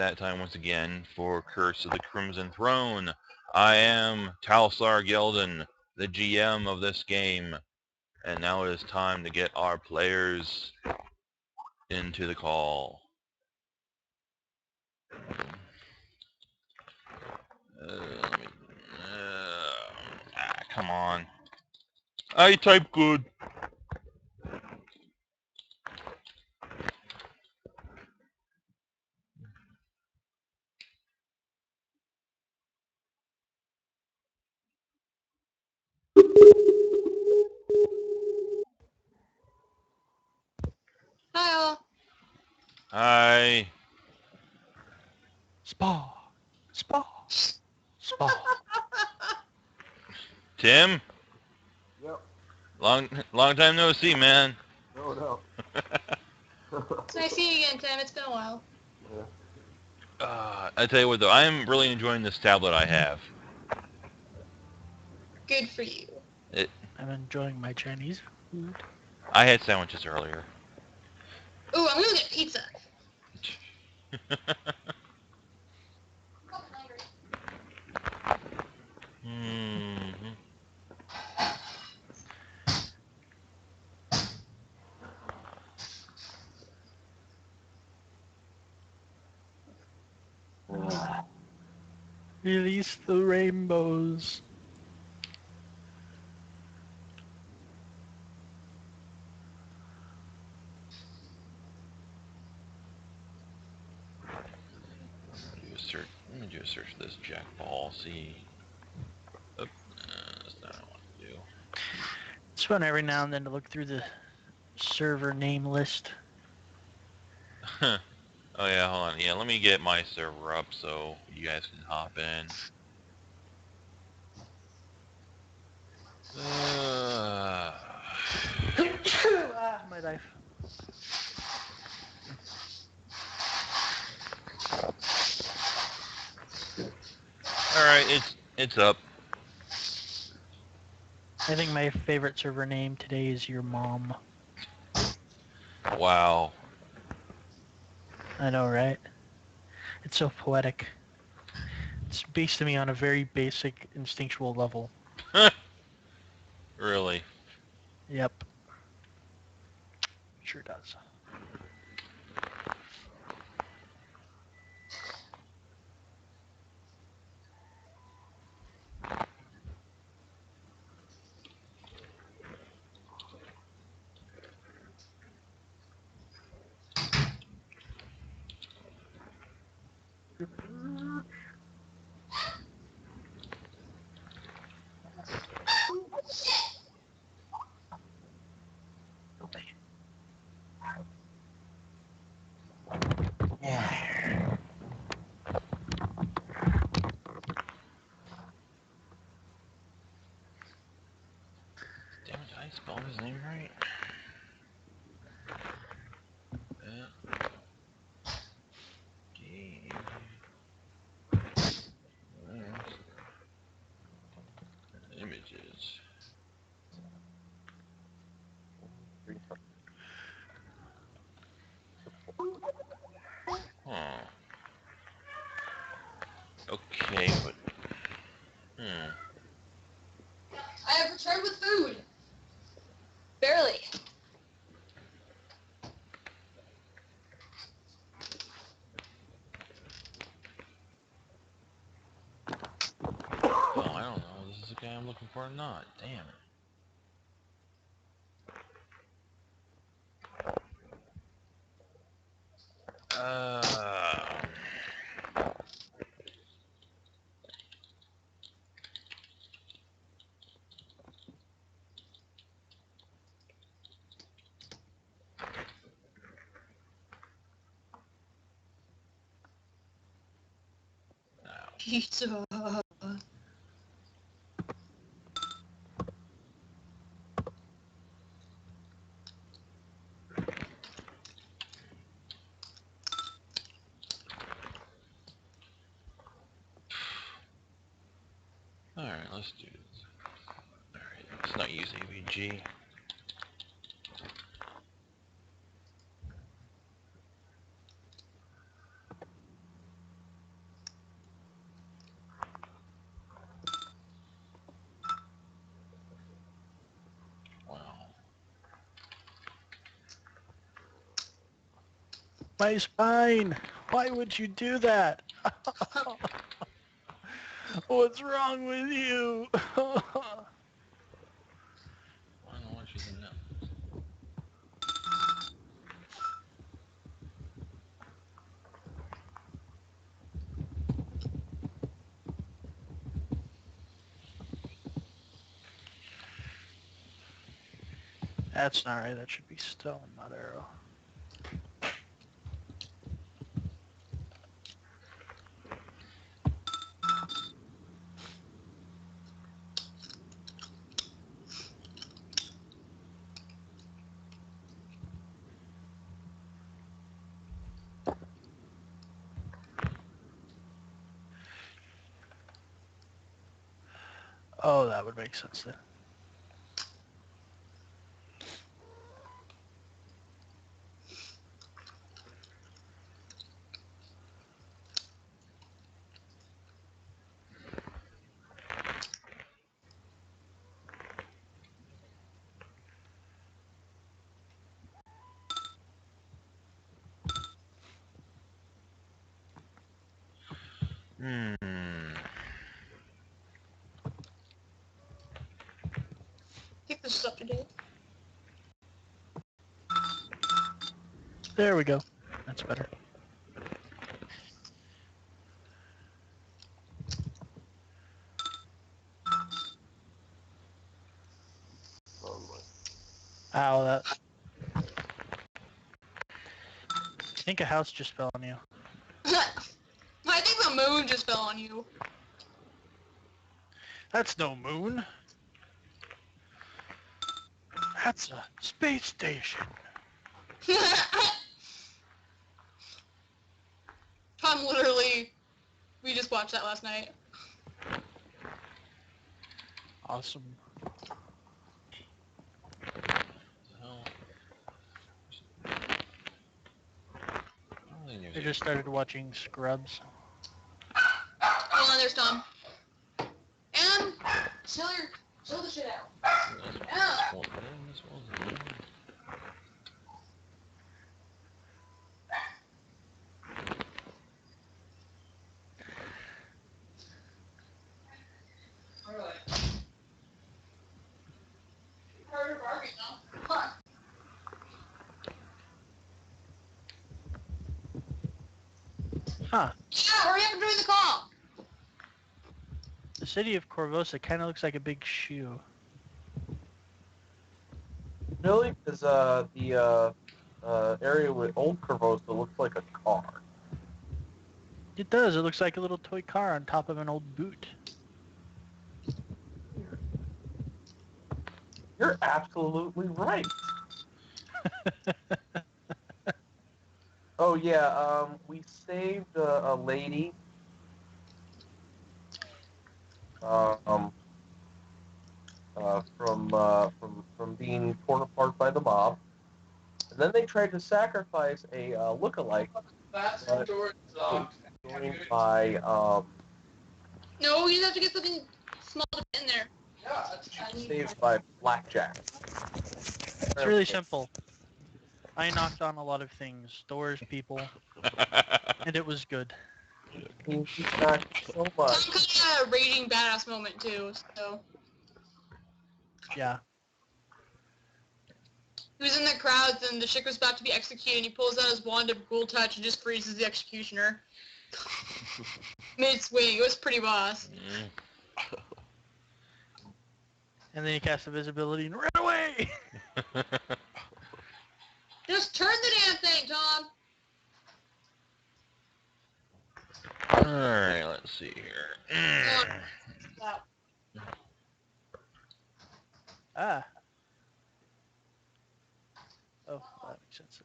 that time once again for Curse of the Crimson Throne. I am Talsar Gelden, the GM of this game, and now it is time to get our players into the call. Come on. I type good. Hi all. Hi. Spa. Spa. Spa. Tim? Yep. Long time no see, man. No. It's nice seeing you again, Tim. It's been a while. Yeah. I tell you what though, I am really enjoying this tablet I have. Good for you. I'm enjoying my Chinese food. I had sandwiches earlier. Ooh, I'm gonna get pizza. Mm-hmm. Release the rainbows. Let me do a search for this Jack Ball. See. Oh, that's not what I want to do. It's fun every now and then to look through the server name list. Oh yeah, hold on. Yeah, let me get my server up so you guys can hop in. My life. Alright, it's up. I think my favorite server name today is Your Mom. Wow. I know, right? It's so poetic. It speaks to me on a very basic, instinctual level. Really? Yep. Sure does. Damn it, did I spell his name right? Game. Images. Huh. Okay, but... I have returned with food. Barely. Oh, I don't know. This is the guy I'm looking for or not. Damn it. Pizza. Alright, let's do this. Alright, let's not use AVG. My spine! Why would you do that? What's wrong with you? I don't know what she's in now. That's not right. That should be stone, not arrow. Oh, that would make sense then. I think this is up to date. There we go. That's better. Ow, that... I think a house just fell on you. I think the moon just fell on you. That's no moon. That's a space station. Tom literally, we just watched that last night. Awesome. Hell. I just started watching Scrubs. Hold on, there's Tom. And chill the shit out. Yeah. Alright. Heard her barking though. Huh. Huh. Yeah, hurry up and join the call. The city of Corvosa kind of looks like a big shoe. Really? Because the area with Old Corvosa looks like a car. It does. It looks like a little toy car on top of an old boot. You're absolutely right. Oh yeah, we saved a lady. From being torn apart by the mob, and then they tried to sacrifice a lookalike. But it was joined by No, you have to get something small to put in there. Yeah, that's tiny. saved by blackjack. It's really simple. I knocked on a lot of things. Doors, people. And it was good. He's not so Tom much. kind of had a raging badass moment too, so. Yeah. He was in the crowds and the chick was about to be executed and he pulls out his wand of ghoul touch and just freezes the executioner. Mid-swing. It was pretty boss. And then he cast invisibility and ran away! Just turn the damn thing, Tom! Alright, let's see here. Stop. Ah. Oh, that makes sense.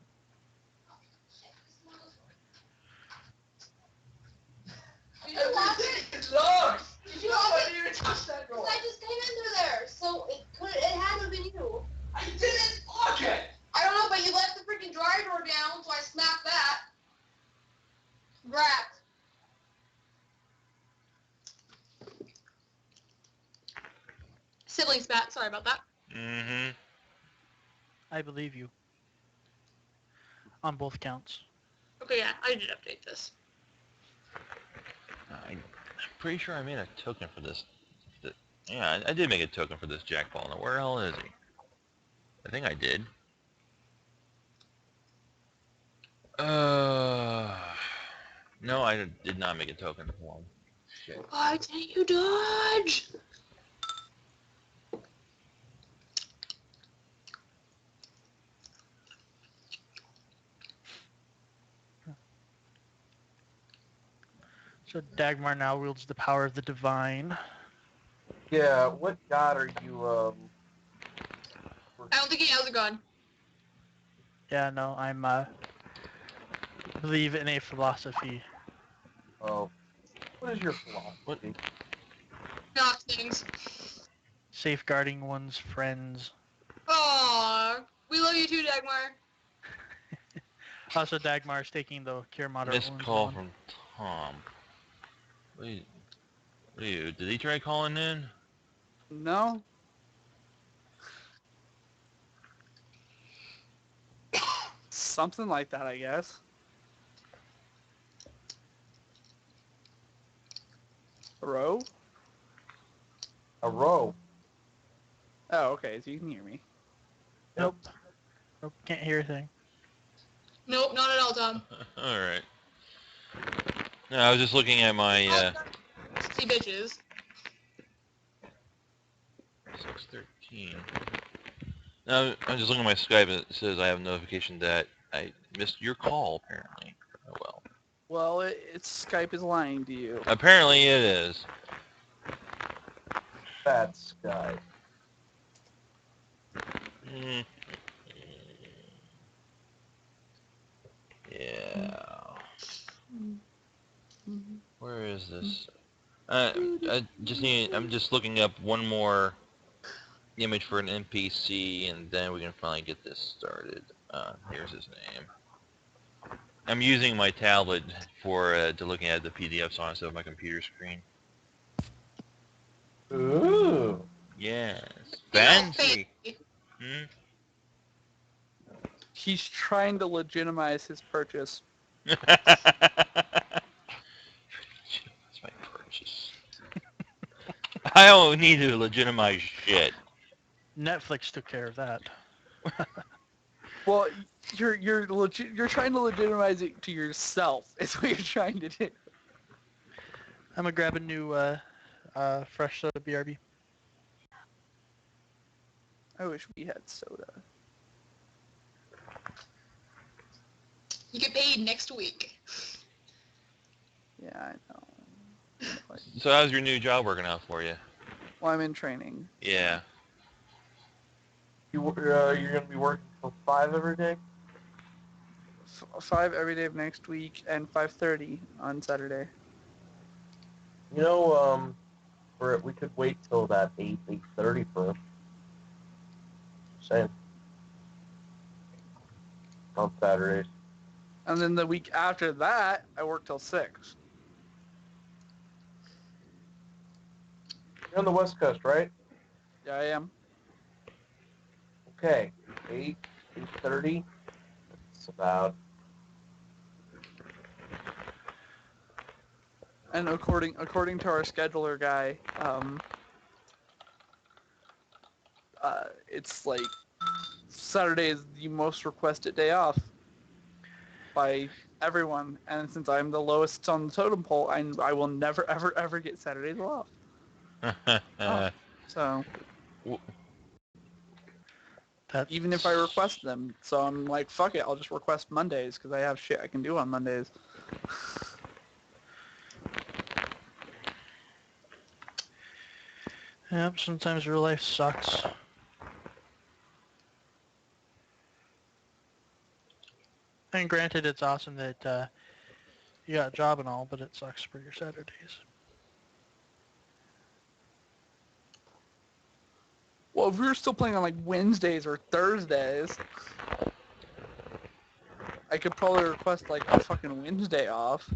Did you lock it? It's locked! Did you lock it? I didn't even touch that door! I just came in through there, so it had to have been you. I didn't lock it! I don't know, but you left the freaking dryer door down, so I smacked that. Grabbed. Sibling spat, sorry about that. I believe you. On both counts. Okay, yeah, I did update this. I'm pretty sure I made a token for this. Yeah, I did make a token for this Jackball. Now, where the hell is he? I think I did. No, I did not make a token for him. Shit. Why didn't you dodge? So Dagmar now wields the power of the divine. Yeah, what god are you, I don't think he has a gun. Yeah, no, I'm believe in a philosophy. oh, what is your What? philosophy? Not things. Safeguarding one's friends. Aww. We love you too, Dagmar. Also, Dagmar is taking the Cure Moderate Missed Wounds call one. from Tom. Wait, did he try calling in? No. Something like that, I guess. Hello? A row. Oh, okay, so you can hear me. Nope. Nope, can't hear a thing. Nope, not at all, Tom. Alright. No, I was just looking at my, 60 bitches. 613. No, I'm just looking at my Skype and it says I have a notification that I missed your call, apparently. Oh well. Well, it's Skype is lying to you. Apparently it is. Fat Sky. Mm. Yeah. Where is this? I'm just looking up one more image for an NPC and then we can finally get this started. Here's his name. I'm using my tablet for to looking at the PDFs on instead of my computer screen. Ooh. Yes. You know, Fancy. Hmm? He's trying to legitimize his purchase. That's my purchase. I don't need to legitimize shit. Netflix took care of that. Well, you're trying to legitimize it to yourself. Is what you're trying to do. I'm gonna grab a new fresh soda BRB. I wish we had soda. You get paid next week. Yeah, I know. So how's your new job working out for you? Well, I'm in training. Yeah. You're gonna be working till 5 every day? 5 every day of next week and 5:30 on Saturday. You know, we could wait till that 8:30 for saying on Saturdays. And then the week after that, I work till 6. You're on the West Coast, right? Yeah, I am. Okay. 8:30. It's about And according to our scheduler guy, it's like Saturday is the most requested day off by everyone, and since I'm the lowest on the totem pole, I will never ever get Saturdays off. So That's even if I request them, so I'm like, fuck it, I'll just request Mondays because I have shit I can do on Mondays. Yep, sometimes real life sucks. And granted, it's awesome that you got a job and all, but it sucks for your Saturdays. Well, if we were still playing on like Wednesdays or Thursdays, I could probably request like a fucking Wednesday off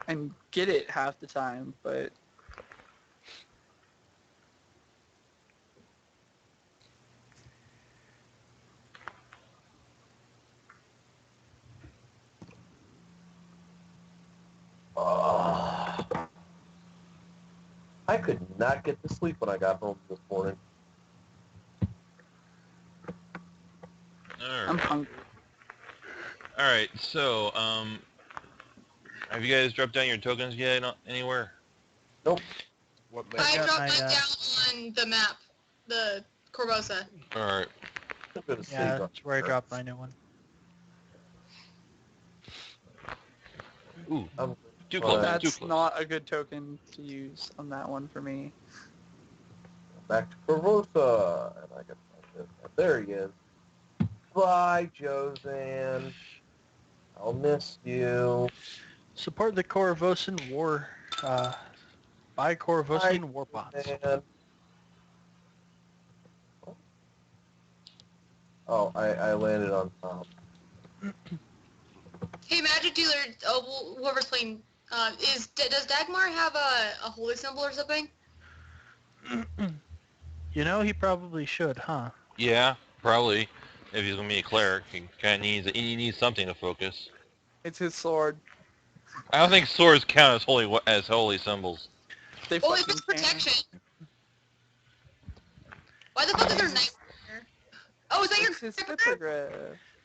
and get it half the time, but could not get to sleep when I got home this morning. I'm Alright. hungry. Alright, so, have you guys dropped down your tokens yet anywhere? Nope. What I I got dropped my, mine down on the map, the Corvosa. Alright. I'm gonna Yeah, sleep. that's where I dropped my new one. Ooh, I'm too close, fine. too That's close. not a good token to use on that one for me. Back to Corvosa, and I can find it. And there he is. Bye, Josan. I'll miss you. Support the Corvosan War, buy Corvosian War Pots. And oh, I landed on top. Hey, Magic Dealer, whoever's playing, does Dagmar have a holy symbol or something? You know, he probably should, huh? Yeah, probably. If he's gonna be a cleric, he he needs something to focus. It's his sword. I don't think swords count as holy symbols. They Well, if fucking it's can. protection. Why the fuck is there a knight here? Oh, is that your It's his grandpa? hippogriff.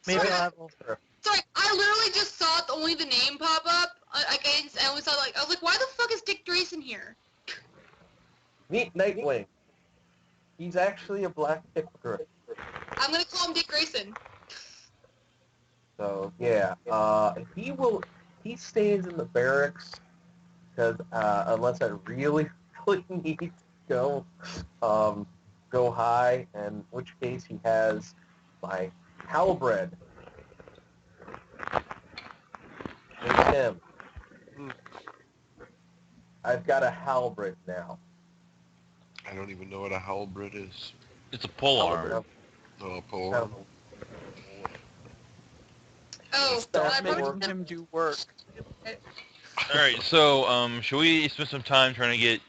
Maybe Sorry, I'll have sorry, I literally just saw only the name pop up against, and we saw I was like, why the fuck is Dick Drayson here? Meet Nightwing. He's actually a black hippogriff. I'm gonna call him Dick Grayson. So yeah, he stays in the barracks because unless I really really need to go high, in which case he has my halberd. It's him. I've got a halberd now. I don't even know what a halberd is. It's a polearm. No, pole. Oh, Stop I probably making him do work. Alright, so, should we spend some time trying to get,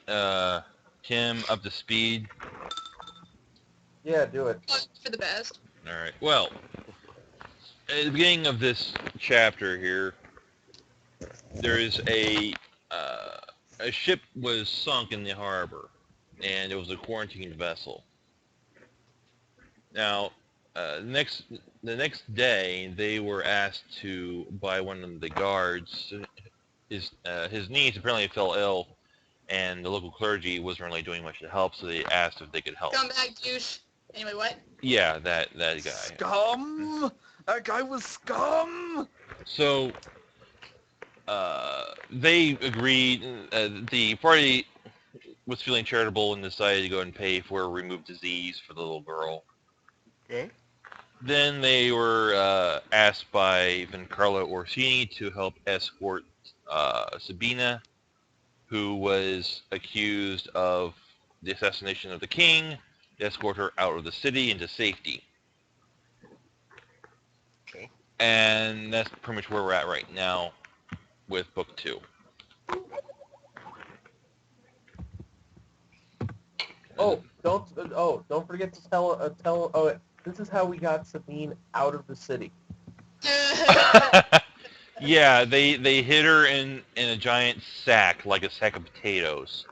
Tim up to speed? Yeah, do it. for the best. Alright, well, at the beginning of this chapter here, there is a ship was sunk in the harbor, and it was a quarantined vessel. Now, the next day, they were asked to by one of the guards. His niece apparently fell ill, and the local clergy wasn't really doing much to help, so they asked if they could help. Scumbag douche. Anyway, what? Yeah, that guy. Scum! That guy was scum! So, they agreed. The party was feeling charitable and decided to go and pay for a removed disease for the little girl. Okay. Then they were asked by Vincarlo Orsini to help escort Sabina, who was accused of the assassination of the king, to escort her out of the city into safety. Okay. And that's pretty much where we're at right now with book 2. Don't forget to tell. Oh, this is how we got Sabine out of the city. Yeah, they hid her in a giant sack, like a sack of potatoes,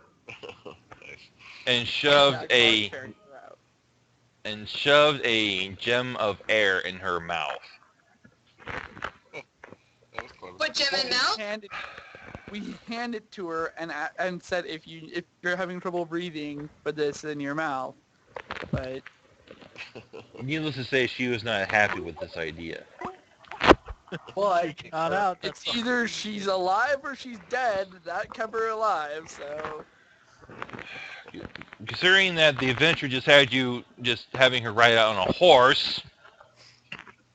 Nice. and shoved That a guard carried her out. gem of air in her mouth. That was clever. Put Jim in mouth? We handed to her and said if you're having trouble breathing, put this in your mouth. But Needless to say, she was not happy with this idea. But She got out. it's either she's alive or she's dead. That kept her alive, so Considering that the adventure just had you just having her ride out on a horse.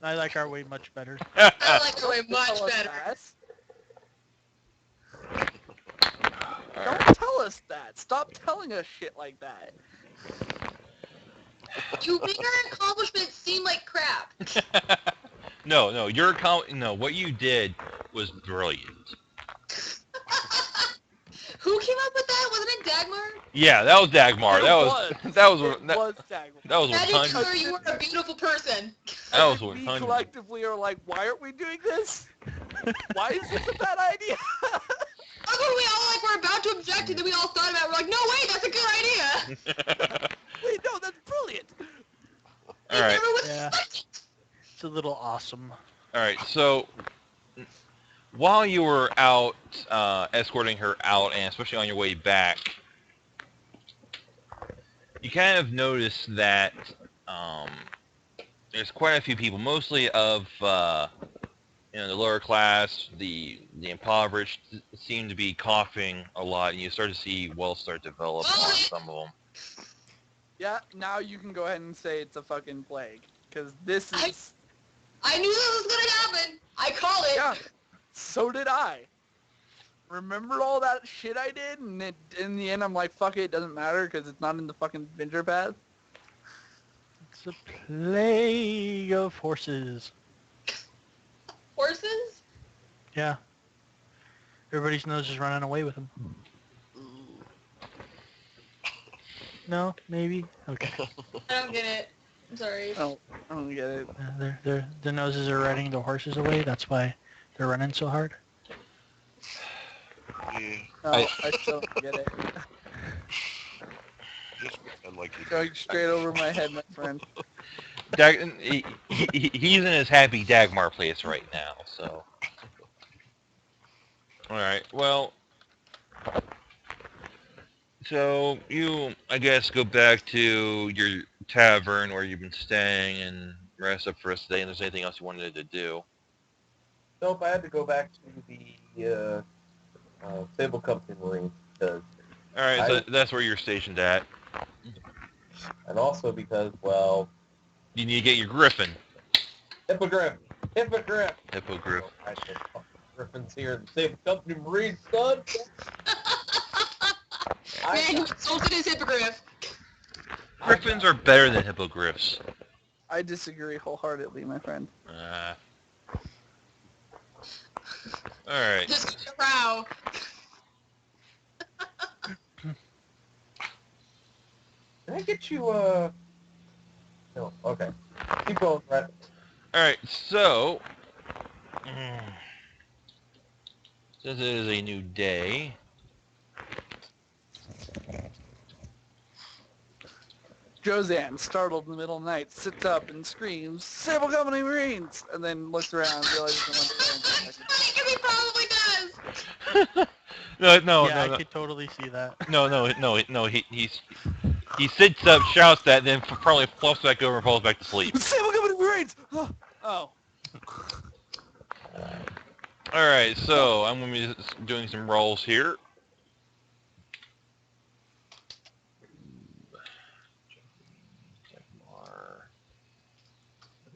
I like our way much better. I like the way much tell us better. that. Don't tell us that. Stop telling us shit like that. You make our accomplishments seem like crap. No, what you did was brilliant. Who came up with that? Wasn't it Dagmar? Yeah, that was Dagmar. It That was Dagmar. that was Magic 100. Dealer, you were a beautiful person. That was We 100. collectively are like, why aren't we doing this? Why is this a bad idea? I look what we all like. We're about to object, and then we all thought about it. We're like, no, wait, that's a good idea. Wait, no, that's brilliant. All right. Never would Yeah. expect it. It's a little awesome. All right. So while you were out escorting her out, and especially on your way back, you kind of noticed that there's quite a few people, mostly of the lower class, the impoverished, seem to be coughing a lot, and you start to see wells start to develop on some of them. Yeah, now you can go ahead and say it's a fucking plague. Because this is... I knew this was gonna happen. I called it. Yeah, so did I. Remember all that shit I did? And in the end, I'm like, fuck it, it doesn't matter because it's not in the fucking adventure path. It's a plague of horses. Horses? Yeah. Everybody's nose is running away with them. No? Maybe? Okay. I don't get it. I'm sorry. Oh, I don't get it. Their noses are running the horses away. That's why they're running so hard. Yeah. No, I still don't get it. Just pretend like you Going straight over my head, my friend. He's in his happy Dagmar place right now, so. Alright, well. So, you, I guess, go back to your tavern where you've been staying and rest up for the day, and there's anything else you wanted to do. Nope, I had to go back to the Sable Company Marine because, Alright, so that's where you're stationed at. and also because, well, You need to get your griffin. Hippogriff. Hippogriff. I said, fucking Griffins here in the Sable Company Marine, son. Man, you insulted his hippogriff. Griffins are better than hippogriffs. I disagree wholeheartedly, my friend. Alright. Just get prow. Can I get you, No, okay. Keep going, Brett. Alright, so... Since it is a new day... Josanne, startled in the middle of the night, sits up and screams, Sable Company Marines! And then looks around, realizes no one's there. I think he probably does. I could totally see that. No, he sits up, shouts that, then probably flops back over and falls back to sleep. Sable Company Marines! Oh. Alright, so I'm going to be doing some rolls here.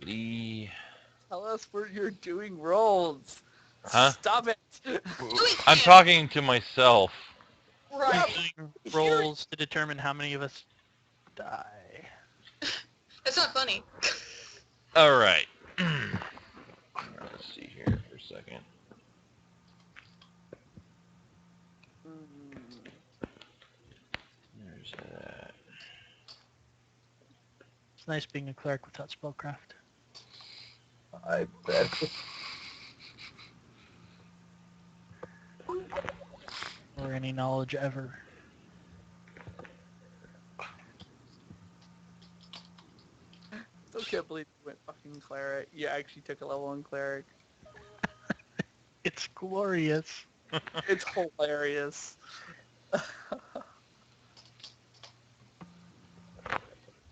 Lee. Tell us where you're doing rolls. Huh? Stop it. I'm talking to myself. Right. Doing rolls to determine how many of us die. That's not funny. Alright. Let's see here for a second. There's that. It's nice being a cleric without spellcraft. I bet. Or any knowledge ever. Still can't believe you went fucking cleric. You actually took a level in cleric. It's glorious. It's hilarious. I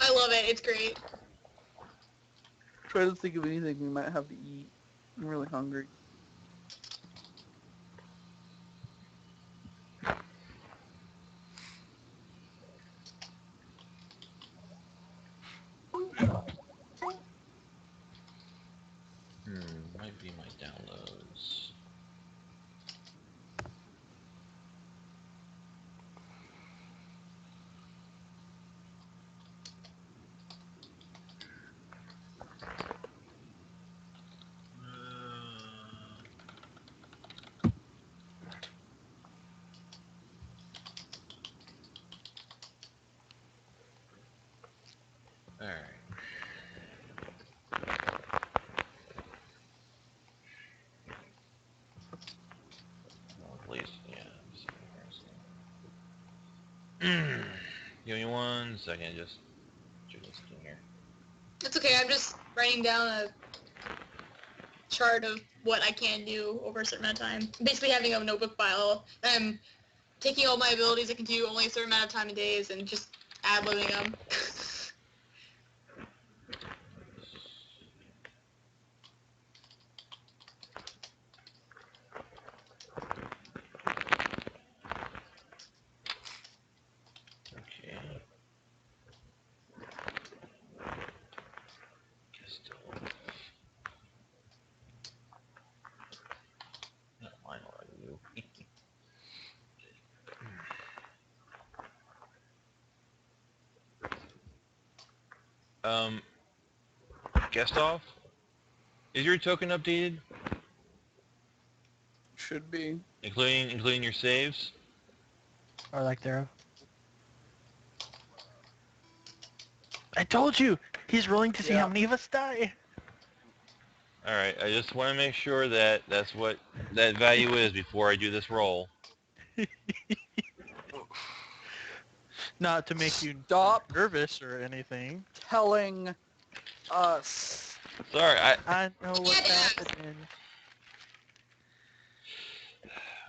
love it. It's great. Try to think of anything we might have to eat. I'm really hungry. Might be my downloads. Alright. Well, at least, yeah. Give me 1 second. Just check this thing here. It's okay, I'm just writing down a chart of what I can do over a certain amount of time. Basically having a notebook file. I'm taking all my abilities I can do only a certain amount of time in days and just ad-libbing them. Okay. Not mine, what I do. Guest off? Is your token updated? Should be. Including your saves? Or like thereof. I told you! He's rolling to see how many of us die. Alright, I just want to make sure that that's what that value is before I do this roll. Not to make you Stop nervous or anything. telling us. Sorry, I know what's happening.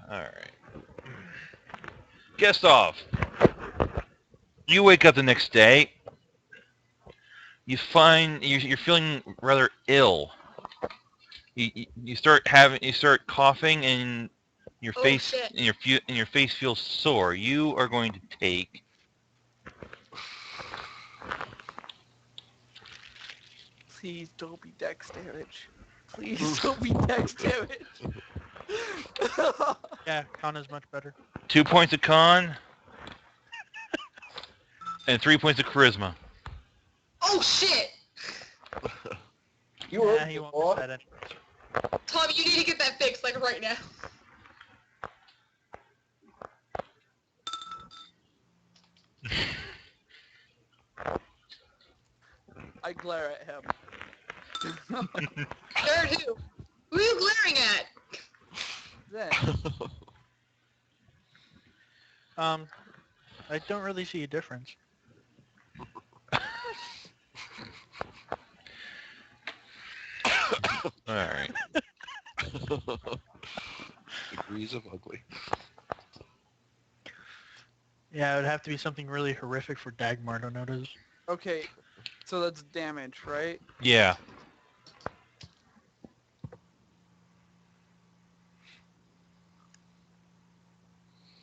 Alright. Guest off. You wake up the next day. You find you're feeling rather ill. You start coughing and your Oh, face shit. and your face feels sore. You are going to take Please don't be dex damage. Please don't be dex damage. Yeah, con is much better. 2 points of con and 3 points of charisma. Oh shit! You were Yeah, he won't miss that anyways. Tom, you need to get that fixed, like right now. I glare at him. Glare at who? Who are you glaring at? Then, I don't really see a difference. Alright. Degrees of ugly. Yeah, it would have to be something really horrific for Dagmar to notice. okay, so that's damage, right? Yeah.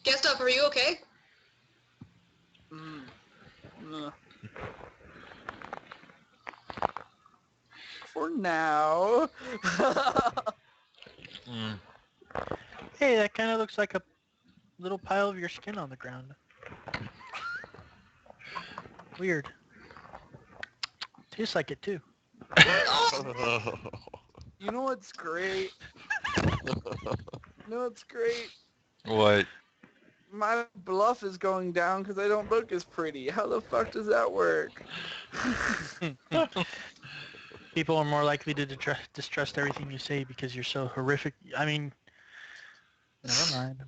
Guest up, are you okay? Ugh. For now. Mm. Hey, that kind of looks like a little pile of your skin on the ground. Weird. Tastes like it too. You know what's great? You know what's great? What? My bluff is going down because I don't look as pretty. How the fuck does that work? People are more likely to distrust everything you say because you're so horrific. I mean, never mind.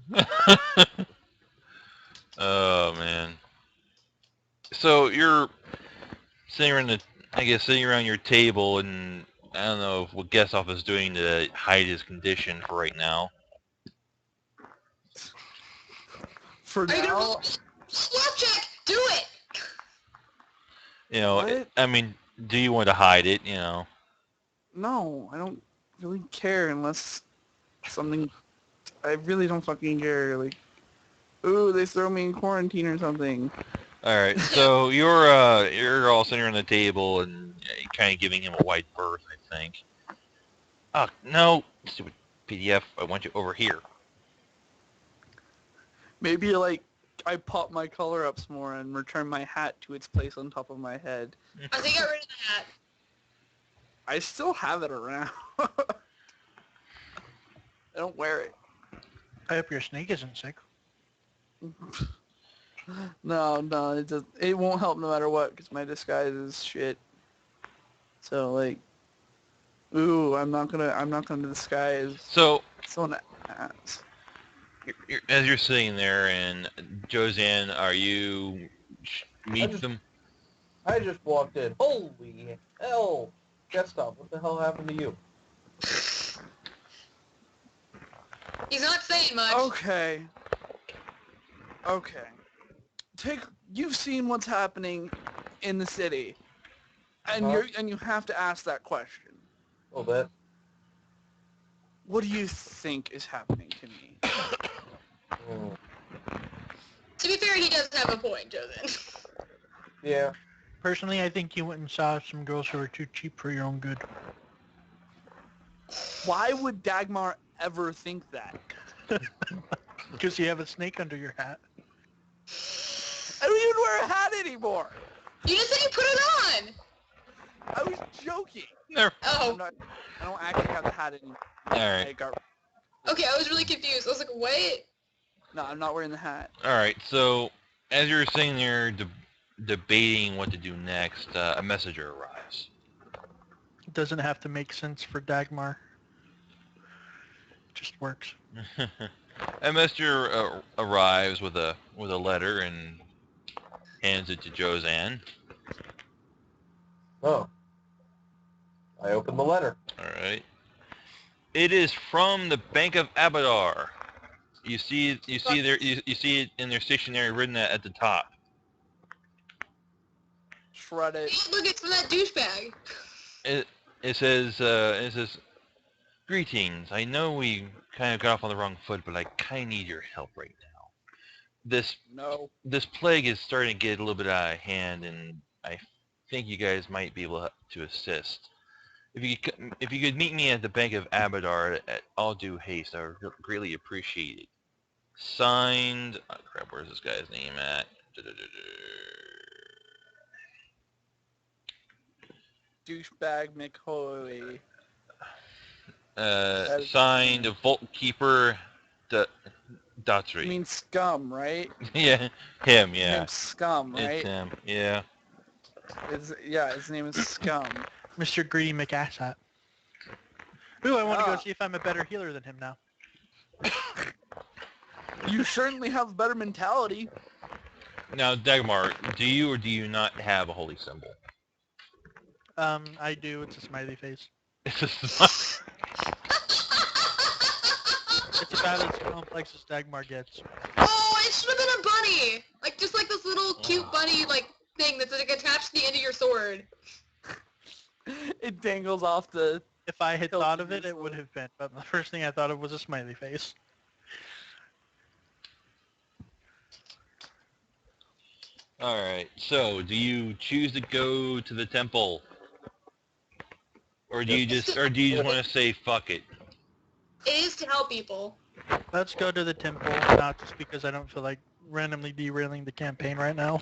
Oh man. So you're sitting around sitting around your table, and I don't know what Gustoff is doing to hide his condition for right now. For Are you gonna roll now, slap check? Do it! You know, What? I mean, do you want to hide it? You know. no, I don't really care unless something. I really don't fucking care. Like, ooh, they throw me in quarantine or something. All right. So you're all sitting around the table and kind of giving him a wide berth, I think. Oh no, stupid PDF! I want you over here. Maybe like I pop my collar up some more and return my hat to its place on top of my head. I think I got rid of the hat. I still have it around. I don't wear it. I hope your snake isn't sick. No, it won't help no matter what because my disguise is shit. So like, ooh, I'm not gonna disguise So someone. Else. as you're sitting there, and Josanne, are you meet them? I just walked in. Holy hell! Gustav, what the hell happened to you? He's not saying much. Okay. You've seen what's happening in the city, and you have to ask that question. A little bit. What do you think is happening to me? Hmm. To be fair, he does have a point, Josen. Yeah. Personally, I think you went and saw some girls who were too cheap for your own good. Why would Dagmar ever think that? Because you have a snake under your hat. I don't even wear a hat anymore. You just said you put it on! I was joking. Never. Oh. I don't actually have the hat anymore. Alright. Okay, I was really confused. I was like, what? No, I'm not wearing the hat. Alright, so as you're sitting there debating what to do next, a messenger arrives. It doesn't have to make sense for Dagmar. It just works. A messenger arrives with a letter and hands it to Josanne. Oh. I opened the letter. Alright. It is from the Bank of Abadar. You see it in their stationery written at the top. Shred it. Hey, look, it's from that douchebag. It says, greetings. I know we kind of got off on the wrong foot, but I kind of need your help right now. This plague is starting to get a little bit out of hand, and I think you guys might be able to assist. If you could meet me at the Bank of Abadar at all due haste, I would greatly appreciate it. Signed. Oh crap, where's this guy's name at? Douchebag McCoy. Signed Vault Keeper Daughtry. You mean Scum, right? Yeah, him, yeah. His name's Scum, right? It's him, yeah. His name is Scum. Mr. Greedy McAsshat. Ooh, I want to go Ah. see if I'm a better healer than him now. You certainly have a better mentality. Now, Dagmar, do you or do you not have a holy symbol? I do. It's a smiley face. It's just It's about as complex as Dagmar gets. Oh, it should have been a bunny! Like, just like this little cute bunny, like, thing that's like attached to the end of your sword. It dangles off the... If I had Hilt thought of of it, your it would sword. have been. But the first thing I thought of was a smiley face. Alright, so do you choose to go to the temple? Or do you just want to say fuck it? It is to help people. Let's go to the temple, not just because I don't feel like randomly derailing the campaign right now.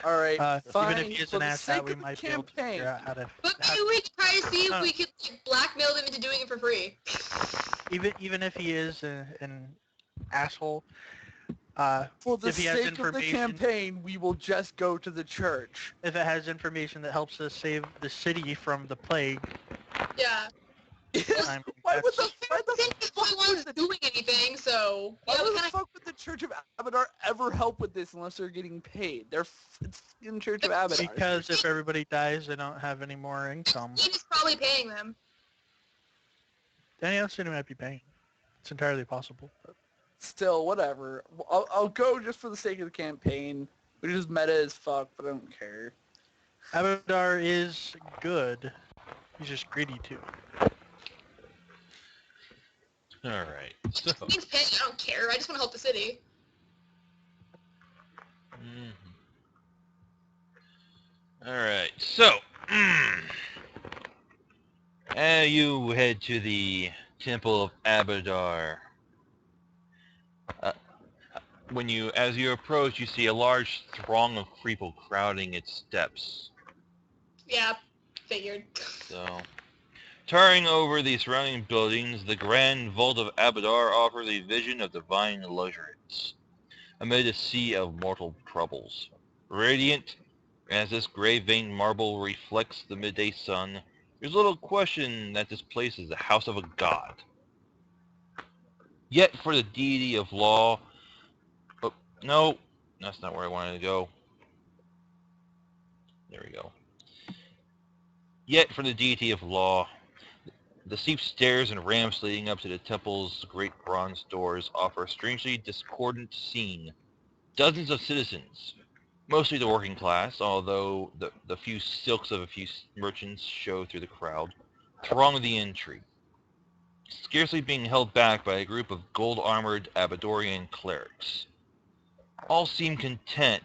All right, fine. Even if he is For an the ass sake hat, we of the might be able to campaign. figure out how to... But maybe we could try to see if we could like, blackmail them into doing it for free. Even if he is an asshole, For the if he has sake of the information, campaign, we will just go to the church. if it has information that helps us save the city from the plague, Yeah. Why would the I don't think the only one's doing anything, so... Why Yeah, we the kinda... fuck would the Church of Abadar ever help with this unless they're getting paid? It's in Church of Abadar. because if everybody dies, they don't have any more income. He's probably paying them. Any other city might be paying. It's entirely possible. But Still, whatever. I'll go just for the sake of the campaign, which is meta as fuck, but I don't care. Abadar is good. He's just greedy too. Alright, so... He's paying, I don't care. I just want to help the city. Alright, so... you head to the Temple of Abadar. As you approach, you see a large throng of people crowding its steps. Yeah, figured. So, towering over the surrounding buildings, the grand vault of Abadar offers a vision of divine luxuriance amid a sea of mortal troubles. Radiant as this gray-veined marble reflects the midday sun, there's little question that this place is the house of a god. Yet for the deity of law... Oh, no, that's not where I wanted to go. There we go. Yet for the deity of law, the steep stairs and ramps leading up to the temple's great bronze doors offer a strangely discordant scene. Dozens of citizens, mostly the working class, although the few silks of a few merchants show through the crowd, throng the entry, scarcely being held back by a group of gold-armored Abadorian clerics. All seem content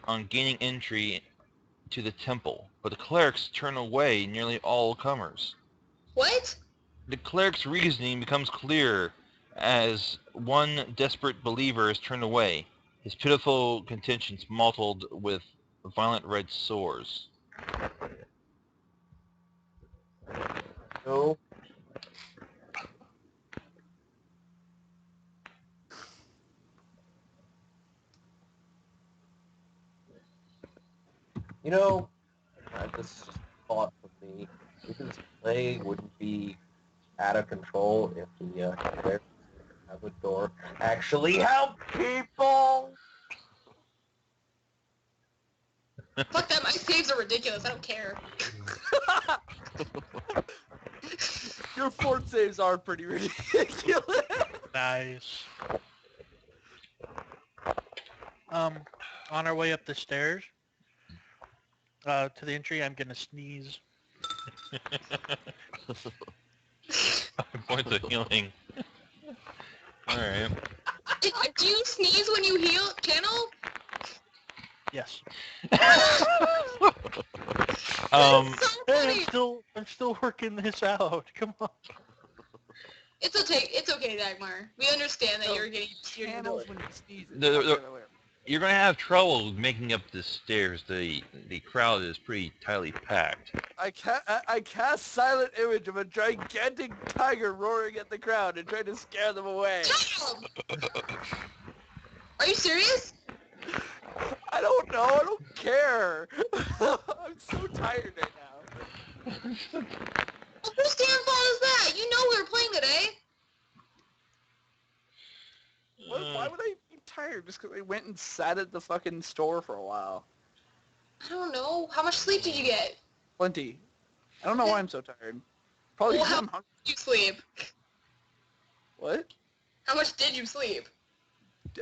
on gaining entry to the temple, but the clerics turn away nearly all comers. What? The cleric's reasoning becomes clear as one desperate believer is turned away, his pitiful contentions mottled with violent red sores. No. You know, this is just a thought for me. Maybe this play wouldn't be out of control if the clerics at the door actually help people. Fuck that, my saves are ridiculous. I don't care. Your fort saves are pretty ridiculous. Nice. On our way up the stairs to the entry, I'm gonna sneeze. Points of healing. Alright. Do you sneeze when you heal, channel? Yes. That's so Hey, funny. I'm still working this out. Come on. It's okay, Dagmar. We understand that No, you're channels when you sneeze. It's The- not the- the other way around. You're going to have trouble making up the stairs. The crowd is pretty tightly packed. I cast silent image of a gigantic tiger roaring at the crowd and trying to scare them away. Shut up! Are you serious? I don't know. I don't care. I'm so tired right now. Well, whose damn fault is that? You know we were playing today. Why would I be tired just because I went and sat at the fucking store for a while? I don't know. How much sleep did you get? Plenty. I don't know why I'm so tired. Probably Well, because how I'm hungry. did you sleep? What? How much did you sleep?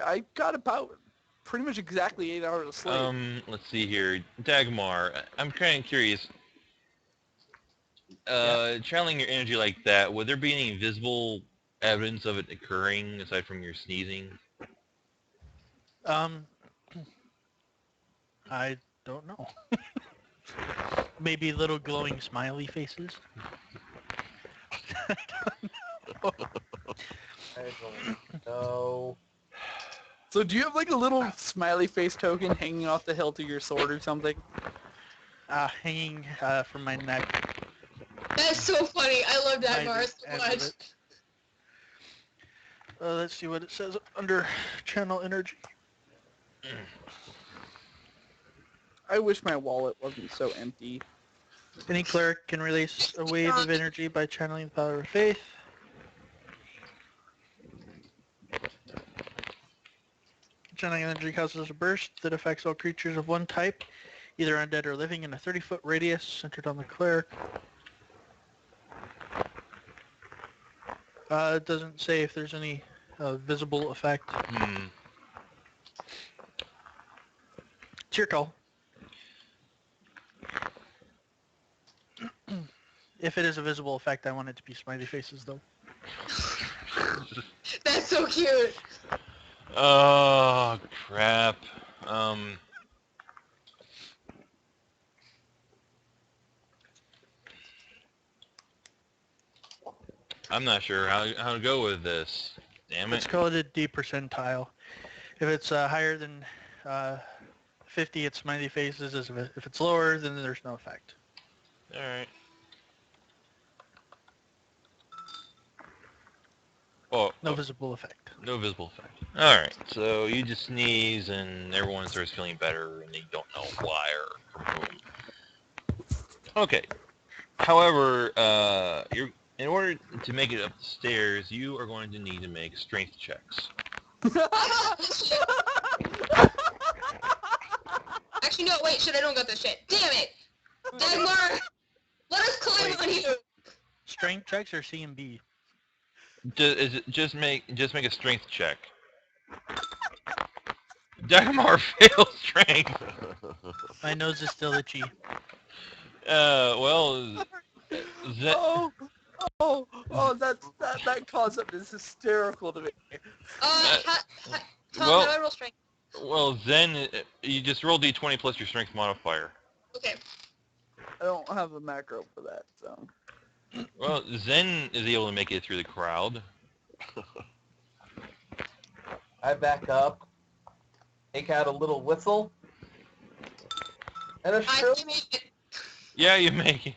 I got about pretty much exactly 8 hours of sleep. Let's see here. Dagmar, I'm kind of curious. Channeling your energy like that, would there be any visible evidence of it occurring aside from your sneezing? I don't know. Maybe little glowing smiley faces. I don't know. I don't know. So do you have like a little smiley face token hanging off the hilt of your sword or something? Hanging from my neck. That's so funny. I love By Dagmar the so end much. of it. Let's see what it says under channel energy. I wish my wallet wasn't so empty. Any cleric can release a wave of energy by channeling the power of faith. Channeling energy causes a burst that affects all creatures of one type, either undead or living, in a 30-foot radius centered on the cleric. It doesn't say if there's any visible effect. It's your call. If it is a visible effect, I want it to be smiley faces, though. That's so cute. Oh, crap. I'm not sure how to go with this. Damn Let's it. call it a D percentile. If it's higher than 50, it's smiley faces. If it's lower, then there's no effect. Alright. Oh, No visible effect. no visible effect. Alright, so you just sneeze and everyone starts feeling better and they don't know why or from whom. Okay. However, In order to make it up the stairs, you are going to need to make strength checks. Actually, no, wait, shit, I don't got this shit. Damn it! Dagmar, let us climb Wait. on you! Strength checks or C and B? Just make a strength check. Dagmar fails strength. My nose is still itchy. Well, That concept is hysterical to me. Uh, Tom, well, how do I roll strength? well, Zen, you just roll d20 plus your strength modifier. Okay. I don't have a macro for that, so. Well, Zen is able to make it through the crowd. I back up, take out a little whistle, and a I shrill. can make it. Yeah, you make it.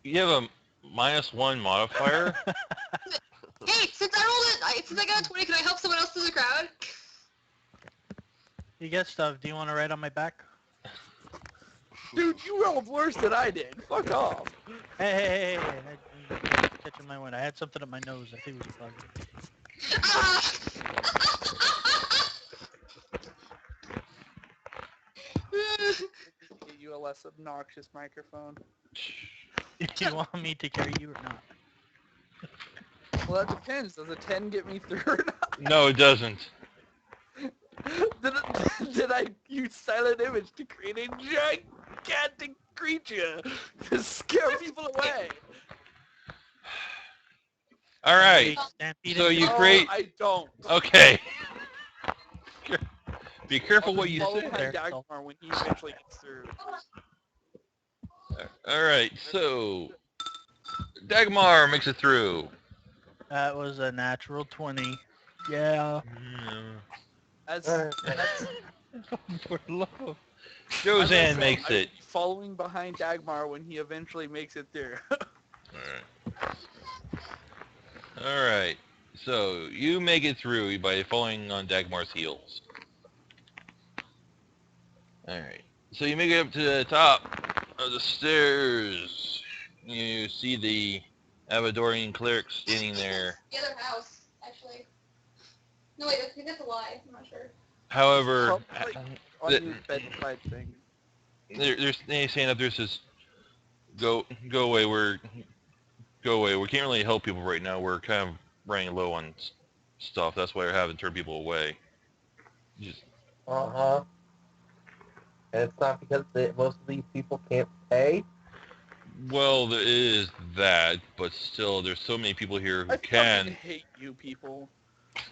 You have a -1 modifier. Hey, since I rolled it, since I got a 20, can I help someone else through the crowd? You get stuff. Do you want to ride on my back? Dude, you rolled worse than I did. Fuck off. Hey. You're catching my wind. I had something up my nose. I think it was a bug. Ah! Get you a less obnoxious microphone. You want me to carry you or not? Well, that depends. Does a 10 get me through or not? No, it doesn't. Did I use silent image to create a gigantic creature to scare people away? All right. Big stampede So into you the- create- No, I don't. Okay. Be careful I'll what just you follow say. behind There. Dagmar when he eventually gets through. All right. So Dagmar makes it through. That was a natural 20. Yeah. As For love. Jozan makes it. following behind Dagmar when he eventually makes it through. All right. So you make it through by following on Dagmar's heels. All right. So you make it up to the top of the stairs. You see the Avadorian cleric standing there. The other house, actually. No, wait, I think that's a lie. I'm not sure. However, Probably on your bedside thing. they stand up there and says, go away. Go away. We can't really help people right now. We're kind of running low on stuff. That's why we're having to turn people away. Just, Uh-huh. And it's not because most of these people can't pay. well, there is that, but still, there's so many people here who I can. fucking hate you people.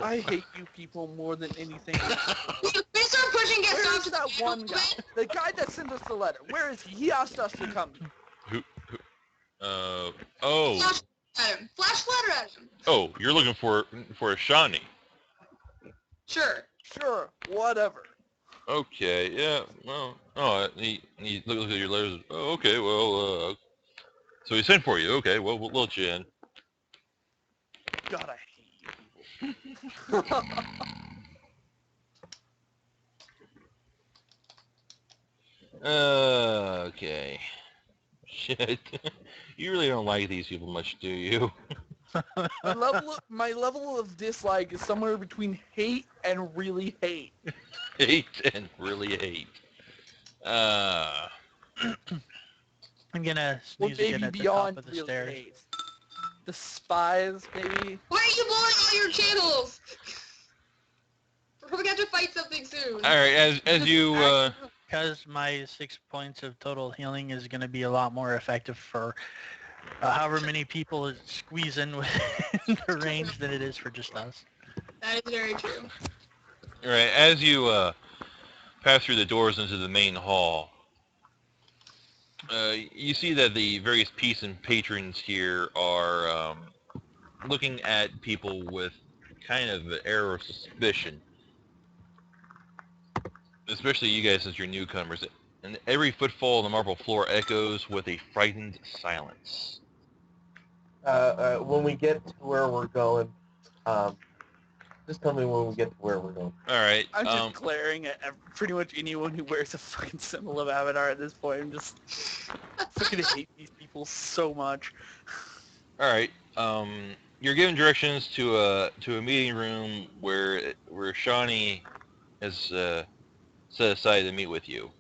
I hate you people more than anything else. We start pushing guests Where off is to that the one guy? The guy that sent us the letter. Where is he? He asked us to come. Oh, Flash at him. Flash flatter at him. oh, you're looking for a Shawnee. Sure. Sure, whatever. Okay, yeah, well, oh, he looks at your letters. Oh, okay, well, so he sent for you. Okay, well, we'll let you in. God, I hate you people. Okay. Shit. You really don't like these people much, do you? My level of dislike is somewhere between hate and really hate. Hate and really hate. I'm gonna Or sneeze again maybe at the top beyond of the really stairs. hate. The spies, maybe. Why are you blowing all your channels? We're probably gonna have to fight something soon. Alright, as you, Because my 6 points of total healing is going to be a lot more effective for however many people squeeze in within the range than it is for just us. That is very true. alright, as you, pass through the doors into the main hall, you see that the various peace and patrons here are, looking at people with kind of an air of suspicion. Especially you guys since you're newcomers. And every footfall on the marble floor echoes with a frightened silence. When we get to where we're going, Just tell me when we get to where we're going. All right. I'm just glaring at pretty much anyone who wears a fucking symbol of Avatar at this point. I'm just fucking hate these people so much. All right. You're given directions to a meeting room where Shawnee has set aside to meet with you.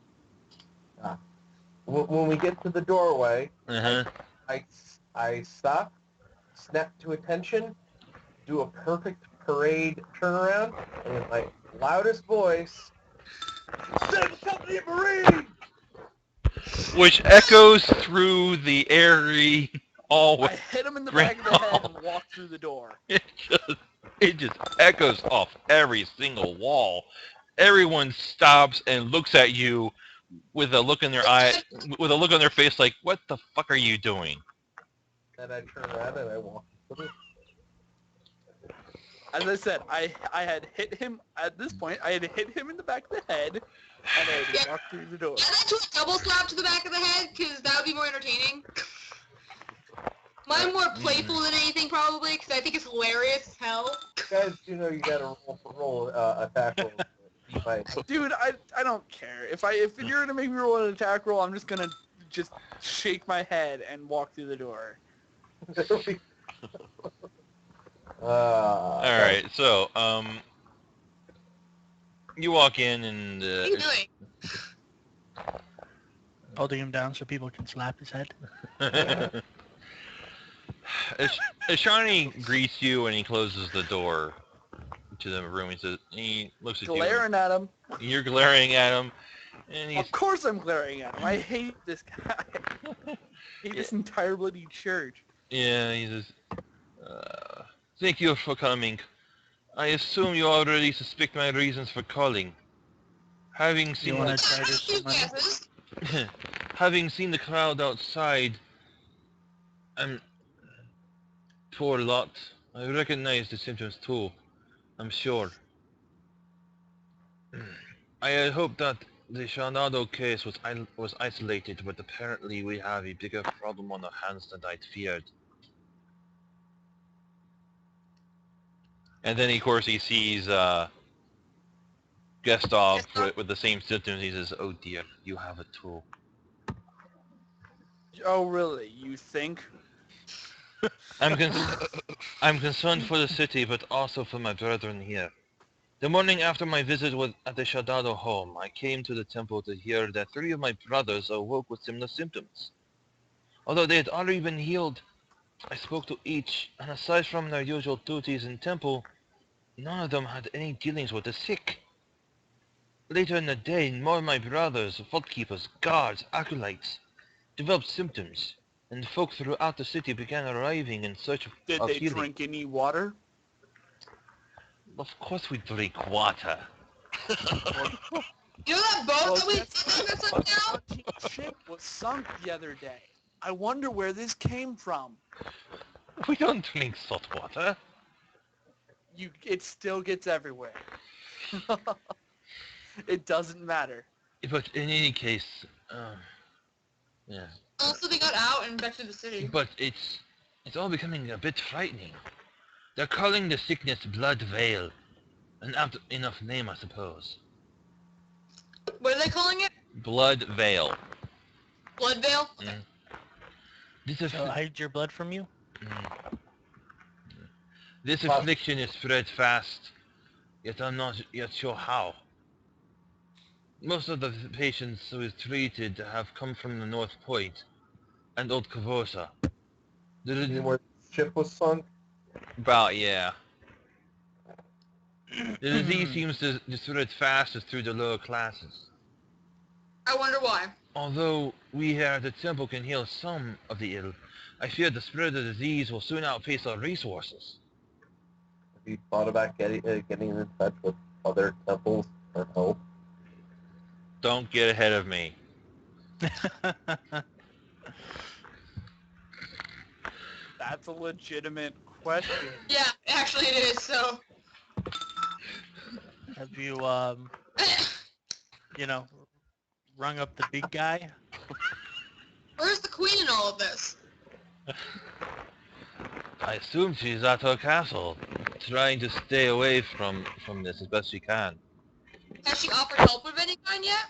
When we get to the doorway, Uh-huh. I stop, snap to attention, do a perfect parade turnaround, and with my loudest voice, "Send company Marine!" Which echoes through the airy hallway. I hit him in the back of the head and walk through the door. It just echoes off every single wall. Everyone stops and looks at you with a look in their eye, with a look on their face like, "What the fuck are you doing?" Then I turn around and I walk through. As I said, I had hit him, at this point, I had hit him in the back of the head, and I had walked through the door. Yeah, that's a double slap to the back of the head, because that would be more entertaining. Mine more playful than anything, probably, because I think it's hilarious as hell. Guys, you know you gotta attack roll. You might. Dude, I don't care. If you're gonna make me roll an attack roll, I'm just gonna just shake my head and walk through the door. All right, so you walk in and What are you doing? Holding him down so people can slap his head. Shawnee greets you and he closes the door to the room. He looks at Glaring at him. you. You're glaring at him, and he's Of course I'm glaring at him. I hate this guy. I hate this entire bloody church. yeah. He says, "Thank you for coming. I assume you already suspect my reasons for calling. Having You seen want to try to summon? Guesses? having seen the crowd outside, I'm poor lot. I recognize the symptoms too. I'm sure. I had hoped that the Sharnado case was isolated, but apparently we have a bigger problem on our hands than I'd feared." And then, of course, he sees Gustav with the same symptoms. He says, "Oh dear, you have it too." Oh really? You think? I'm concerned for the city, but also for my brethren here. The morning after my visit at the Shadado home, I came to the temple to hear that 3 of my brothers awoke with similar symptoms. Although they had already been healed, I spoke to each, and aside from their usual duties in temple, none of them had any dealings with the sick. Later in the day, more of my brothers, vault keepers, guards, acolytes, developed symptoms, and folk throughout the city began arriving in search Did of they healing. drink any water? Of course we drink water. You know that boat that we that's up now? The ship was sunk the other day. I wonder where this came from. We don't drink salt water. It still gets everywhere. It doesn't matter. But in any case, yeah. Also, they got out and back to the city. But it's all becoming a bit frightening. They're calling the sickness Blood Vail. An apt enough name, I suppose. What are they calling it? Blood Vail. Blood Veil? Mm. This So hide your blood from you? This affliction is spread fast, yet I'm not yet sure how. Most of the patients who is treated have come from the North Point and Old Kavosa. You mean where the ship was sunk? About, yeah. The disease seems to spread fastest through the lower classes. I wonder why. Although we here at the temple can heal some of the ill, I fear the spread of the disease will soon outpace our resources. Have you thought about getting in touch with other temples for help? Don't get ahead of me. That's a legitimate question. Yeah, actually it is, so... Have you, you know, rung up the big guy? Where's the queen in all of this? I assume she's at her castle. trying to stay away from this as best she can. Has she offered help of any kind yet?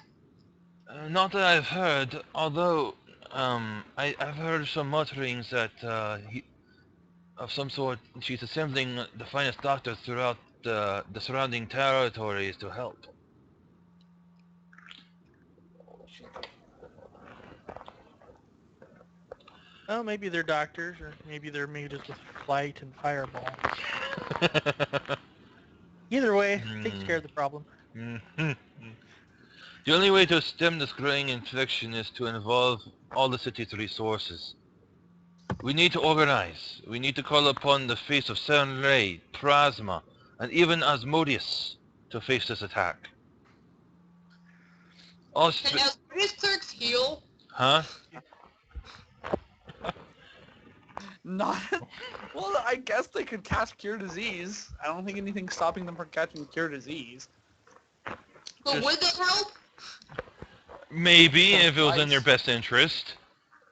Not that I've heard, although I've heard some mutterings that of some sort she's assembling the finest doctors throughout the surrounding territories to help. Well, maybe they're doctors, or maybe they're mages with flight and fireball. Either way, takes care of the problem. The only way to stem this growing infection is to involve all the city's resources. We need to organize. We need to call upon the face of Sunray, Plasma, and even Asmodeus to face this attack. Can Asmodeus clerics heal? Huh? Not. Well, I guess they could cast Cure Disease. I don't think anything's stopping them from catching Cure Disease. But would they help? Maybe, if it was in their Price. best interest.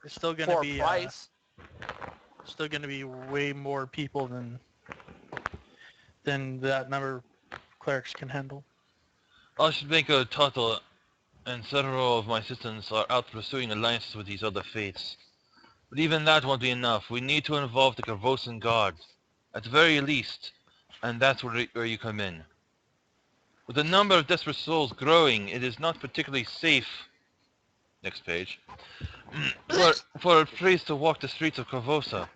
It's still For gonna a be price. still gonna be way more people than that number of clerics can handle. I should make a total, and several of my assistants are out pursuing alliances with these other faiths. But even that won't be enough. We need to involve the Carvosan Guard, at the very least, and that's where you come in. With the number of desperate souls growing, it is not particularly safe. Next page. For a priest to walk the streets of Carvosa.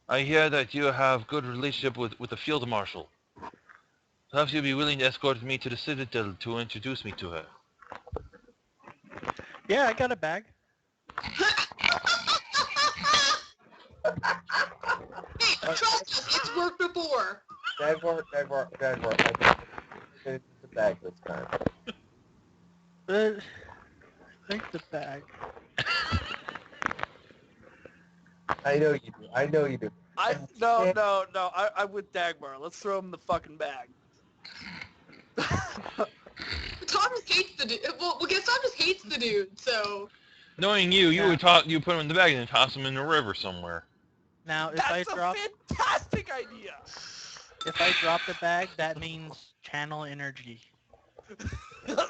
I hear that you have good relationship with the field marshal. Perhaps you'd be willing to escort me to the citadel to introduce me to her. Yeah, I got a bag. Hey, trust us, it's worked before. Jaguar. I think the bag this time. I think the bag. I know you do. No. I'm with Dagmar. Let's throw him in the fucking bag. Tom just hates the dude. Well, Tom just hates the dude, so... Knowing you, Yeah. you put him in the bag and then toss him in the river somewhere. Now, if That's a fantastic idea. if I drop the bag, that means channel energy. Why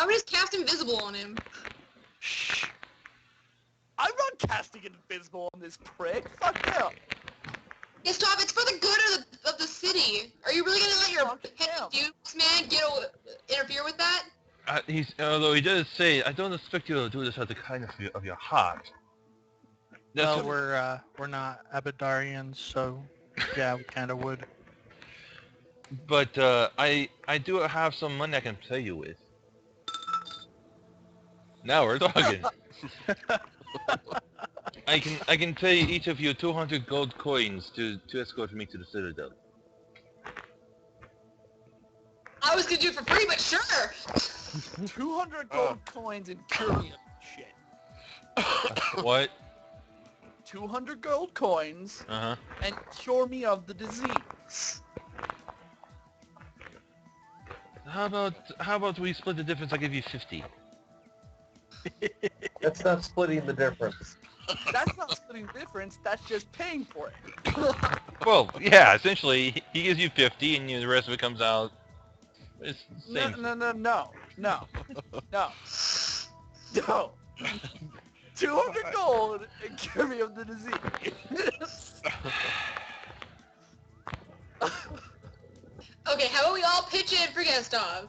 would just cast invisible on him? Shh. I'm not casting invisible on this prick. Fuck him. Yes, Tom, it's for the good of the city. Are you really gonna let your Fuck head him. dukes, man, interfere with that? Although he does say, I don't expect you to do this out of the kindness of your heart. That's Well, we're not Abadarians, so yeah, we kind of would. But I do have some money I can play you with. Now we're talking. I can pay each of you 200 gold coins to escort me to the citadel. I was gonna do it for free, but sure. 200 gold coins and cure me of shit. What? 200 gold coins Uh-huh. and cure me of the disease. How about we split the difference? I give you 50. That's not splitting the difference. That's not splitting the difference. That's just paying for it. Well, yeah, essentially he gives you 50 and the rest of it comes out. It's the same. No. 200 gold and cure me of the disease. Okay, how about we all pitch in for Gustav?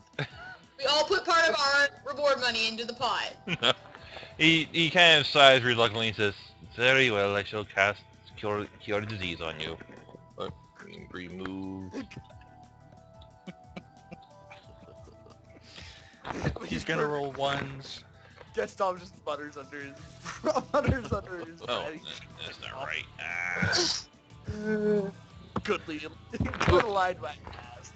We all put part of our reward money into the pot. He kind of sighs reluctantly and says, "Very well, I shall cast cure disease on you." But remove. He's gonna roll ones. Gustav just mutters under his Oh, breath. that's not right. Ah. Good line by ass.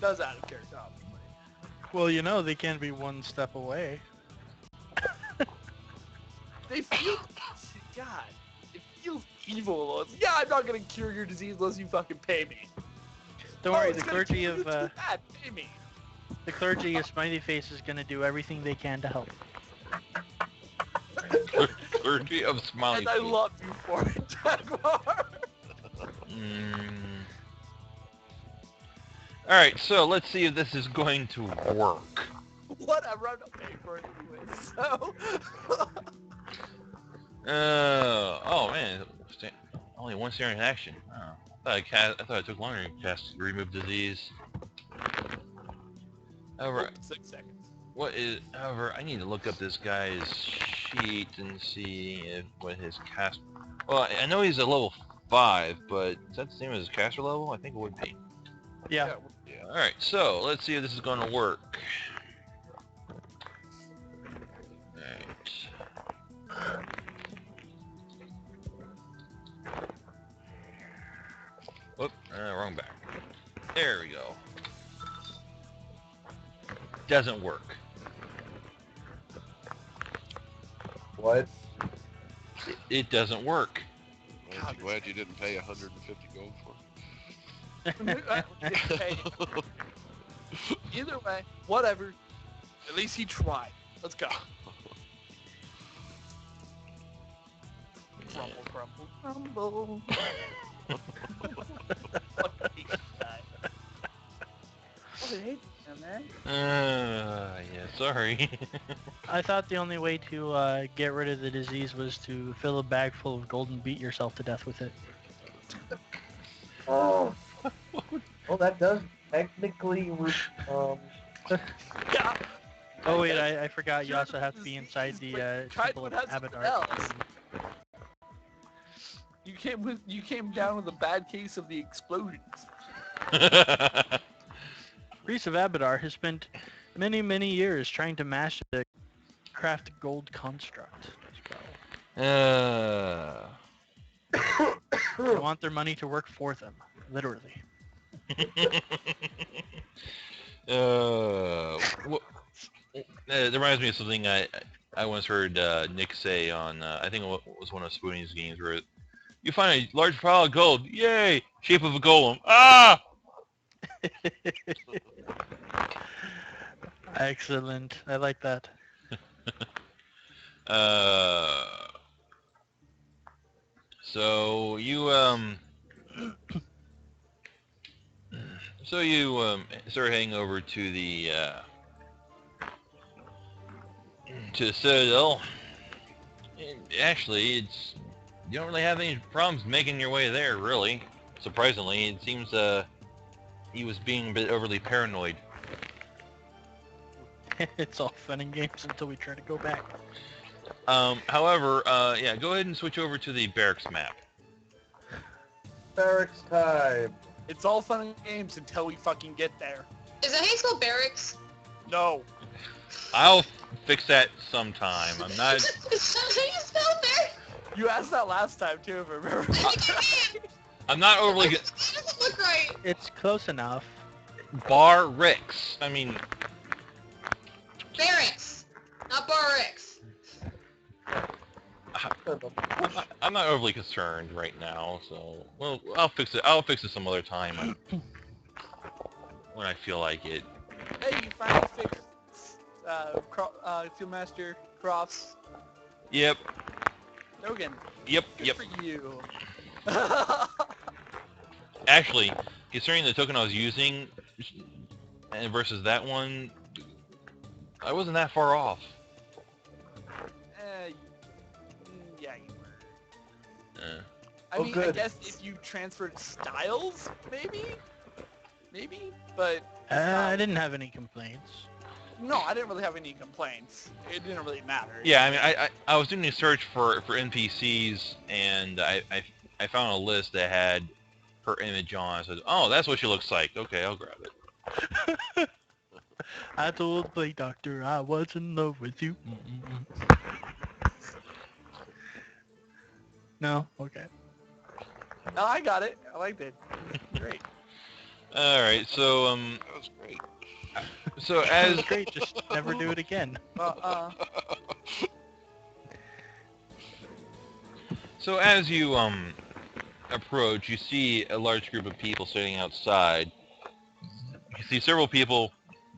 Does out of character, obviously. Well, you know they can be one step away. They feel, God, it feels evil. Yeah, I'm not gonna cure your disease unless you fucking pay me. Don't worry, it's the gonna clergy kill you of too bad, pay me. the clergy of Smiley Face is gonna do everything they can to help. Clergy of Smiley And I Face. love you for it, Jaguar. Alright, so let's see if this is going to work. Whatever, I'm not paying for it anyway, so... Oh man, only one standard action. Oh, I thought it took longer to cast Remove Disease. However, 6 seconds. however, I need to look up this guy's sheet and see what his cast... Well, I know he's a level 5, but is that the same as his caster level? I think it would be. Yeah. Alright, so let's see if this is going to work. Alright. Whoop, wrong back. There we go. Doesn't work. What? It doesn't work. Glad you didn't pay 150 gold for Hey, either way, whatever. At least he tried. Let's go. Crumble, crumble, crumble. Fucking hate this guy. I hate him, man. Yeah, sorry. I thought the only way to get rid of the disease was to fill a bag full of gold and beat yourself to death with it. Oh. Well, that does technically, Yeah. Oh wait, guess I forgot. You cure also have to be disease, inside the but try Temple to of have something Abadar. else. You came down with a bad case of the explosions. Priest of Abadar has spent many years trying to master the craft gold construct. uh, They want their money to work for them, literally. It reminds me of something I once heard Nick say on, I think it was one of Spoonie's games, where you find a large pile of gold, yay, shape of a golem, ah! Excellent. I like that. Uh, so you start heading over to the Citadel. And actually, you don't really have any problems making your way there, really. Surprisingly, it seems he was being a bit overly paranoid. It's all fun and games until we try to go back. However, yeah, go ahead and switch over to the barracks map. barracks time. It's all fun and games until we fucking get there. Is that how you spell barracks? No. I'll fix that sometime. I'm not. Is that how you spell barracks? You asked that last time too, if I remember. I'm not overly. It doesn't look right. It's close enough. Barracks. I mean, Barracks, not barracks. I'm not overly concerned right now. So, well, I'll fix it. I'll fix it some other time when I feel like it. Hey, you finally fixed Fieldmaster Crofts. Yep. Dogan. Yep. Good Yep. for you. Actually, considering the token I was using and versus that one, I wasn't that far off. Yeah, you were. I Oh, mean, I good. guess if you transferred styles, maybe, but I didn't have any complaints. no, I didn't really have any complaints. It didn't really matter. Yeah, I mean, I was doing a search for NPCs, and I found a list that had her image on. I said, oh, that's what she looks like. Okay, I'll grab it. I told Play Doctor I was in love with you. No? Okay. No, I got it. I liked it. Great. All right, so That was great. so It as was great, just never do it again. So as you approach, you see a large group of people sitting outside. You see several people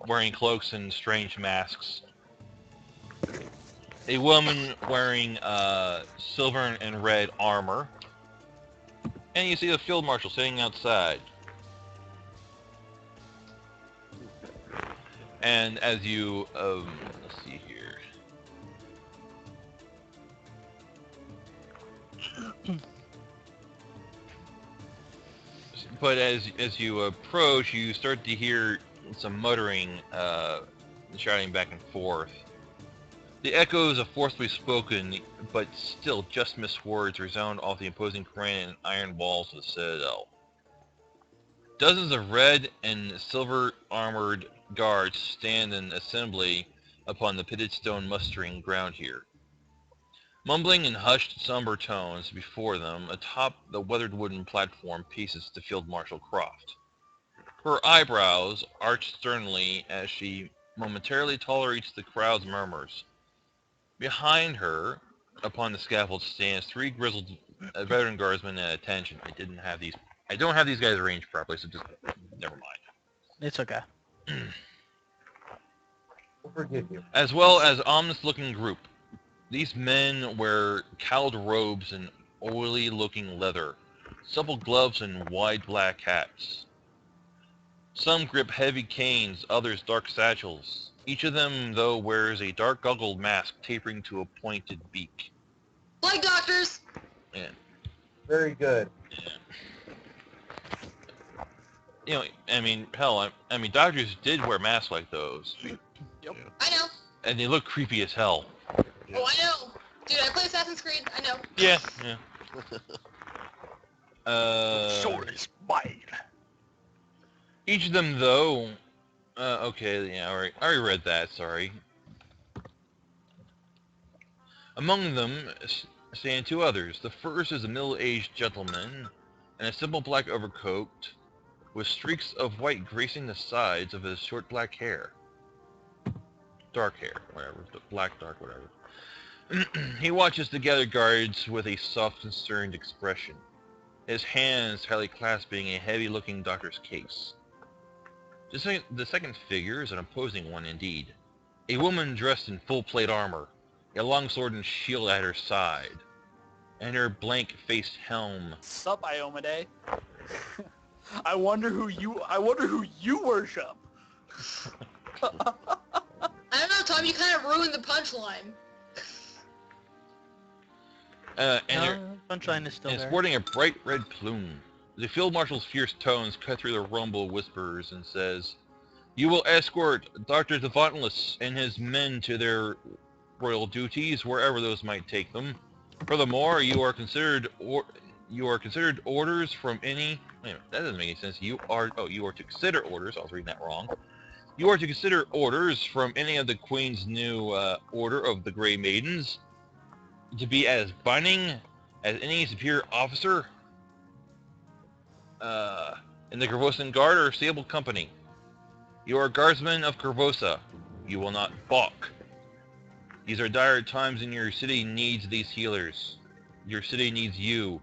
wearing cloaks and strange masks. a woman wearing silver and red armor, and you see the field marshal sitting outside. And as you, let's see here. But as you approach, you start to hear some muttering, shouting back and forth. The echoes of forcefully spoken, but still just missed words resound off the imposing granite and iron walls of the citadel. Dozens of red and silver armored guards stand in assembly upon the pitted stone mustering ground here. Mumbling in hushed, somber tones before them, atop the weathered wooden platform paces the Field Marshal Croft. Her eyebrows arch sternly as she momentarily tolerates the crowd's murmurs. Behind her, upon the scaffold, stands three grizzled veteran guardsmen at attention. I don't have these guys arranged properly, so just never mind. It's okay. We'll forgive you. As well as ominous-looking group. These men wear cowled robes and oily-looking leather, supple gloves and wide black hats. Some grip heavy canes, others dark satchels. Each of them, though, wears a dark goggled mask tapering to a pointed beak. Like doctors. Yeah. Very good. You know, I mean, hell, I mean, doctors did wear masks like those, Yep. Yeah. I know. and they look creepy as hell. Yeah. Oh, I know. Dude, I play Assassin's Creed. I know. Yeah. Sword is mine. Each of them, though, okay, yeah, alright, I already read that, sorry. Among them stand two others. The first is a middle-aged gentleman in a simple black overcoat with streaks of white gracing the sides of his short black hair. Dark hair, whatever, black, dark, whatever. He watches the gathered guards with a soft, concerned expression, his hands tightly clasping a heavy-looking doctor's case. The second figure is an imposing one indeed. A woman dressed in full plate armor, a long sword and shield at her side, and her blank-faced helm. Sup, Iomade? I wonder who you worship. I don't know, Tom. You kind of ruined the punchline. Punchline is still and there. sporting a bright red plume. The field marshal's fierce tones cut through the rumble whispers and says, "You will escort Dr. Devantless and his men to their royal duties, wherever those might take them. Furthermore, you are considered orders from any..." Wait a minute, that doesn't make any sense. You are to consider orders. I was reading that wrong. You are to consider orders from any of the Queen's new Order of the Grey Maidens to be as binding as any superior officer in the Corvosan Guard or Sable Company. You are guardsmen of Corvosa. You will not balk. These are dire times and your city needs these healers. Your city needs you.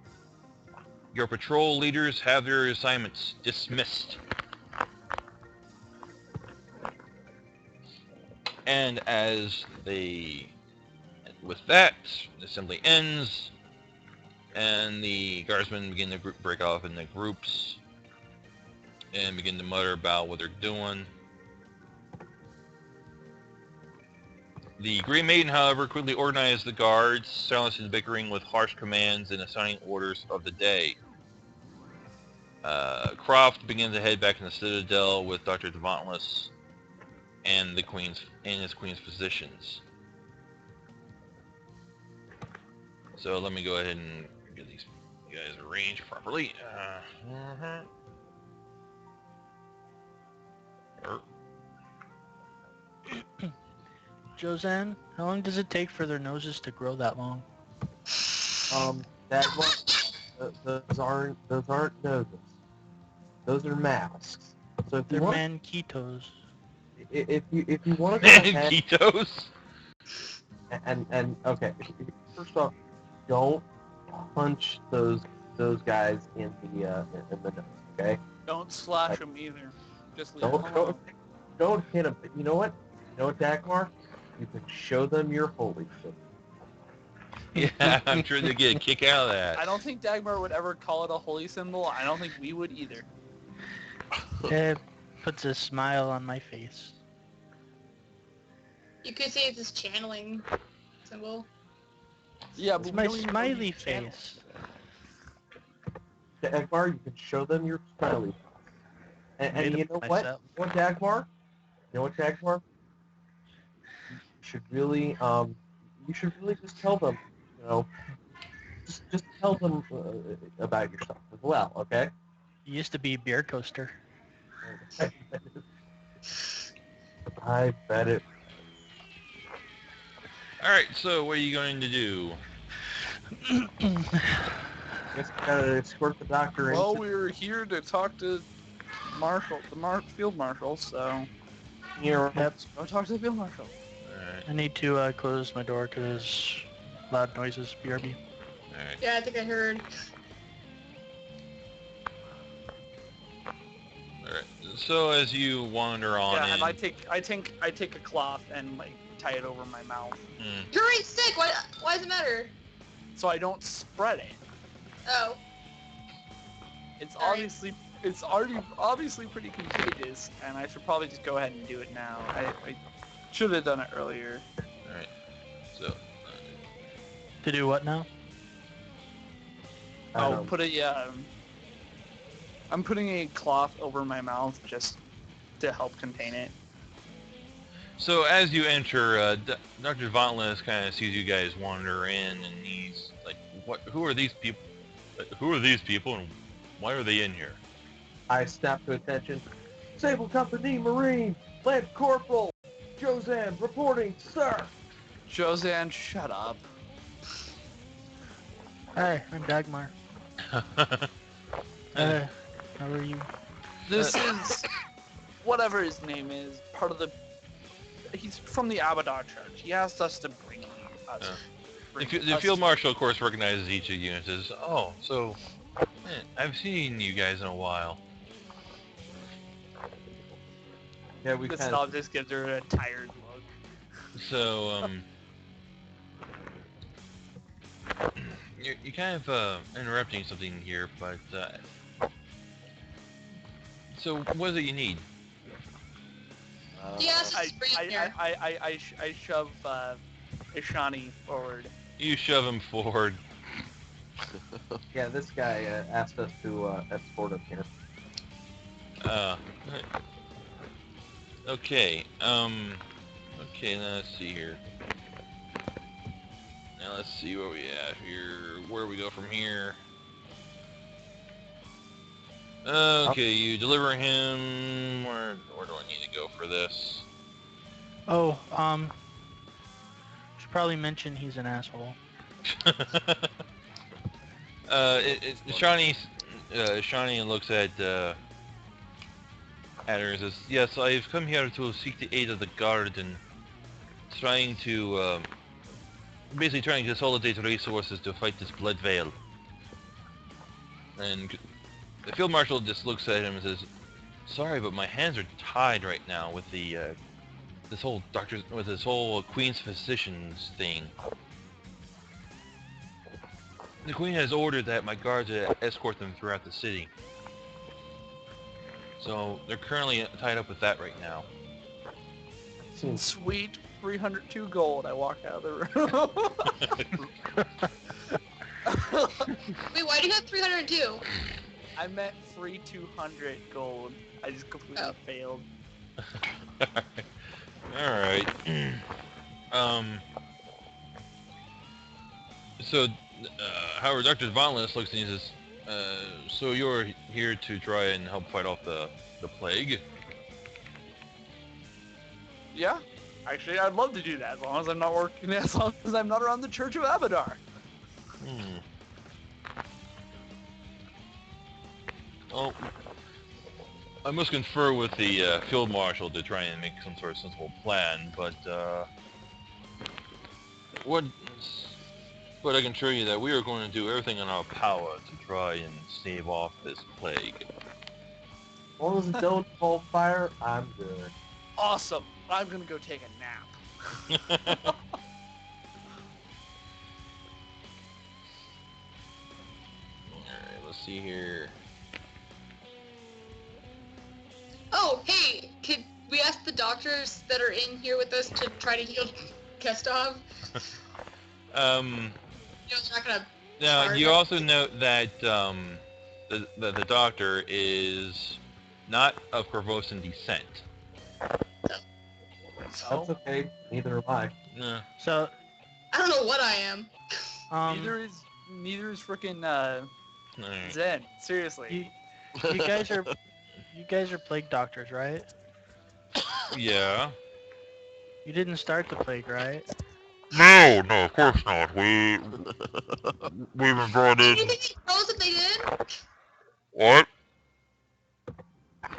Your patrol leaders have their assignments dismissed. And with that, the assembly ends, and the guardsmen begin to break off into groups and begin to mutter about what they're doing. The Grey Maiden, however, quickly organized the guards, silencing the bickering with harsh commands and assigning orders of the day. Croft begins to head back in the Citadel with Dr. Devantless and his Queen's physicians. So let me go ahead and get these guys arranged properly. Josanne, how long does it take for their noses to grow that long? That one, those aren't noses. Those are masks. So if you They're want, manquitos. if you want to go ahead Manquitos? and okay, first off, don't punch those guys in the nose. Okay. Don't slash them either. Just leave Don't them alone. don't hit them. You know what? You know what, Dagmar? you can show them your holy symbol. Yeah, I'm sure they get a kick out of that. I don't think Dagmar would ever call it a holy symbol. I don't think we would either. It puts a smile on my face. You could say it's this channeling symbol. Yeah, It's but my we don't even know smiley these channels. face. Dagmar, you can show them your smiley. And Made you it know what? myself. You know what, Dagmar? You know what, Dagmar? You should really, just tell them, just tell them about yourself as well, okay? It used to be beer coaster. I bet it. Alright, so what are you going to do? Guess we gotta escort the doctor Well, into we're here to talk to the field marshal, so here. Yep. let's go talk to the field marshal. Alright, I need to close my door because loud noises. BRB. alright. Yeah, I think I heard. Alright, so as you wander on Yeah, in... and I take a cloth and like tie it over my mouth Hmm. You're already sick. Why does it matter? so I don't spread it. Oh. It's Alright. obviously pretty contagious, and I should probably just go ahead and do it now. I should have done it earlier. Alright, so... To do what now? I'll put I'm putting a cloth over my mouth just to help contain it. So as you enter, Dr. Vontlis kind of sees you guys wander in, and he's like, "What? Who are these people? Who are these people, and why are they in here?" I snap to attention. Sable Company Marine, Lance Corporal, Josanne reporting, sir. Josanne, shut up. Hi, I'm Dagmar. How are you? This is whatever his name is, part of the. He's from the Abadar Church. He asked us to bring us. The field marshal, of course, recognizes each of you and says, "Oh, so I've seen you guys in a while." Yeah, we The kind snob of. just gives her a tired look. So you're kind of interrupting something here, but so what is it you need? Yeah, it's I just bring it here. I shove Ishani forward. You shove him forward. Yeah, this guy asked us to escort him here. Okay. Okay. Now let's see here. Now let's see where we at here. Where we go from here? Okay, you deliver him. Where do I need to go for this? Oh, should probably mention he's an asshole. Shawnee looks at her and says, "Yes, I've come here to seek the aid of the guard and trying to, basically trying to consolidate resources to fight this blood veil." And the field marshal just looks at him and says, "Sorry, but my hands are tied right now with this whole Queen's Physicians thing. The Queen has ordered that my guards escort them throughout the city. So they're currently tied up with that right now." Sweet 302 gold. I walk out of the room. Wait, why do you have 302? I meant free 200 gold. I just completely failed. Alright. So, however, Dr. Vonless looks and he says, "So you're here to try and help fight off the plague?" Yeah, actually, I'd love to do that as long as I'm not working, as long as I'm not around the Church of Abadar. Hmm. Oh, I must confer with the field marshal to try and make some sort of sensible plan, but what? But I can assure you that we are going to do everything in our power to try and stave off this plague. As long as it don't involve fire, I'm good. Awesome. I'm gonna go take a nap. Alright, let's see here. Oh, hey, could we ask the doctors that are in here with us to try to heal Kestov? It's not gonna. Now, charge you us. also note that the doctor is not of Corvosan descent. That's okay. Neither am I. So, I don't know what I am. Neither is freaking Alright. Zen. Seriously. you guys are plague doctors, right? Yeah. You didn't start the plague, right? No, of course not. We've been brought Do in. you think they tell us if they did? What?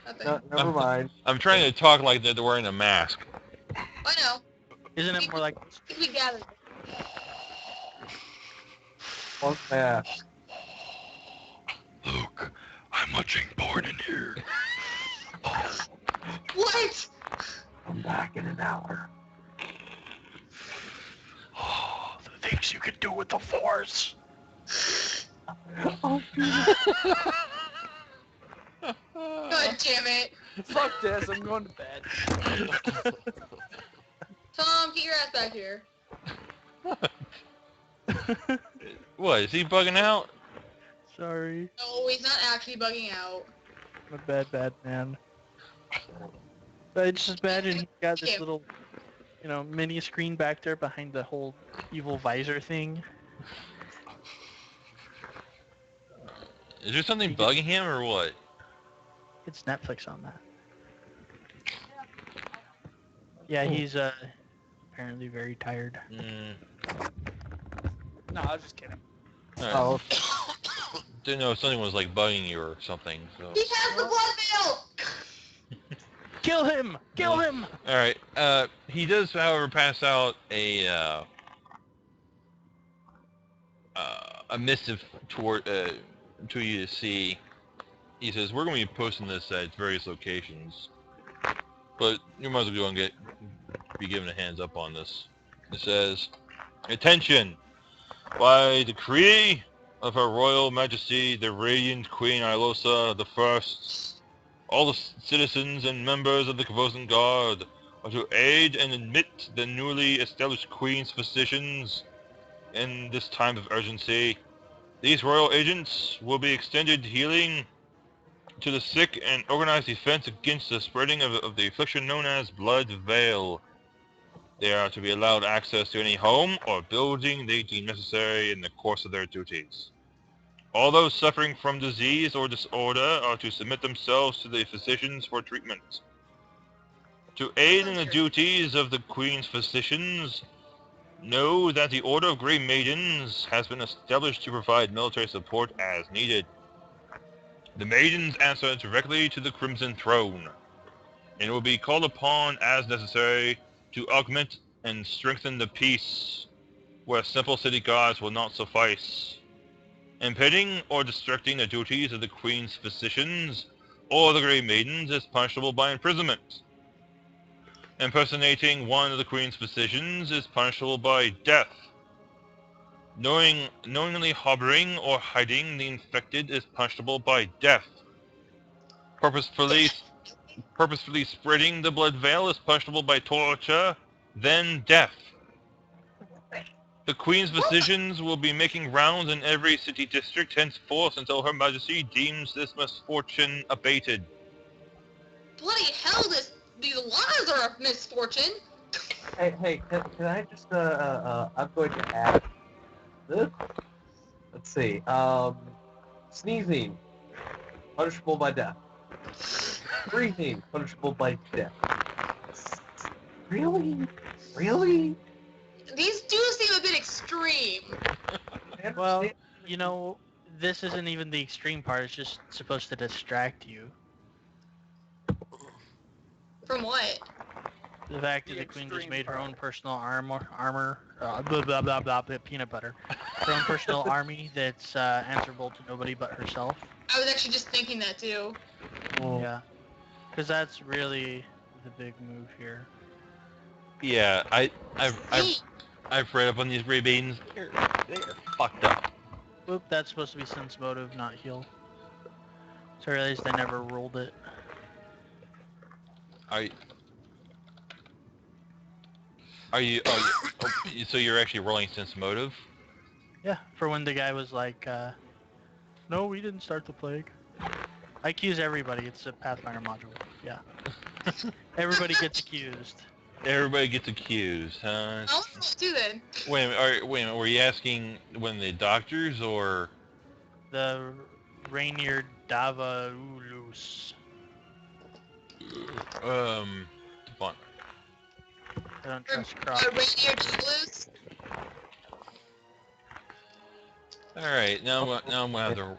Nothing. No, never mind. I'm trying to talk like they're wearing a mask. I know. Isn't it more like I think we gathered. Fuck that. Luke, I'm watching porn in here. What? I'm back in an hour. oh, the things you can do with the Force? Oh, God damn it. Fuck this. I'm going to bed. Tom, get your ass back here. What, is he bugging out? Sorry, No, he's not actually bugging out. I'm a bad man. But I just imagine he's got this Yeah. little, mini screen back there behind the whole evil visor thing. Is there something bugging him or what? It's Netflix on that. Yeah, he's apparently very tired. No, I was just kidding. Alright. oh, Didn't know if something was like bugging you or something. So. He has the blood veil! Kill him! Kill him! Alright, he does, however, pass out a missive toward, to you to see. He says, we're going to be posting this at various locations, but you might as well go and be given a hands up on this. It says, attention! By decree of Her Royal Majesty, the Radiant Queen Ilosa the First, all the citizens and members of the Corvosan Guard are to aid and admit the newly established Queen's physicians in this time of urgency. These royal agents will be extended healing to the sick and organized defense against the spreading of the affliction known as Blood Vail. They are to be allowed access to any home or building they deem necessary in the course of their duties. All those suffering from disease or disorder are to submit themselves to the physicians for treatment. To aid in the duties of the Queen's physicians, know that the Order of Grey Maidens has been established to provide military support as needed. The Maidens answer directly to the Crimson Throne, and will be called upon as necessary to augment and strengthen the peace where simple city guards will not suffice. Impeding or distracting the duties of the Queen's physicians or the Grey Maidens is punishable by imprisonment. Impersonating one of the Queen's physicians is punishable by death. Knowingly harboring or hiding the infected is punishable by death. Purposefully spreading the blood veil is punishable by torture, then death. The Queen's physicians will be making rounds in every city district henceforth until Her Majesty deems this misfortune abated. Bloody hell, these laws are a misfortune. hey, can I just, I'm going to add this. Let's see, sneezing, punishable by death. Breathing, punishable by death. Really? Really? These do seem a bit extreme. I Well, understand. this isn't even the extreme part. It's just supposed to distract you. From what? The fact that the Queen just made her own personal armor, blah, blah, blah, blah, peanut butter. Her own personal army that's answerable to nobody but herself. I was actually just thinking that too. Well, Yeah. Because that's really the big move here. Yeah, I've read up on these ravens. They're fucked up. Oop, that's supposed to be sense motive, not heal. So I realized I never rolled it. Are are you? Oh, so you're actually rolling sense motive? Yeah, for when the guy was like, no, we didn't start the plague. I accuse everybody. It's a Pathfinder module. Yeah. Everybody gets accused. Everybody gets accused, huh? I want to do then. Wait a minute, wait a minute. Were you asking when the doctors or? The Rainier Davaulus. Fun. I don't trust Croc. Rainier Douglas. All right, now I'm gonna have to.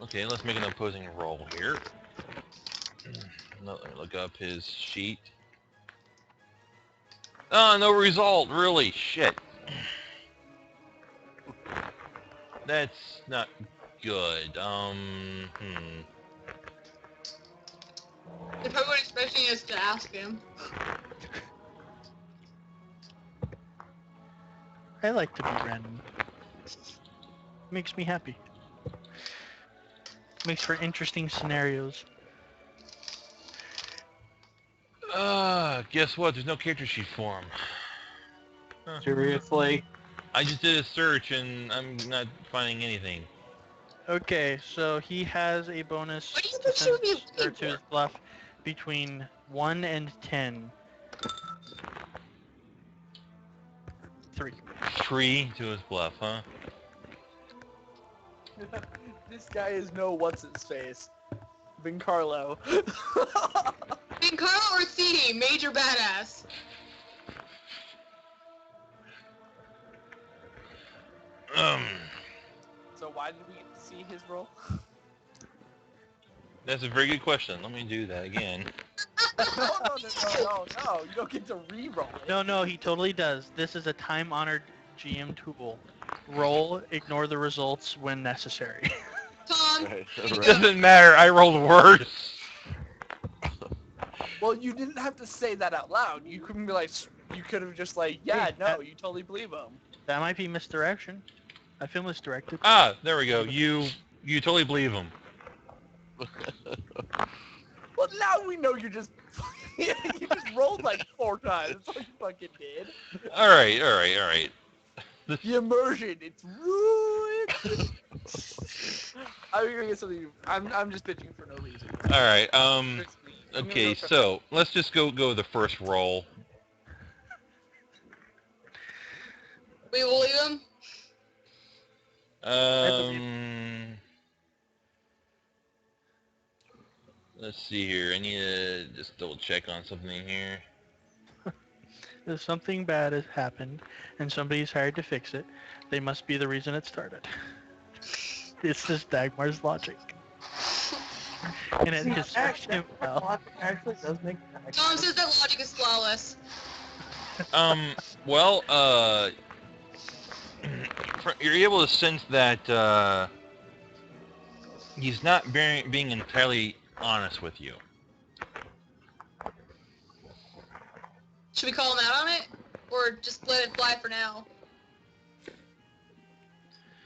Okay, let's make an opposing roll here. Let me look up his sheet. Oh, no result. Really, shit. That's not good. They probably weren't expecting us to ask him. I like to be random. Makes me happy. Makes for interesting scenarios. Guess what? There's no character sheet for him. Seriously? I just did a search and I'm not finding anything. Okay, so he has a bonus What do you to think she would be sense, or looking to his for? bluff between 1 and 10. 3. 3 to his bluff, huh? This guy is no what's his face. Vincarlo. Big Carl Orsini, major badass. Um, So why did we get to see his role? that's a very good question. Let me do that again. No. You don't get to re-roll it. No, he totally does. This is a time-honored GM tool. Roll, ignore the results when necessary. Tom, Right, you right. Doesn't matter. I rolled worse. Well, you didn't have to say that out loud. You couldn't be like, you could have just like, yeah, Hey, no, you totally believe him. That might be misdirection. I feel misdirected. Ah, there we go. You totally believe him. Well, now we know you're just, you just rolled like 4 times. That's all you fucking did. All right. The immersion, it's ruined. I'm gonna get something. I'm just bitching for no reason. All right. I'm gonna Okay, go try- so let's just go with the first roll. we will leave him. Let's see here. I need to just double check on something here. If something bad has happened and somebody's hired to fix it, they must be the reason it started. This is Dagmar's logic. And it has served him well. Logic actually does make sense. Tom says that logic is flawless. Well, you're able to sense that he's not being entirely honest with you. Should we call him out on it? Or just let it fly for now?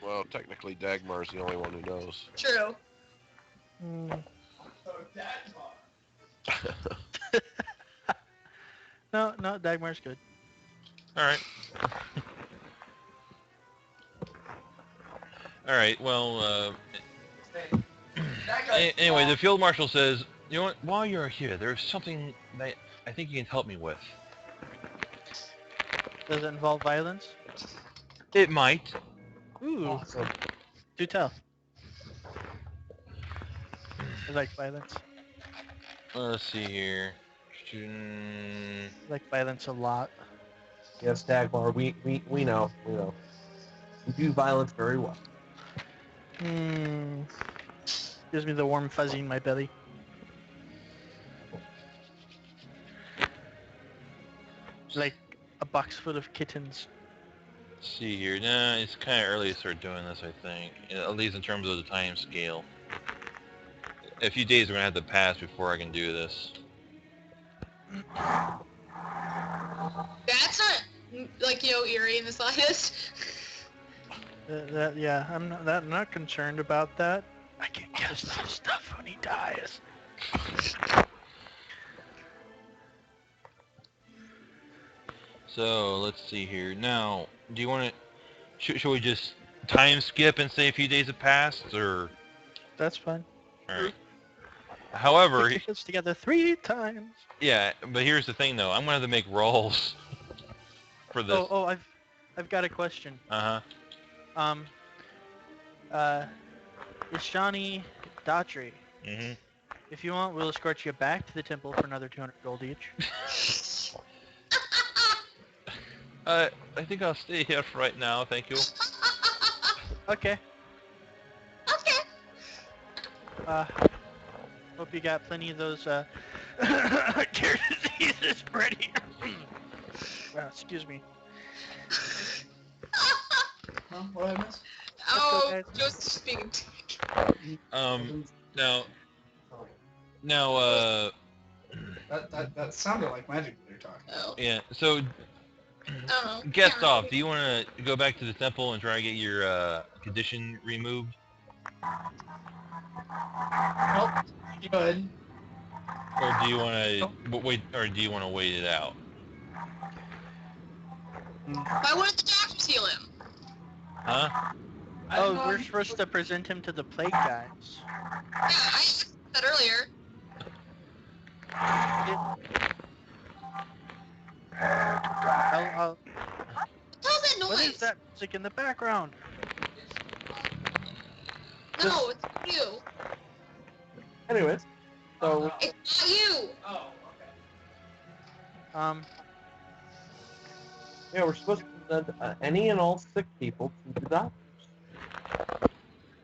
Well, technically, Dagmar's the only one who knows. True. No, Dagmar's good. All right. All right. Well, anyway, the field marshal says, "You know what? While you're here, there's something that I think you can help me with. Does it involve violence? It might. Ooh, Awesome. do tell. I like violence. Let's see here. I like violence a lot. Yes, Dagmar, we know. We know. You do violence very well. Gives me the warm fuzzy in my belly. Like a box full of kittens. Let's see here. Nah, it's kind of early to start doing this, I think. At least in terms of the time scale. A few days are going to have to pass before I can do this. That's not, like, eerie in the slightest. Yeah, I'm not concerned about that. I can guess that stuff when he dies. So let's see here. Now, do you want to? Should we just time skip and say a few days have passed, or? That's fine. All right. However, Put your fists together 3 times. yeah, but here's the thing, though. I'm gonna have to make rolls for this. Oh, I've got a question. Uh Uh, Ishani Datri, huh. Mhm. if you want, we'll escort you back to the temple for another 200 gold each. I think I'll stay here for right now. Thank you. Okay. Okay. Hope you got plenty of those cure diseases ready. Wow, excuse me. Huh? What did I miss? Oh, guys. Joseph's speaking. Now, That sounded like magic when you're talking. Oh, yeah. So, I don't know. guest off. Do you want to go back to the temple and try to get your condition removed, Nope. Good. or do you want to wait, or do you want to wait it out? Why wouldn't the doctors heal him? Huh? Oh, we're supposed to present him to the plague guys. Yeah, I said that earlier. I'll, What the hell's that what noise? is that music in the background? No, it's not you. Anyways, so It's not you. Oh, yeah, we're supposed to present any and all sick people to the doctors.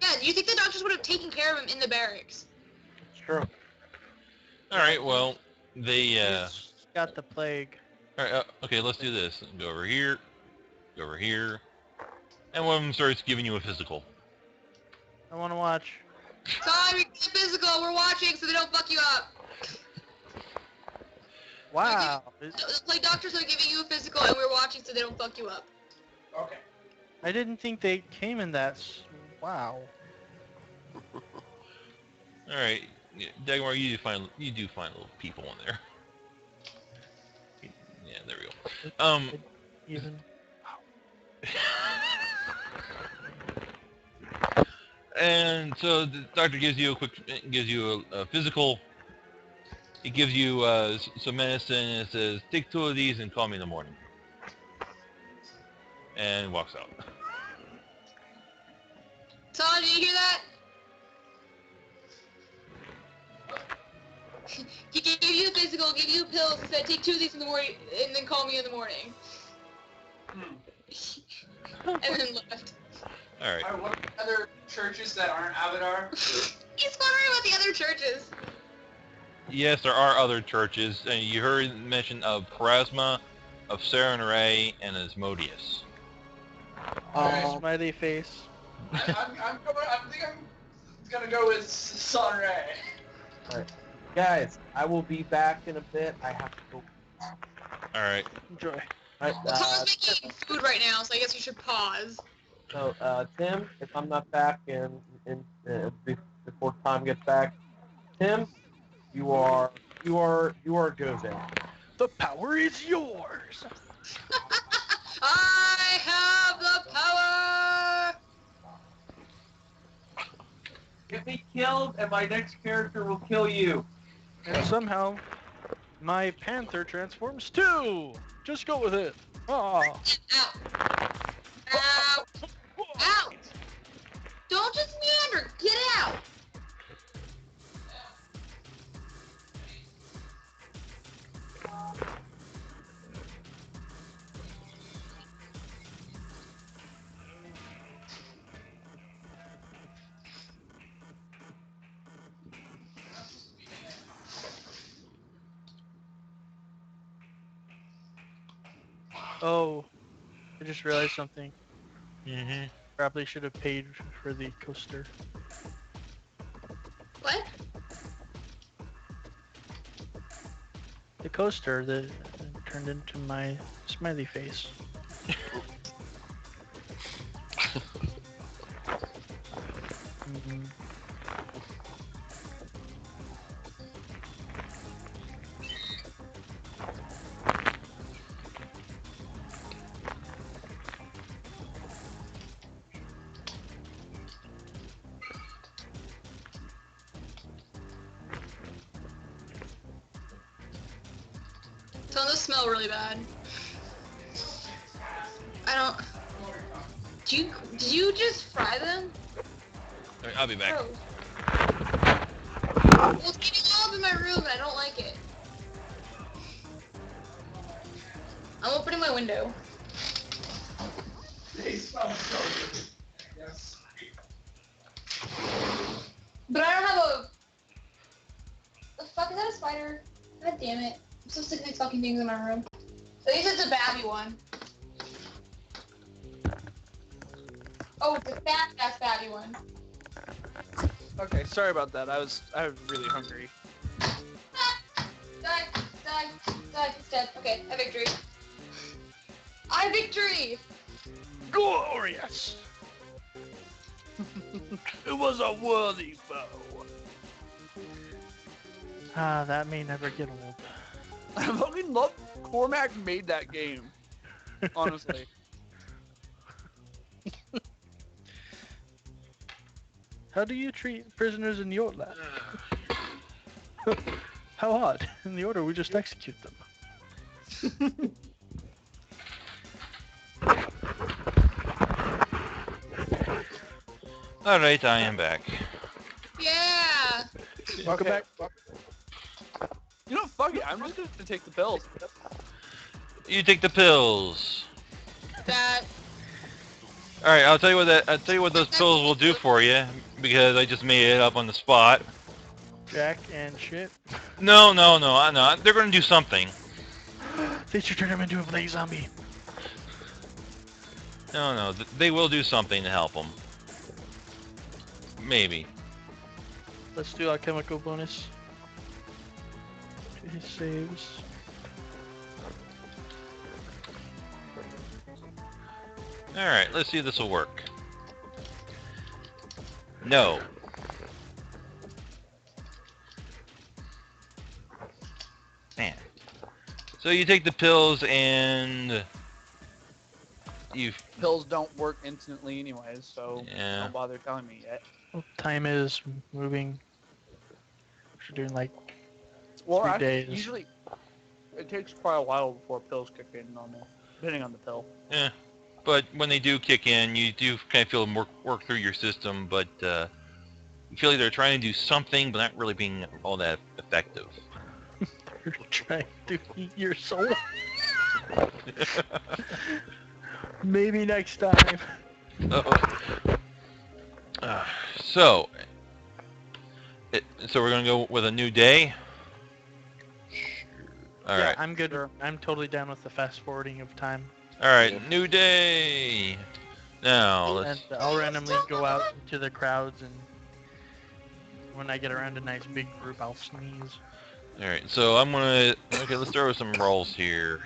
Yeah, do you think the doctors would have taken care of him in the barracks? It's true. All right. Well, they. He's got the plague. All right. Okay. Let's do this. Go over here. Go over here. And one of them starts giving you a physical. I want to watch. Sorry, we get physical. We're watching so they don't fuck you up. Wow. The plague doctors are giving you a physical and we're watching so they don't fuck you up. okay. I didn't think they came in that. Wow. All right. Yeah, Dagmar, you do find little people in there. Yeah. There we go. Even. And so the doctor gives you a physical. He gives you some medicine and says, take 2 of these and call me in the morning. And walks out. Todd, did you hear that? He gave you a physical, gave you pills, and said take 2 of these in the morning, and then call me in the morning. And then left. All right. Are what other churches that aren't Abadar? He's wondering about the other churches. Yes, there are other churches, and you heard mention of Parasma, of Saren Ray, and Asmodeus. Smiley face. I think I'm gonna go with Sunray. Guys, I will be back in a bit. I have to go. All right. Enjoy. Right, Todd's making food right now, so I guess we should pause. so Tim, if I'm not back before Tom gets back, Tim, you are Gozen. The power is yours. I have the power! Get me killed, and my next character will kill you. And somehow, my panther transforms too. Just go with it. Oh. Out. Out. Out! Don't just meander! Get out! Oh, I just realized something. Mm-hmm. Probably should have paid for the coaster. What? The coaster that turned into my smiley face. Mm, Some of those smell really bad. I don't. Did you just fry them? Alright, I'll be back. Gross. Well, it's getting all up in my room and I don't like it. I'm opening my window. They smell so good. Yes. But I don't have a... The fuck, is that a spider? God damn it. I'm so sick of these fucking things in my room. At least it's a babby one. Oh, it's a fat ass babby one. Okay, sorry about that. I was really hungry. Die, it's dead. Okay, I victory. I victory! glorious! It was a worthy foe. Ah, that may never get old. I fucking love Cormac made that game. Honestly. How do you treat prisoners in your lab? How odd. In the order we just execute them. Alright, I am back. Yeah! Welcome Okay. back. You know, fuck it. I'm just gonna take the pills. You take the pills. That... Alright, I'll tell you what those pills will do for you, because I just made it up on the spot. Jack and shit. No, they're gonna do something. They should turn him into a blaze zombie. No, they will do something to help them. Maybe. Let's do our chemical bonus. Okay, saves. Alright, let's see if this will work. No. Man. So you take the pills and you... Pills don't work instantly anyways, so Yeah. don't bother telling me yet. Well, time is moving. We're doing like Well, 3 actually, days. usually it takes quite a while before pills kick in normal, depending on the pill. Yeah. But when they do kick in, you do kind of feel them work through your system, but you feel like they're trying to do something, but not really being all that effective. You're trying to eat your soul. Maybe next time. So we're gonna go with a new day. All Yeah, right. I'm good. Sure. I'm totally down with the fast forwarding of time. All right. New day. Now let's. And I'll randomly go out into the crowds, and when I get around a nice big group, I'll sneeze. All right. So I'm gonna. Okay. Let's start with some rolls here.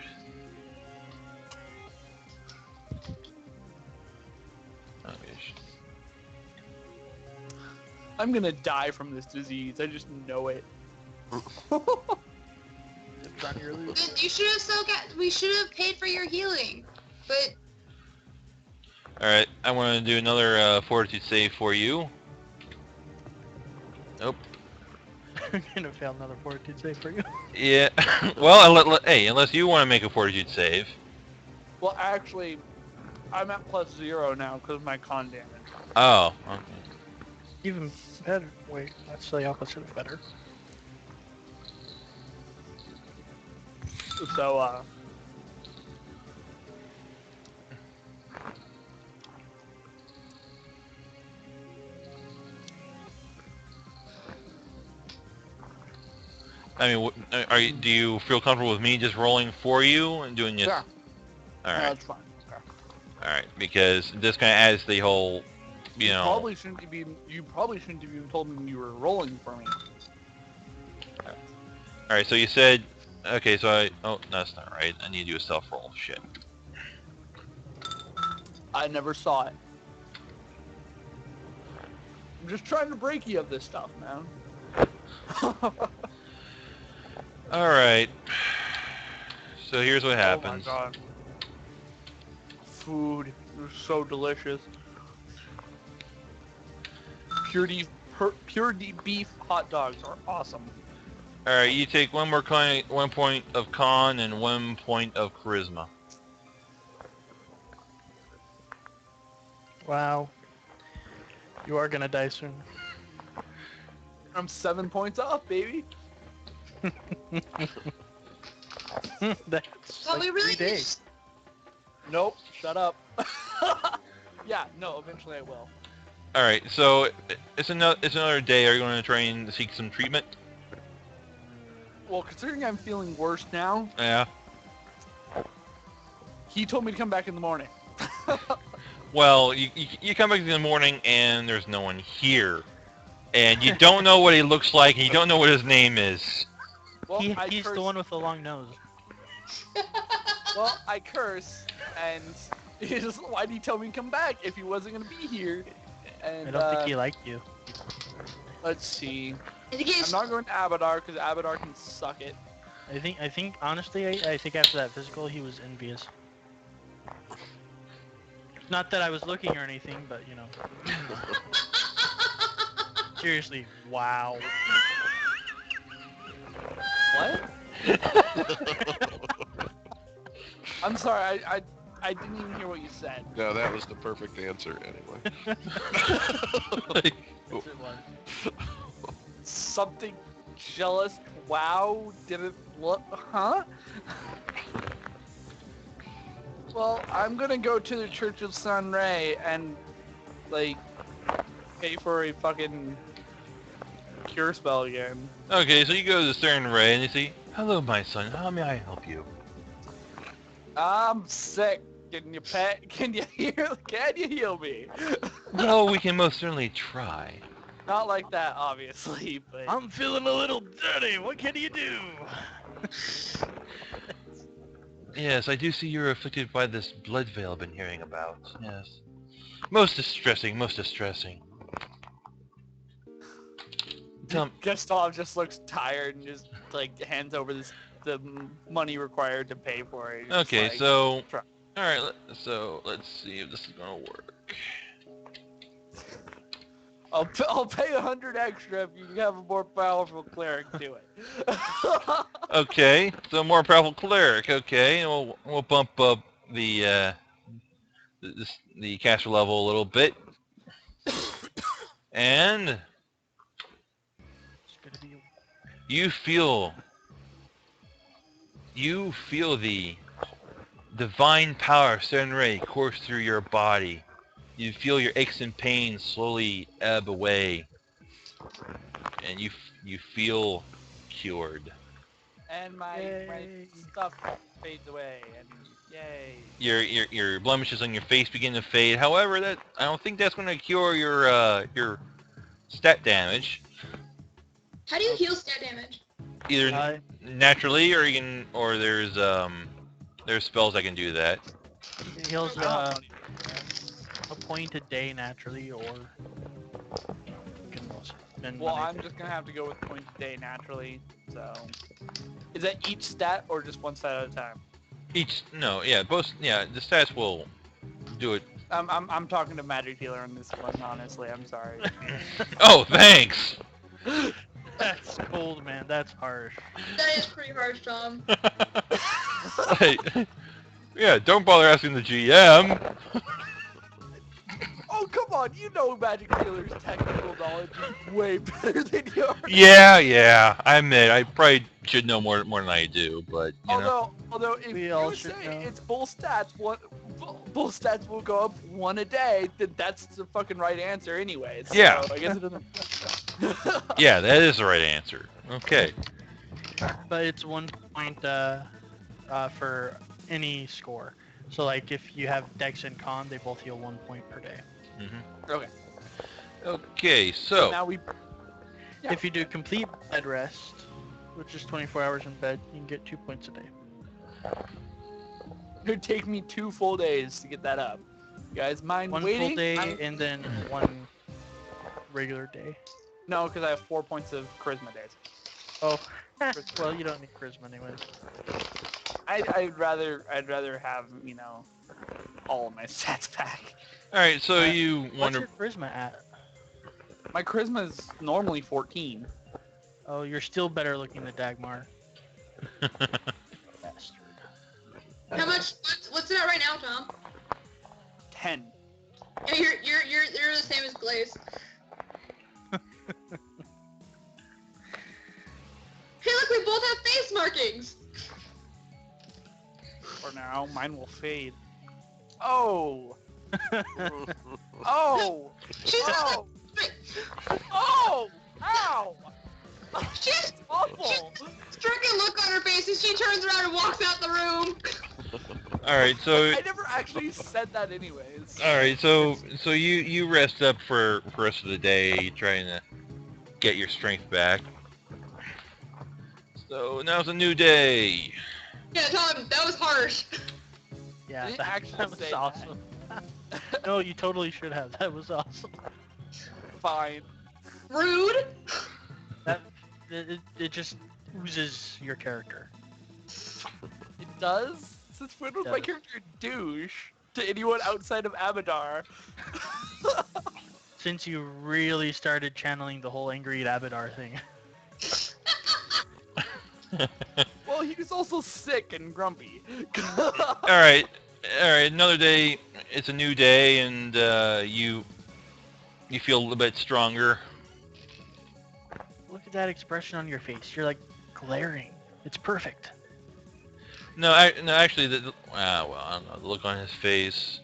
I'm gonna die from this disease. I just know it. It's on your list. You should have we should have paid for your healing. But... All right. I want to do another fortitude save for you. Nope. I'm gonna fail another fortitude save for you. Yeah. Well, hey, unless you want to make a fortitude save. Well, actually, I'm at +0 now because of my con damage. Oh. Okay. Even better. Wait, that's the opposite of better. So, I mean, do you feel comfortable with me just rolling for you and doing this? yeah, All right. that's fine. Okay. All right, because this kind of adds the whole, you know. You probably shouldn't have even told me you were rolling for me. All right, so you said Okay, so oh, that's not right. I need to do a self roll. Shit. I never saw it. I'm just trying to break you of this stuff, man. All right. So here's what Oh my happens. god. Food is so delicious. Pure deep beef hot dogs are awesome. All right, you take one point of con and 1 point of charisma. Wow. You are gonna die soon. I'm 7 points off, baby. That's But like we really 3 days. Nope, shut up. Yeah, no, eventually I will. All right, so it's another day. Are you going to try and seek some treatment? Well, considering I'm feeling worse now, Yeah. he told me to come back in the morning. Well, you come back in the morning and there's no one here, and you don't know what he looks like, and you don't know what his name is. Well, He's the one with the long nose. Well, I curse, and he just, why did he tell me to come back if he wasn't gonna be here? And I don't think he liked you. let's see. In case I'm not going to Abadar because Abadar can suck it. I think honestly, I think after that physical, he was envious. Not that I was looking or anything, but you know. Seriously, wow. What? I'm sorry, I didn't even hear what you said. No, that was the perfect answer anyway. Yes, it was. Something jealous? Wow, didn't look, huh? Well, I'm gonna go to the Church of Sunray and, like, pay for a fucking cure spell again. Okay, so you go to the Stern Ray and you see, "Hello, my son. How may I help you?" I'm sick. Can you Can you heal? Can you heal me? Well, we can most certainly try. Not like that, obviously, but I'm feeling a little dirty. What can you do? Yes, I do see you're afflicted by this blood veil I've been hearing about. Yes. Most distressing, most distressing. Gustav just looks tired and just like hands over the money required to pay for it. He's just Okay, like, so try- all right, so let's see if this is gonna work. I'll pay 100 extra if you have a more powerful cleric do it. Okay, so more powerful cleric. Okay, and we'll bump up the the caster level a little bit, and It's gonna be. you feel the divine power of Senrei course through your body. You feel your aches and pains slowly ebb away, and you feel cured. And my Yay. stuff fades away, and yay. Your blemishes on your face begin to fade. However, that I don't think that's going to cure your stat damage. how do you heal stat damage? Either Uh, naturally or there's spells that can do that. it heals I don't know. a point a day naturally, or you can also spend Well, money. I'm just gonna have to go with point a day naturally. So, is that each stat or just one stat at a time? The stats will do it. I'm talking to Magic Dealer on this one. Honestly, I'm sorry. Oh, thanks. That's cold, man. That's harsh. That is pretty harsh, Tom. Hey, yeah, don't bother asking the GM. Oh, come on, you know Magic Dealer's technical knowledge is way better than yours. Yeah, I admit I probably should know more than I do, but you know. Although if We all you should say know. it's bull stats, bull stats will go up one a day, then that's the fucking right answer anyway. So Yeah. I guess it doesn't. Yeah, that is the right answer. Okay. But it's 1 point for any score. So like if you have Dex and Con, they both heal 1 point per day. Okay. Okay, So so now we. Yeah. If you do complete bed rest, which is 24 hours in bed, you can get 2 points a day. It would take me 2 full days to get that up. You guys mind One waiting? full day and then one regular day. No, because I have 4 points of charisma days. Oh, well, you don't need charisma anyways. I'd rather have, all of my stats back. All right, so you What's wonder. your charisma at? My charisma is normally 14. Oh, you're still better looking than Dagmar. Bastard. How much? What's it at right now, Tom? 10. Yeah, you're the same as Glaze. Hey, look, we both have face markings. For now, mine will fade. Oh! Oh! She's Oh! Oh! Ow! she's Awful! stricken look on her face, and she turns around and walks out the room. All right, so I never actually said that anyways. all right, so you rest up for the rest of the day, trying to get your strength back. So now it's a new day. Yeah, Tom, that was harsh. Yeah, I didn't that actually was say awesome. No, you totally should have. That was awesome. Fine. Rude. It just oozes your character. It does? Since when was my Does. character a douche to anyone outside of Abadar? Since you really started channeling the whole angry Abadar thing. Well, he was also sick and grumpy. All right, another day. It's a new day, and you feel a little bit stronger. Look at that expression on your face. You're like glaring. It's perfect. No, no, actually, well, I don't know. The look on his face.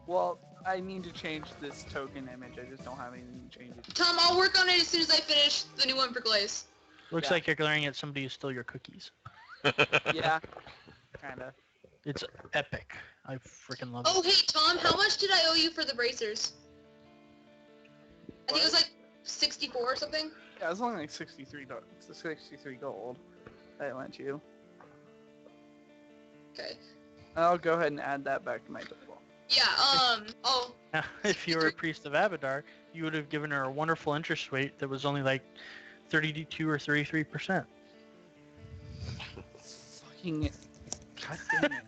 Well, I need to change this token image. I just don't have anything to change it. Tom, I'll work on it as soon as I finish the new one for Glaze. Looks Yeah. like you're glaring at somebody who stole your cookies. Yeah, kinda. It's epic. I freaking love Oh, it. hey, Tom, how much did I owe you for the bracers? I think it was like 64 or something. Yeah, it's only like 63 gold I lent you. Okay. I'll go ahead and add that back to my total. Yeah, oh, Now, if you were a priest of Abadar, you would have given her a wonderful interest rate that was only like 32 or 33%. Fucking... God damn it.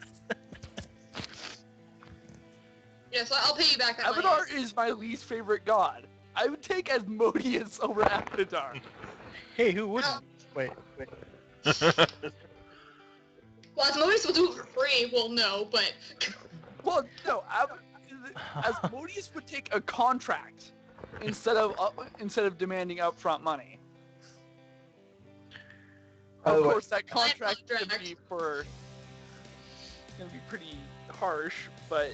yeah, so I'll pay you back that money. Abadar is my least favorite god. I would take Asmodeus over Abadar. Hey, who wouldn't? Oh. Wait. Well, Asmodeus will do it for free. Well, no, but... Well, no, Asmodeus would take a contract instead of demanding upfront money. By the Of way- course, that contract is Contract. gonna be pretty harsh, but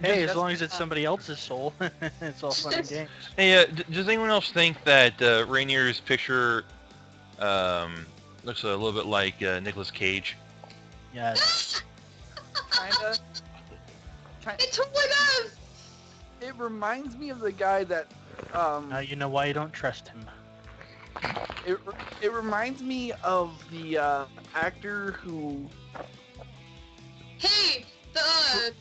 Hey, as long as it's somebody else's soul, it's all fun and games. Hey, does anyone else think that Rainier's picture looks a little bit like Nicolas Cage? Yes. kinda. It totally does! It reminds me of the guy that Now you know why you don't trust him. It reminds me of the actor who Hey, the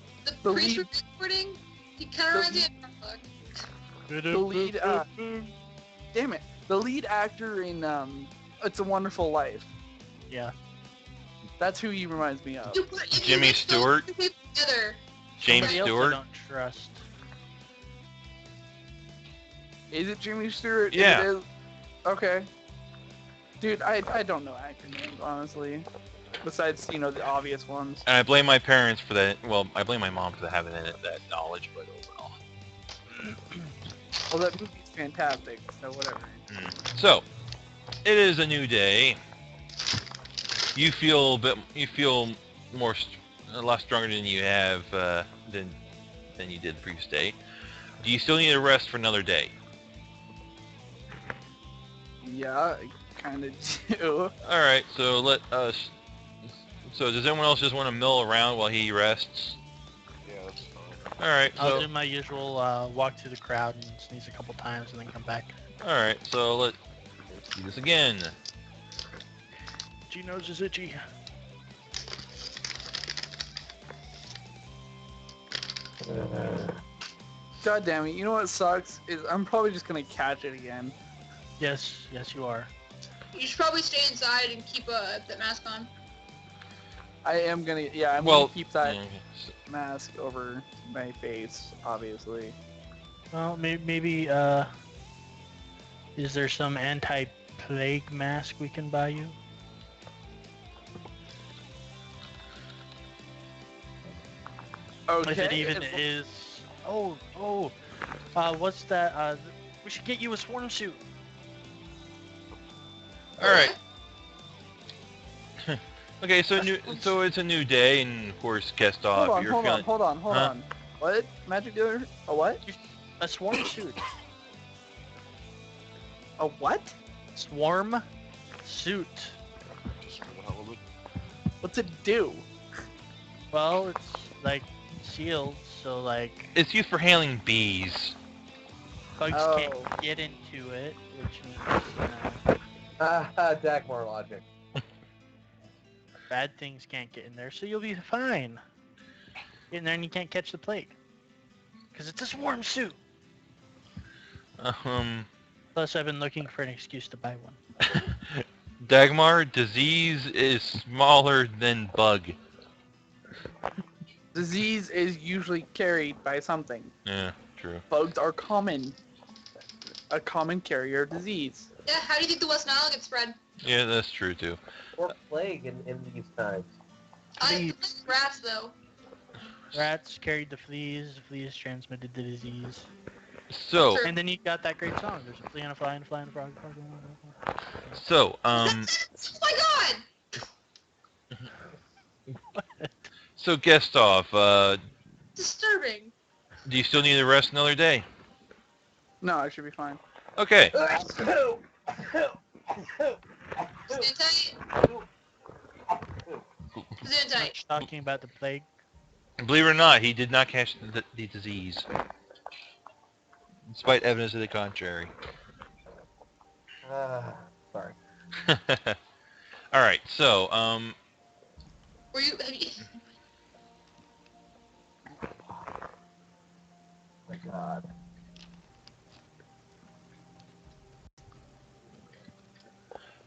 The priest lead- recording, he kind of reminds me of the lead damn it, the lead actor in It's a Wonderful Life. Yeah. That's who he reminds me of. Jimmy Stewart? Together. James Somebody else I Stewart? don't trust. Is it Jimmy Stewart? If Yeah. it is, okay. Dude, I don't know actor names, honestly. Besides, the obvious ones. And I blame my parents for that. Well, I blame my mom for having that knowledge, but oh well. Well, that movie's fantastic, so whatever. So, it is a new day. You feel a lot stronger than you have than you did the previous day. Do you still need a rest for another day? Yeah, I kind of do. All right. So let us. So does anyone else just want to mill around while he rests? Yeah, that's fine. All right. I'll So do my usual walk through the crowd and sneeze a couple times and then come back. all right. So let's do this again. Itchy nose is itchy. God damn it! You know what sucks is I'm probably just gonna catch it again. Yes, you are. You should probably stay inside and keep that mask on. I am gonna. Yeah, I'm Well, gonna keep that yeah, mask over my face, obviously. Well, maybe is there some anti-plague mask we can buy you? Okay. If it even if- is. Oh. What's that? We should get you a swarm suit. all right. Okay, so it's a new day, and of course, guest off. Hold on, You're hold on, feeling. hold on, hold Huh? on. What? Magic dealer? A what? A swarm suit. A what? Swarm suit. What's it do? Well, it's like sealed, so like It's used for handling bees. bugs Oh. can't get into it, which means Dagmar logic. bad things can't get in there, so you'll be fine. In there and you can't catch the plague. Because it's a swarm suit. Plus, I've been looking for an excuse to buy one. Dagmar, disease is smaller than bug. Disease is usually carried by something. Yeah, true. Bugs are common. A common carrier of disease. Yeah, how do you think the West Nile gets spread? Yeah, that's true too. Or plague in these times. Rats, though. Rats carried the fleas transmitted the disease. So, True. And then you got that great song. There's a flea and a fly and a fly and a frog. And a frog. so, Oh my god! so guest off. Disturbing. Do you still need to rest another day? No, I should be fine. Okay. Stand tight. Stand tight. Talking about the plague. Believe it or not, he did not catch the disease, despite evidence to the contrary. Sorry. All right. So, Were you? Have you? Oh my god.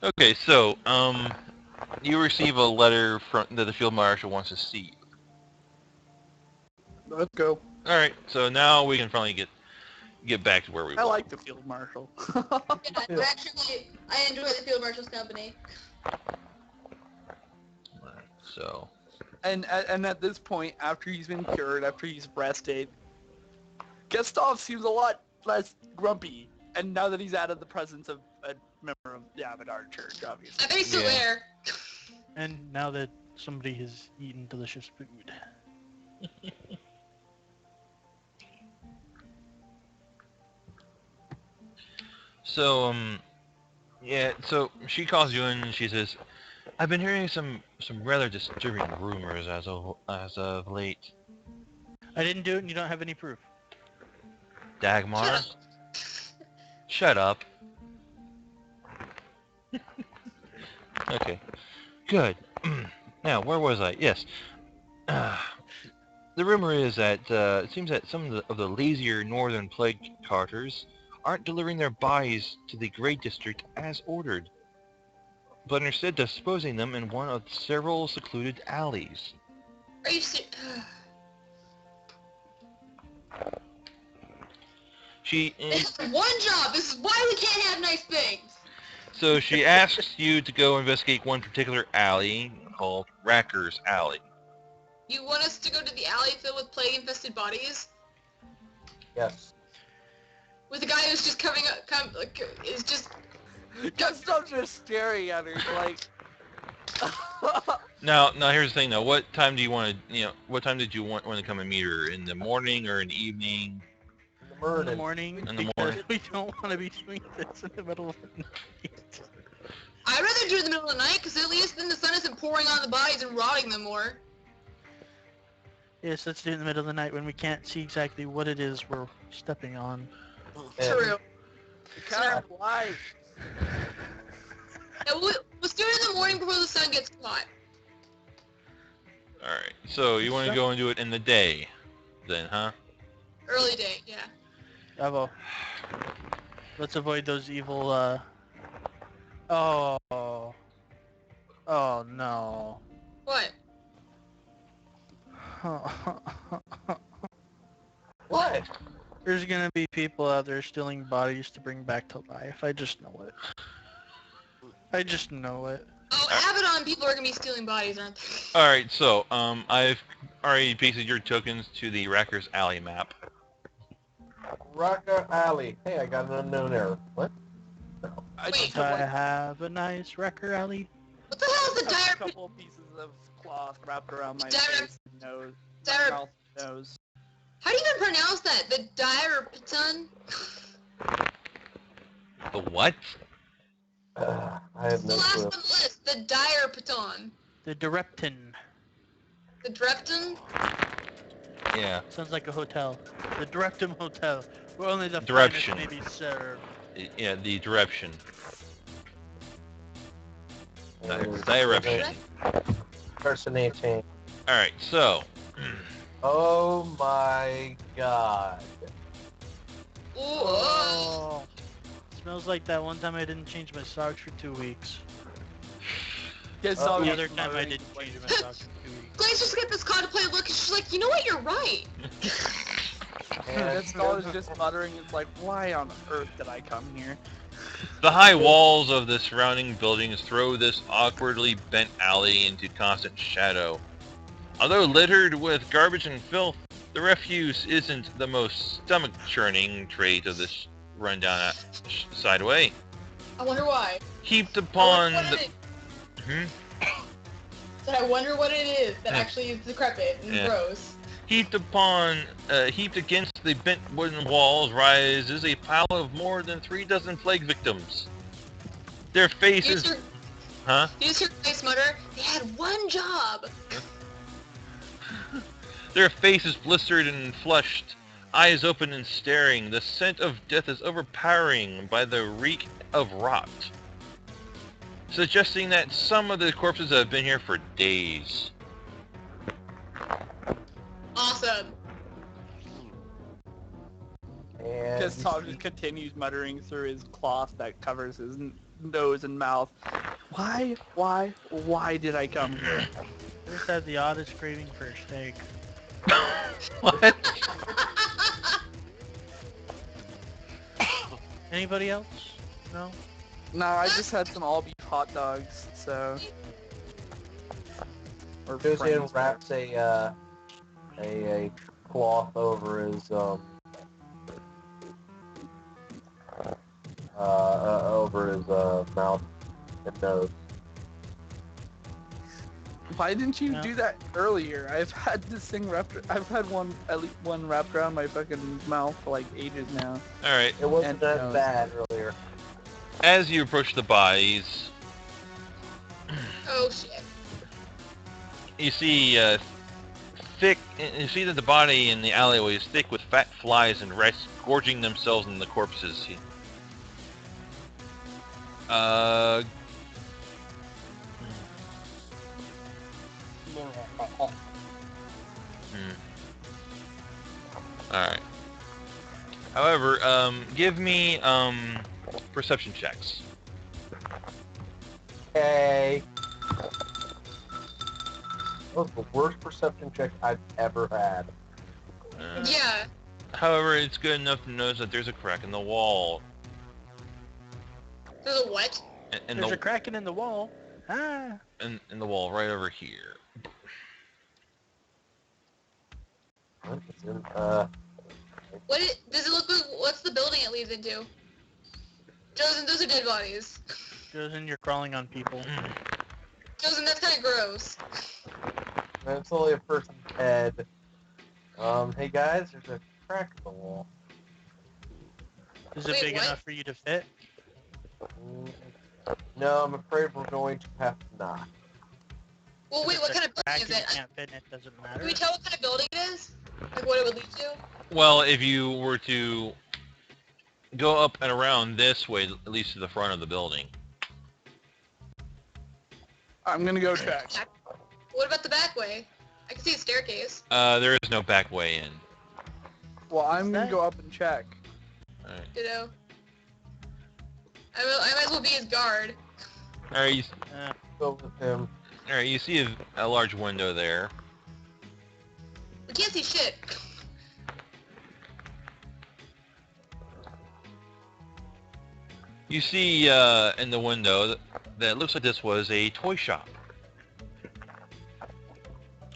okay. So, you receive a letter from that the field marshal wants to see. Let's go. All right. So now we can finally get back to where we I were. like the field marshal. Yeah, actually, I enjoy the field marshal's company. Alright, so, and at this point, after he's been cured, after he's rested, Gustav seems a lot less grumpy. And now that he's out of the presence of a member of the Abadar Church, obviously. I bet he's still Yeah. there. And now that somebody has eaten delicious food. so, yeah. So she calls you in and she says, "I've been hearing some rather disturbing rumors as of late. I didn't do it and you don't have any proof. Dagmar, shut up. Okay, good. Now, where was I? Yes. The rumor is that it seems that some of the lazier northern plague carters aren't delivering their bodies to the Grey District as ordered, but instead disposing them in one of several secluded alleys. Are you serious? She This is one job. This is why we can't have nice things. so she asks you to go investigate one particular alley called Racker's Alley. You want us to go to the alley filled with plague-infested bodies? Yes. With a guy who's just is just... Gustav's just staring at her like... Now here's the thing though. What time do you want to, what time did you want to come and meet her? In the morning or in the evening? In In the morning, In the because morning. we don't want to be doing this in the middle of the night. I'd rather do it in the middle of the night, because at least then the sun isn't pouring on the bodies and rotting them more. Yes, let's do it in the middle of the night when we can't see exactly what it is we're stepping on. True. Kind of light. Yeah, let's do it in the morning before the sun gets hot. Alright, so you want to go and do it in the day, then, huh? Early day, yeah. Bravo. Let's avoid those evil, Oh. Oh, no. What? What? There's gonna be people out there stealing bodies to bring back to life. I just know it. I just know it. Oh, Abaddon people are gonna be stealing bodies, aren't they? Alright, so, I've already pasted your tokens to the Wreckers Alley map. Rocker Alley. Hey, I got an unknown error. What? I Wait. just I have like have a nice wrecker alley. What the hell is the a dire... couple of pieces of cloth wrapped around my Dire- face and nose, my Dire- mouth, nose. How do you even pronounce that? The Direpiton? The what? I have The no last clue. on the list. The Direpiton. The Direptin. The Drepton? Yeah. Sounds like a hotel. The Direptum Hotel, where only the Direction. finest may be served. Yeah, the direction. Oh, Direction. Impersonating. Alright, so... Oh my god. Ooh, Oh. Smells like that one time I didn't change my socks for 2 weeks. Guess Oh, all The you other time I smothering, didn't like, change my socks for 2 weeks. Glaze just get this contemplative look and she's like, you know what, you're right. And That skull is just muttering. It's like, why on earth did I come here? The high walls of the surrounding buildings throw this awkwardly bent alley into constant shadow. Although littered with garbage and filth, the refuse isn't the most stomach-churning trait of this rundown sideway. I wonder why. Heaped I upon wonder what the... it is. Hmm? But I wonder what it is that Yeah. actually is decrepit and Yeah. gross. Heaped against the bent wooden walls rises a pile of more than 3 dozen plague victims. Their faces... Huh? You just hear Glaze mutter, they had one job. Their faces blistered and flushed, eyes open and staring. The scent of death is overpowering by the reek of rot, suggesting that some of the corpses have been here for days. Awesome. And Guess Tom just continues muttering through his cloth that covers his nose and mouth. Why did I come here? I just had the oddest craving for a steak. What? Anybody else? No? No, I just had some all beef hot dogs, so. Or goes in, friends, wraps a cloth over his mouth and nose. Why didn't you Yeah. do that earlier? I've had this thing wrapped. I've had one, at least one wrapped around my fucking mouth for like ages now. Alright, It wasn't And that nose. bad earlier. as you approach the bodies, Oh shit. you see you see that the body in the alleyway is thick with fat flies and rats gorging themselves in the corpses. Alright. However, give me, perception checks. Okay. That was the worst perception check I've ever had. Yeah. However, it's good enough to notice that there's a crack in the wall. There's a what? In There's the, a cracking in the wall. Ah. in the wall right over here. What is in, Does it look like, what's the building it leads into? Those are dead bodies. Josen, you're crawling on people. Joseph, that's kind of gross. it's only a person's head. Hey guys, there's a crack in the wall. Is it Wait, big what? enough for you to fit? Mm, No, I'm afraid we're going to have to knock. Well, If wait, it's what a kind of crack building is and you it? can't fit in it, doesn't matter. Can we tell what kind of building it is? Like what it would lead to? Well, if you were to go up and around this way, at least to the front of the building. I'm gonna go check. What about the back way? I can see a staircase. There is no back way in. Well, I'm Is gonna that- go up and check. Alright. You know. I might as well be his guard. Alright, you, Go with him. you see a large window there. We can't see shit. You see in the window that looks like this was a toy shop.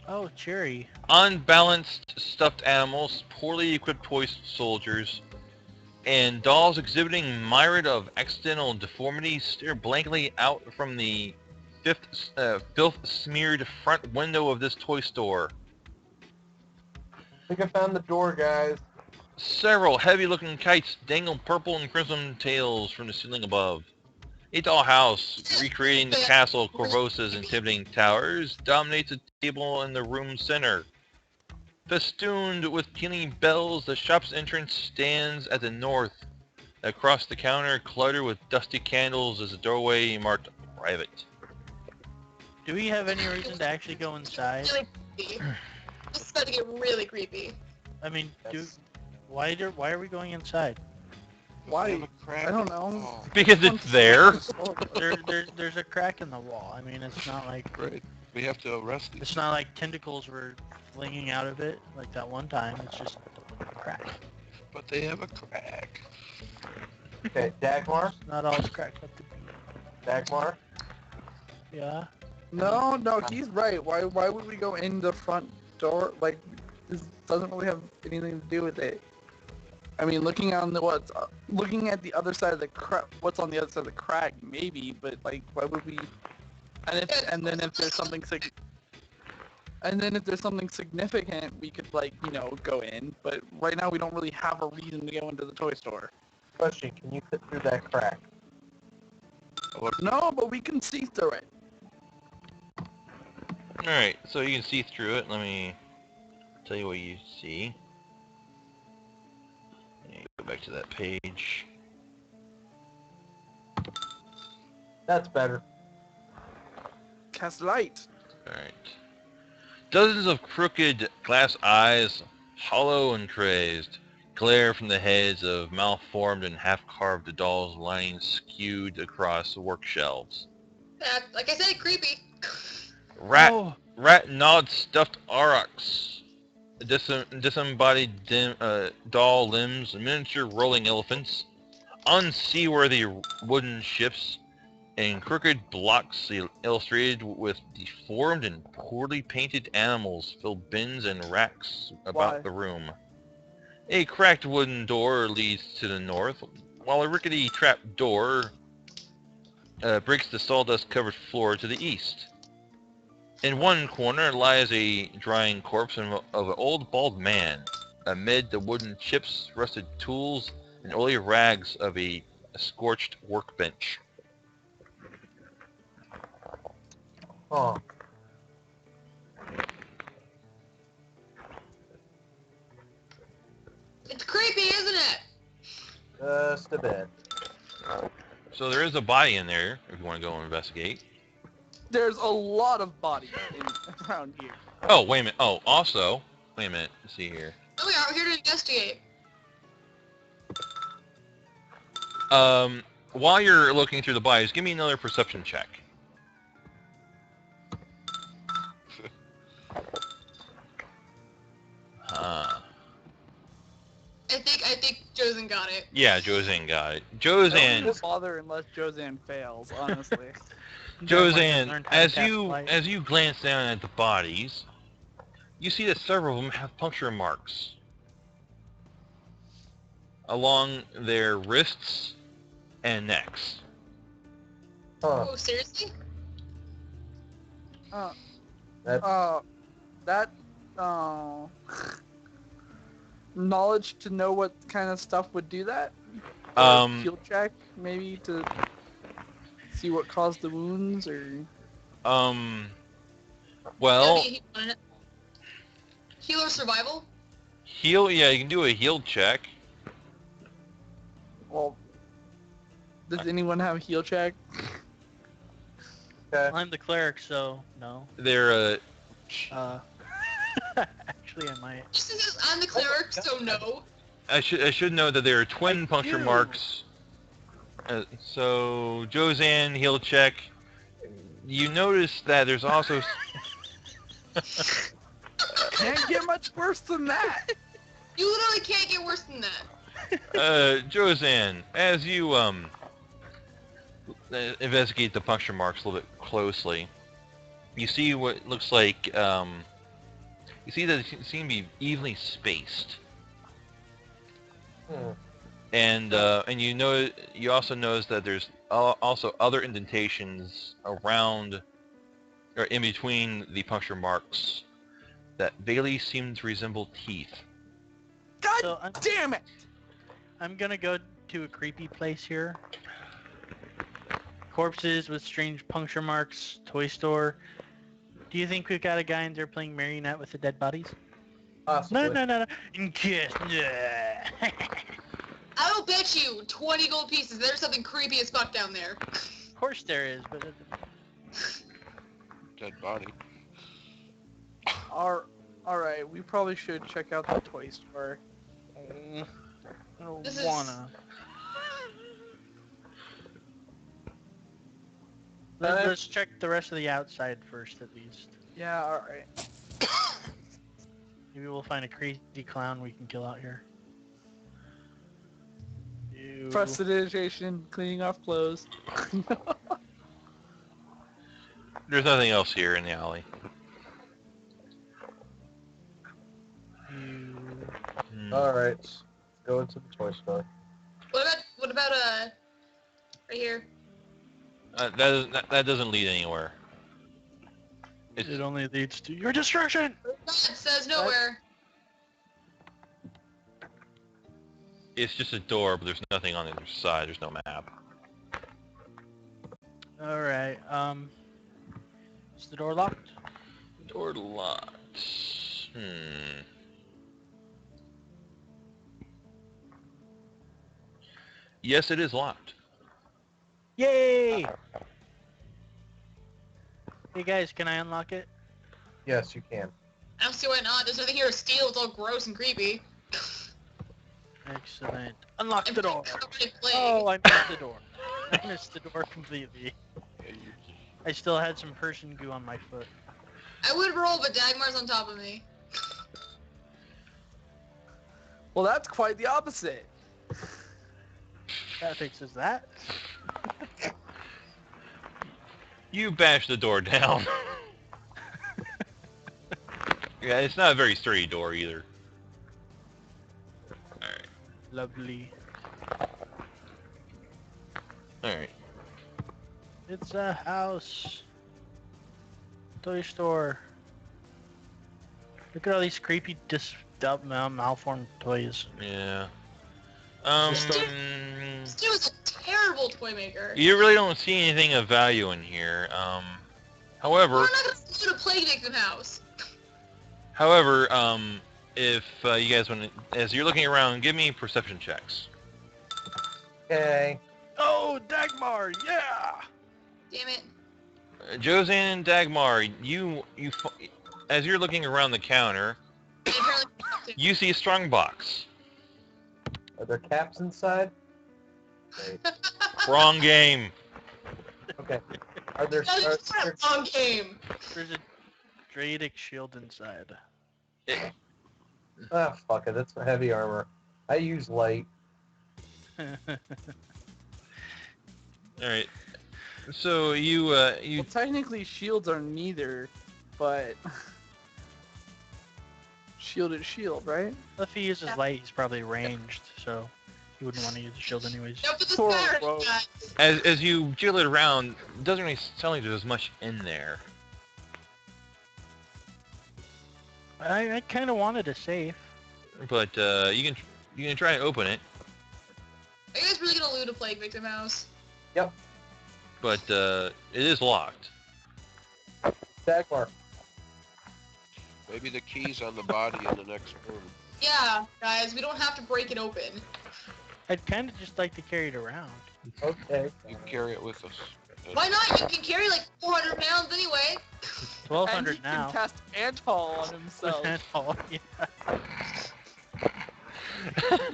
Oh, Cherry. Unbalanced stuffed animals, poorly equipped toy soldiers, and dolls exhibiting myriad of accidental deformities stare blankly out from the filth-smeared front window of this toy store. I think I found the door, guys. Several heavy-looking kites dangle purple and crimson tails from the ceiling above. A dollhouse, recreating the castle Corvosa's intimidating towers, dominates a table in the room's center. Festooned with pealing bells, the shop's entrance stands at the north. Across the counter, cluttered with dusty candles, is a doorway marked private. Do we have any reason to actually go inside? Really creepy. This is about to get really creepy. I mean, Yes. why are we going inside? Why? They have a crack I don't in the know. wall. Because it's there. There's a crack in the wall. I mean, it's not like Right. We have to arrest these. it's not like tentacles were flinging out of it like that one time. It's just a crack. But they have a crack. Okay, Dagmar? Not all it's cracked up to be. Dagmar? Yeah. No, he's right. Why would we go in the front door? Like, this doesn't really have anything to do with it. I mean, looking at the other side of the crack, what's on the other side of the crack, maybe. But like, why would we? And then if there's something significant, we could like go in. But right now we don't really have a reason to go into the toy store. Question, can you fit through that crack? No, but we can see through it. Alright, so you can see through it. Let me tell you what you see. Go back to that page. That's better. Cast light. Alright. Dozens of crooked glass eyes, hollow and crazed, glare from the heads of malformed and half-carved dolls lying skewed across the work shelves. Like I said, creepy. Oh, Rat-gnawed stuffed aurochs, disembodied doll limbs, miniature rolling elephants, unseaworthy wooden ships, and crooked blocks illustrated with deformed and poorly painted animals fill bins and racks about Why? the room. A cracked wooden door leads to the north, while a rickety trap door breaks the sawdust-covered floor to the east. In one corner lies a drying corpse of an old bald man. Amid the wooden chips, rusted tools, and oily rags of a scorched workbench. Huh. It's creepy, isn't it? Just a bit. So there is a body in there, if you want to go investigate. There's a lot of bodies around here. Oh, wait a minute. Oh, also, wait a minute. Let's see here. Oh, we are here to investigate. While you're looking through the bodies, give me another perception check. I think Josen got it. Yeah, Josanne got it. I Josanne, don't bother unless Josanne fails, honestly. Josanne, Learned how to as cast you light. glance down at the bodies, you see that several of them have puncture marks along their wrists and necks. Huh. Oh, seriously? That's... Knowledge to know what kind of stuff would do that? Or heal check, maybe, to see what caused the wounds, or... Well, Healer survival? heal, yeah, you can do a heal check. Well, does anyone have a heal check? Okay. I'm the cleric, so no. They're Actually, I might. Just says I'm the cleric, so no. I should know that they are twin I puncture do. marks. So Josanne, heal check. You notice that there's also Can't get much worse than that. You literally can't get worse than that. Josanne, as you investigate the puncture marks a little bit closely, you see what looks like you see that they seem to be evenly spaced. And you also notice that there's also other indentations around or in between the puncture marks that vaguely seem to resemble teeth. God So damn it! I'm gonna go to a creepy place here. Corpses with strange puncture marks, toy store. Do you think we've got a guy in there playing marionette with the dead bodies? Possibly. No. And kiss. Yeah. I will bet you 20 gold pieces there's something creepy as fuck down there. Of course there is, but Dead body. Alright, we probably should check out the toy store. I don't This is- wanna. Let's check the rest of the outside first, at least. Yeah, alright. Maybe we'll find a crazy clown we can kill out here. Ew. Prestidigitation, cleaning off clothes. There's nothing else here in the alley. Ew. Alright. Let's go into the toy store. What about right here? That doesn't lead anywhere. It only leads to your destruction! It says nowhere. It's just a door, but there's nothing on the other side. There's no map. Alright, is the door locked? Door locked. Yes, it is locked. Yay! Hey guys, can I unlock it? Yes, you can. I don't see why not. There's nothing here to steal. It's all gross and creepy. Excellent. Unlock the door! Plague. Oh, I missed the door. I missed the door completely. I still had some person goo on my foot. I would roll, but Dagmar's on top of me. Well, that's quite the opposite. That fixes that. You bash the door down. Yeah, it's not a very sturdy door either. Alright. Lovely. Alright. It's a house. Toy store. Look at all these creepy, malformed toys. Yeah. This dude is a terrible toy maker. You really don't see anything of value in here. However, We're not gonna do a plague victim house. if you guys want to, as you're looking around, give me perception checks. Okay. Oh, Dagmar, yeah! Damn it. Josanne and Dagmar, as you're looking around the counter, And apparently you see a strong box. Are there caps inside? Great. Wrong game. Okay. Are there... No, this is are- a long game. There's a Dradic shield inside. Ah, fuck it. That's heavy armor. I use light. Alright. So you Well, technically shields are neither, but... Shield is shield, right? If he uses light, he's probably ranged, so he wouldn't want to use the shield anyways. No, but the Poor Saturn Rogue. guy. as you jiggle it around, it doesn't really sound like there's much in there. I kind of wanted a safe. But you can try and open it. Are you guys really gonna loot a plague victim house? But it is locked. Dagmar. Maybe the key's on the body in the next room. Yeah, guys, we don't have to break it open. I'd kind of just like to carry it around. Okay. You can carry it with us. Why not? You can carry like 400 pounds anyway. And he 1,200 can now. cast Antal on With himself. Antal, yeah.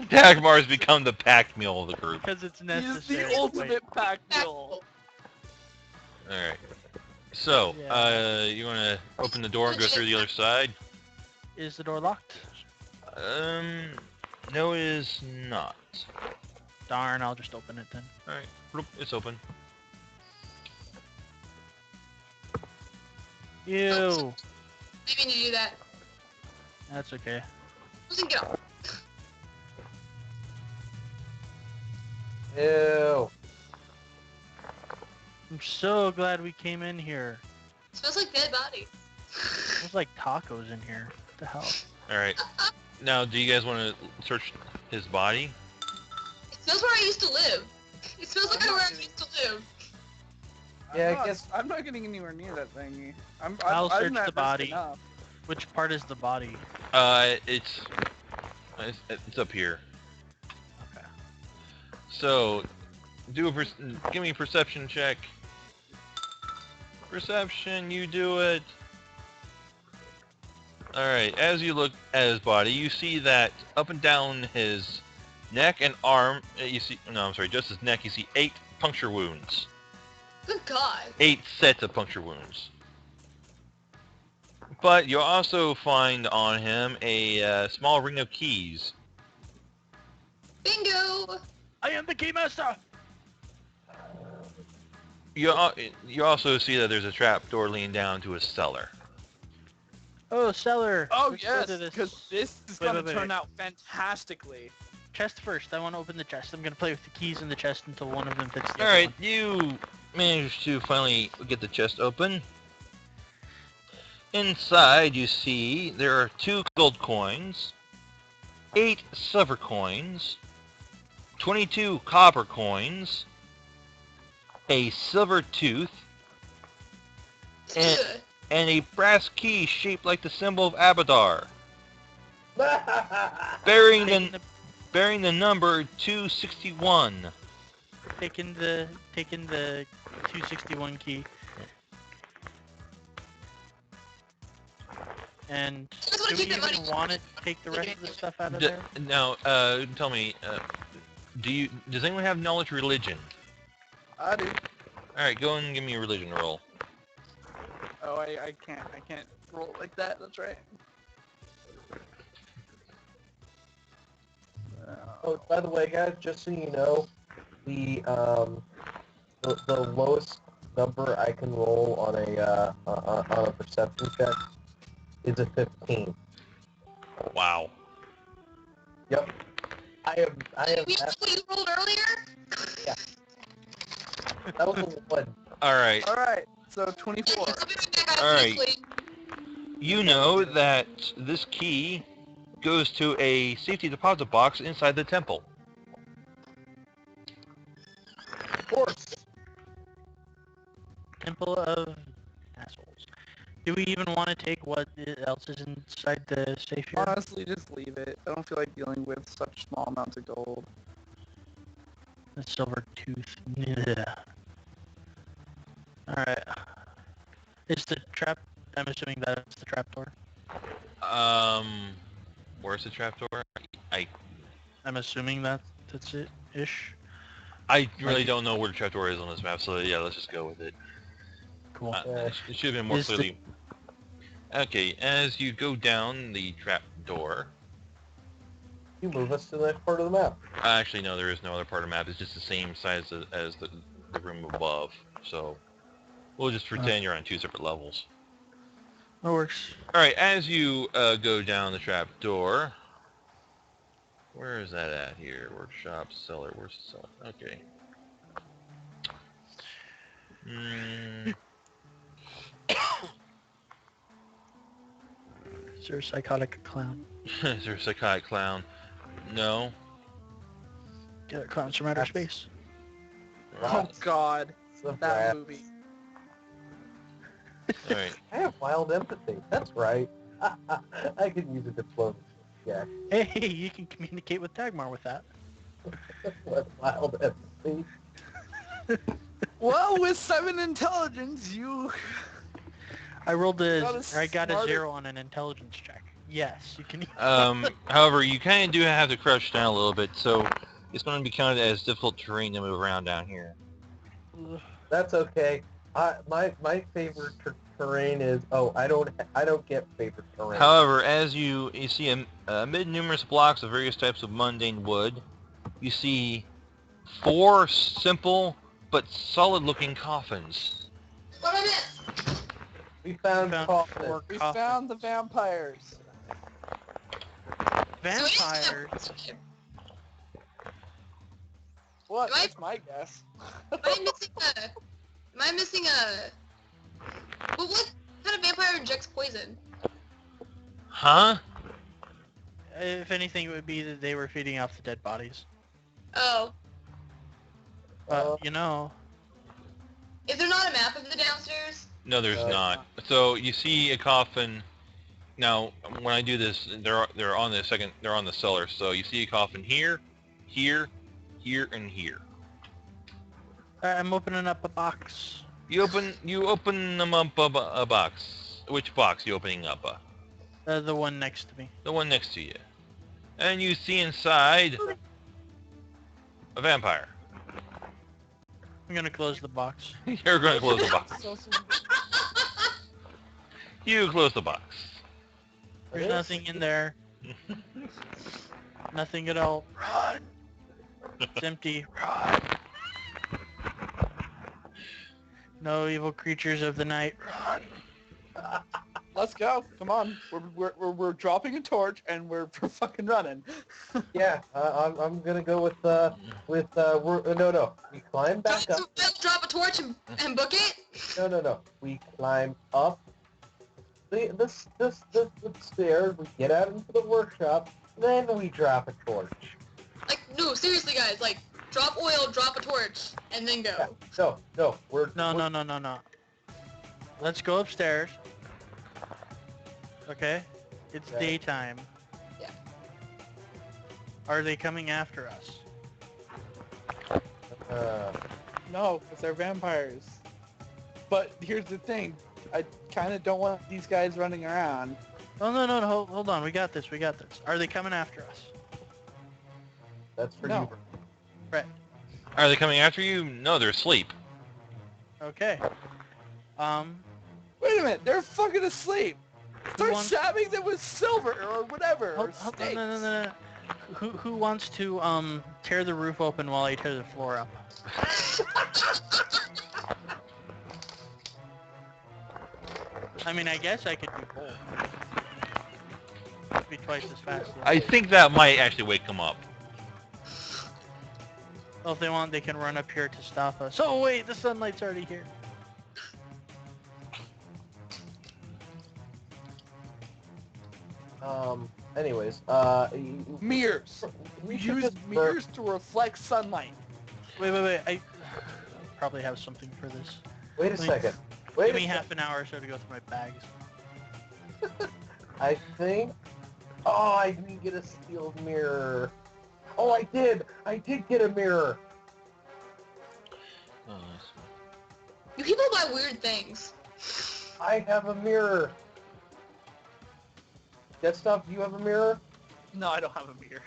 Dagmar's become the pack mule of the group. Because it's He's necessary. the ultimate pack mule. Alright. So, Yeah. you want to open the door and go through the other side? Is the door locked? No it is not. Darn, I'll just open it then. Alright, bloop, it's open. Ew. Didn't mean to do that. That's okay. Listen, get off. Ew. I'm so glad we came in here. Smells like dead bodies. There's like tacos in here. What the hell? Alright. Now, do you guys want to search his body? It smells where I used to live. It smells like where I used to live. Yeah, I I'm not, guess- I'm not getting anywhere near that thingy. I'll I'm search at the risk body. enough. Which part is the body? It's up here. Okay. So, give me a perception check. Perception, you do it. Alright, as you look at his body, you see that up and down his neck and arm, just his neck, you see 8 puncture wounds. Good God. 8 sets of puncture wounds. But you'll also find on him a small ring of keys. Bingo. I am the keymaster! You also see that there's a trap door leading down to a cellar. Oh, cellar! Oh Which yes, side of because this is Wait, gonna wait, wait, turn wait. out fantastically. Chest first. I want to open the chest. I'm gonna play with the keys in the chest until one of them fits the other Alright, one. you managed to finally get the chest open. Inside you see there are 2 gold coins, 8 silver coins, 22 copper coins, a silver tooth, and, Ugh. and a brass key shaped like the symbol of Abadar, bearing the number 261. Taking the 261 key. And I just want do to we keep that even money. want to take the rest of the stuff out of D- there? now, tell me, does anyone have knowledge religion? I do. Alright, go and give me a religion roll. Oh, I can't roll like that. That's right. Oh, by the way, guys, just so you know, the lowest number I can roll on a perception check is a 15. Wow. Yep. I am. You know what you rolled earlier? That was a 1. Alright, All right. So 24. I'll be right back. All right. Please. you know that this key goes to a safety deposit box inside the temple. Of course. Temple of assholes. Do we even want to take what else is inside the safe here? Honestly, just leave it. I don't feel like dealing with such small amounts of gold. The silver tooth. Yeah. Alright. Is the trap... I'm assuming that's the trap door. Where's the trapdoor? I'm assuming that's it-ish. I really don't know where the trapdoor is on this map, so yeah, let's just go with it. Cool. It should have been more Is the- clearly. Okay, as you go down the trapdoor, You move us to the next part of the map. actually no, there is no other part of the map. It's just the same size as the room above. So we'll just pretend you're on 2 separate levels. That works. All right, as you go down the trapdoor, where is that at here? Workshop, cellar, where's the cellar? Okay. Is there a psychotic clown? Is there a psychotic clown? No. Get it, clowns from outer space. Oh God, It's the that brat. movie. All right. I have wild empathy. That's right. I can use a diplomacy check. Hey, you can communicate with Dagmar with that. What wild empathy? Well, with 7 intelligence, you I rolled got I got a smarter. 0 on an intelligence check. Yes, you can. However, you kind of do have to crouch down a little bit, so it's going to be counted as difficult terrain to move around down here. That's okay. My favorite terrain is I don't get favorite terrain. However, as you see amid numerous blocks of various types of mundane wood, you see 4 simple but solid-looking coffins. What I miss? We found coffins. 4 We coffins. found the vampires. Vampires. What? Am I- That's my guess. Am I missing a? Well, what kind of vampire injects poison? Huh? If anything, it would be that they were feeding off the dead bodies. Oh, But you know, is there not a map of the downstairs? No, there's No. not. So you see a coffin. Now, when I do this, they're on the cellar. So you see a coffin here, here, here, and here. I'm opening up a box. You open them up a box. Which box you opening up? The one next to me. The one next to you. And you see inside a vampire. I'm gonna close the box. You're going to close the box. So You close the box. There's nothing in there. Nothing at all. Run. It's empty. Run. No evil creatures of the night. Run. let's go. Come on. We're dropping a torch and we're fucking running. Yeah, I'm gonna go with no. We climb back up. Drop a torch and book it. No. We climb up the stairs. We get out into the workshop. Then we drop a torch. Like, no, seriously, guys. Like, drop oil, drop a torch, and then go. Yeah, no. No. Let's go upstairs. Okay? It's Okay. daytime. Yeah. Are they coming after us? No, because they're vampires. But here's the thing. I kind of don't want these guys running around. Oh, no, hold on. We got this. Are they coming after us? That's for No. you. Right. Are they coming after you? No, they're asleep. Okay. Wait a minute. They're fucking asleep. Start wants- stabbing them with silver or whatever. Hold, or hold, stakes. no. Who wants to tear the roof open while I tear the floor up? I mean, I guess I could do both. It'd be twice as fast. I think that might actually wake them up. Well, if they want, they can run up here to stop us. Oh wait, the sunlight's already here. Anyways, Mirrors. we should Use just mirrors to reflect sunlight. Wait. I probably have something for this. Wait a Wait. second. Give me half an hour or so to go through my bags. I think. Oh, I didn't get a steel mirror. Oh, I did. I did get a mirror. You people buy weird things. I have a mirror. That stuff. Do you have a mirror? No, I don't have a mirror.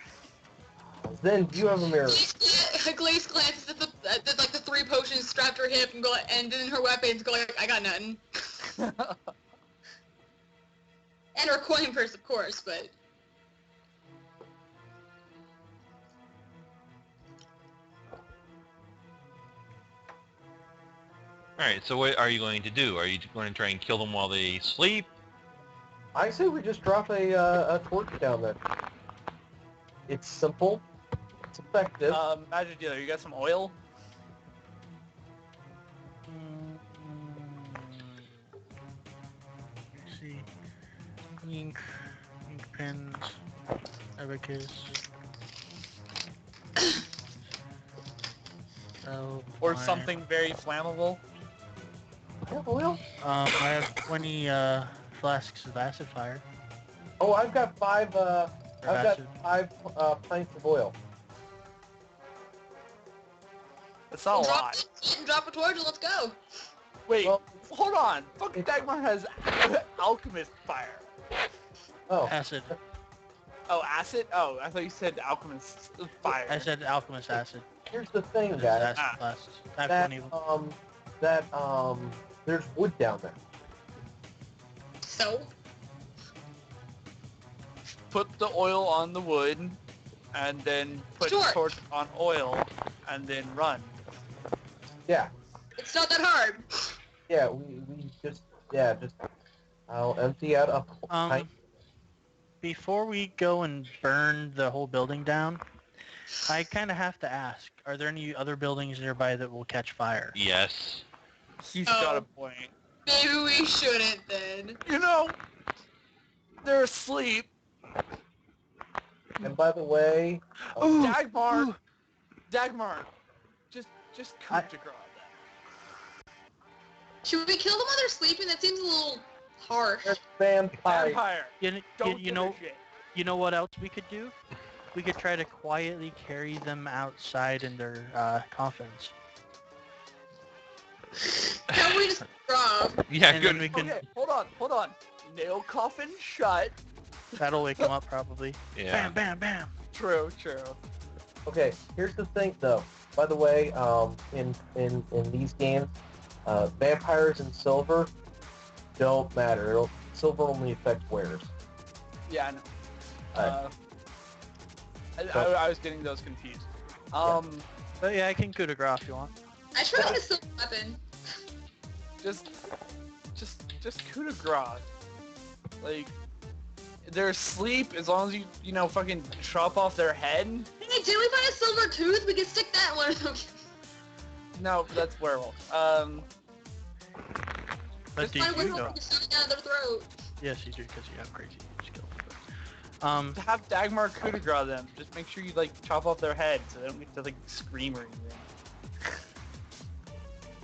Then do you have a mirror? Glaze glances at the 3 potions strapped to her hip and go, and then her weapons go like, I got nothing. And her coin purse, of course, but. Alright, so what are you going to do? Are you going to try and kill them while they sleep? I say we just drop a torch down there. It's simple. It's effective. Magic dealer, you got some oil? Let's see. Ink pens, abacus. Or something very flammable? Yeah, oil. I have 20 flasks of acid fire. Oh, I've got 5. Or I've got acid. 5 pints of oil. That's not a lot. Drop a torch and let's go. Wait, Well, hold on. Fucking Dagmar has alchemist fire. Oh, Acid. Oh, acid? Oh, I thought you said alchemist fire. I said alchemist acid. here's the thing, It's guys. acid class. I have That 20 of them. there's wood down there. So? Put the oil on the wood, and then put the Torch. torch on oil, and then run. Yeah, It's not that hard. yeah. We just I'll empty out a pint. Before we go and burn the whole building down, I kind of have to ask, are there any other buildings nearby that will catch fire? Yes. He's Oh. got a point. Maybe we shouldn't then. You know, they're asleep. And by the way, Ooh, Dagmar, ooh. Dagmar, just coup de grace them. Should we kill them while they're sleeping? That seems a little harsh. there's vampire. Vampire, don't You give know, a shit. you know what else we could do? We could try to quietly carry them outside in their coffins. Can we just drop? Yeah, And then good. we can, Okay, hold on. Nail coffin shut. that'll wake them up probably. Yeah. Bam, bam, bam. True. Okay, here's the thing, though. By the way, in these games, vampires and silver don't matter. Silver only affects wearers. Yeah, I know. Alright. I was getting those confused. But yeah, I can coup de grace if you want. I should probably get a silver weapon. Just coup de grace. Like, they're asleep as long as you know, fucking chop off their head. Hey, did we find a silver tooth? We can stick that in one of them. No, that's werewolf. But Just do find a you werewolf know? and just shove it down their throat. Yes, you do, because you have crazy skills. Have Dagmar coup de grace them. Just make sure you like chop off their head so they don't get to like scream or anything.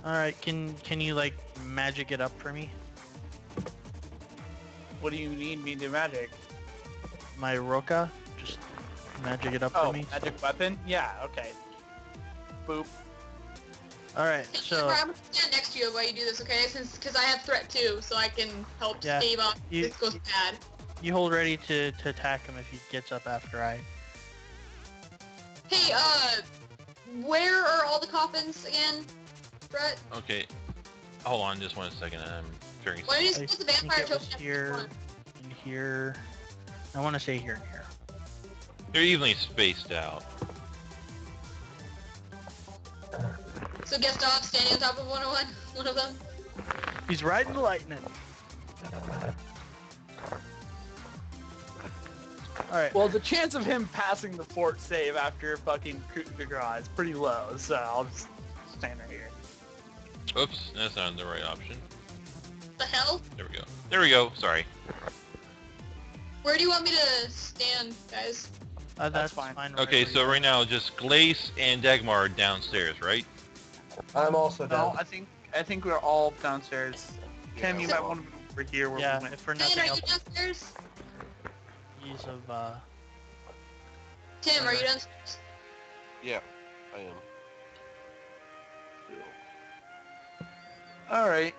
Alright, can you like magic it up for me? What do you need me to magic? My Roka? Just magic it up Oh, for me. magic weapon? Yeah, okay. Boop. Alright, Hey, so I'm gonna stand next to you while you do this, okay? Because I have threat too, so I can help Yeah, stave off you- if this goes bad. you hold ready to attack him if he gets up after I. Hey, where are all the coffins again, Brett? Okay. Hold on just 1 second. I'm figuring Why don't you something. split the I think vampire it was token here, up? in here. I want to say here and here. They're evenly spaced out. So Gustav standing on top of one of them? He's riding the lightning. Alright, Well, the chance of him passing the fort save after fucking coup de grace is pretty low, so I'll just stand right here. Oops, that's not the right option. The hell? There we go. There we go. Sorry. Where do you want me to stand, guys? that's fine. fine. Okay, wherever so you right now just Glace and Dagmar are downstairs, right? I'm also No, down. I think we're all downstairs. Tim, you Yeah, might well, want to move over here where Yeah, we went. if for Ryan, nothing are you else, downstairs? ease of Tim, are you downstairs? Yeah, I am. Alright,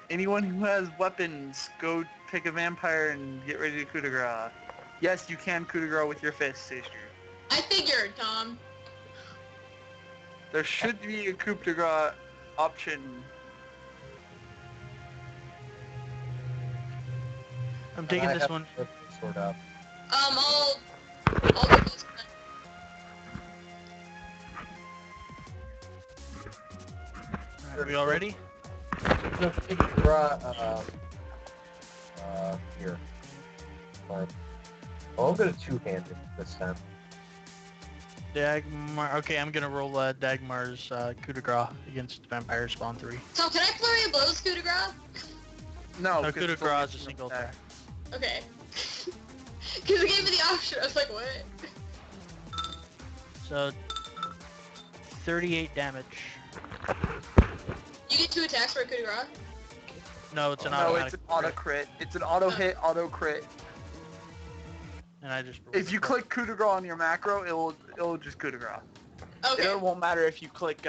anyone who has weapons, go pick a vampire and get ready to coup de grace. Yes, you can coup de grace with your fists, sister. I figured, Tom. There should be a coup de grace option. I'm taking I this have one. to sort out. I'll do this one. Are we all ready? No, draw, here. Fine. Oh, I'm gonna two-handed this time. Dagmar. Okay, I'm gonna roll Dagmar's coup de grace against Vampire Spawn 3. So can I flurry of blows coup de grace? No, No, 'cause coup de it's only grace is a single attack. Okay. Because it gave me the option. I was like, what? So 38 damage. You get 2 attacks for a coup de grace? No, it's an No, automatic. it's an auto crit. It's an auto hit, auto crit. And I just. If you click coup de grace on your macro, it'll just coup de grace. Okay. It won't matter if you click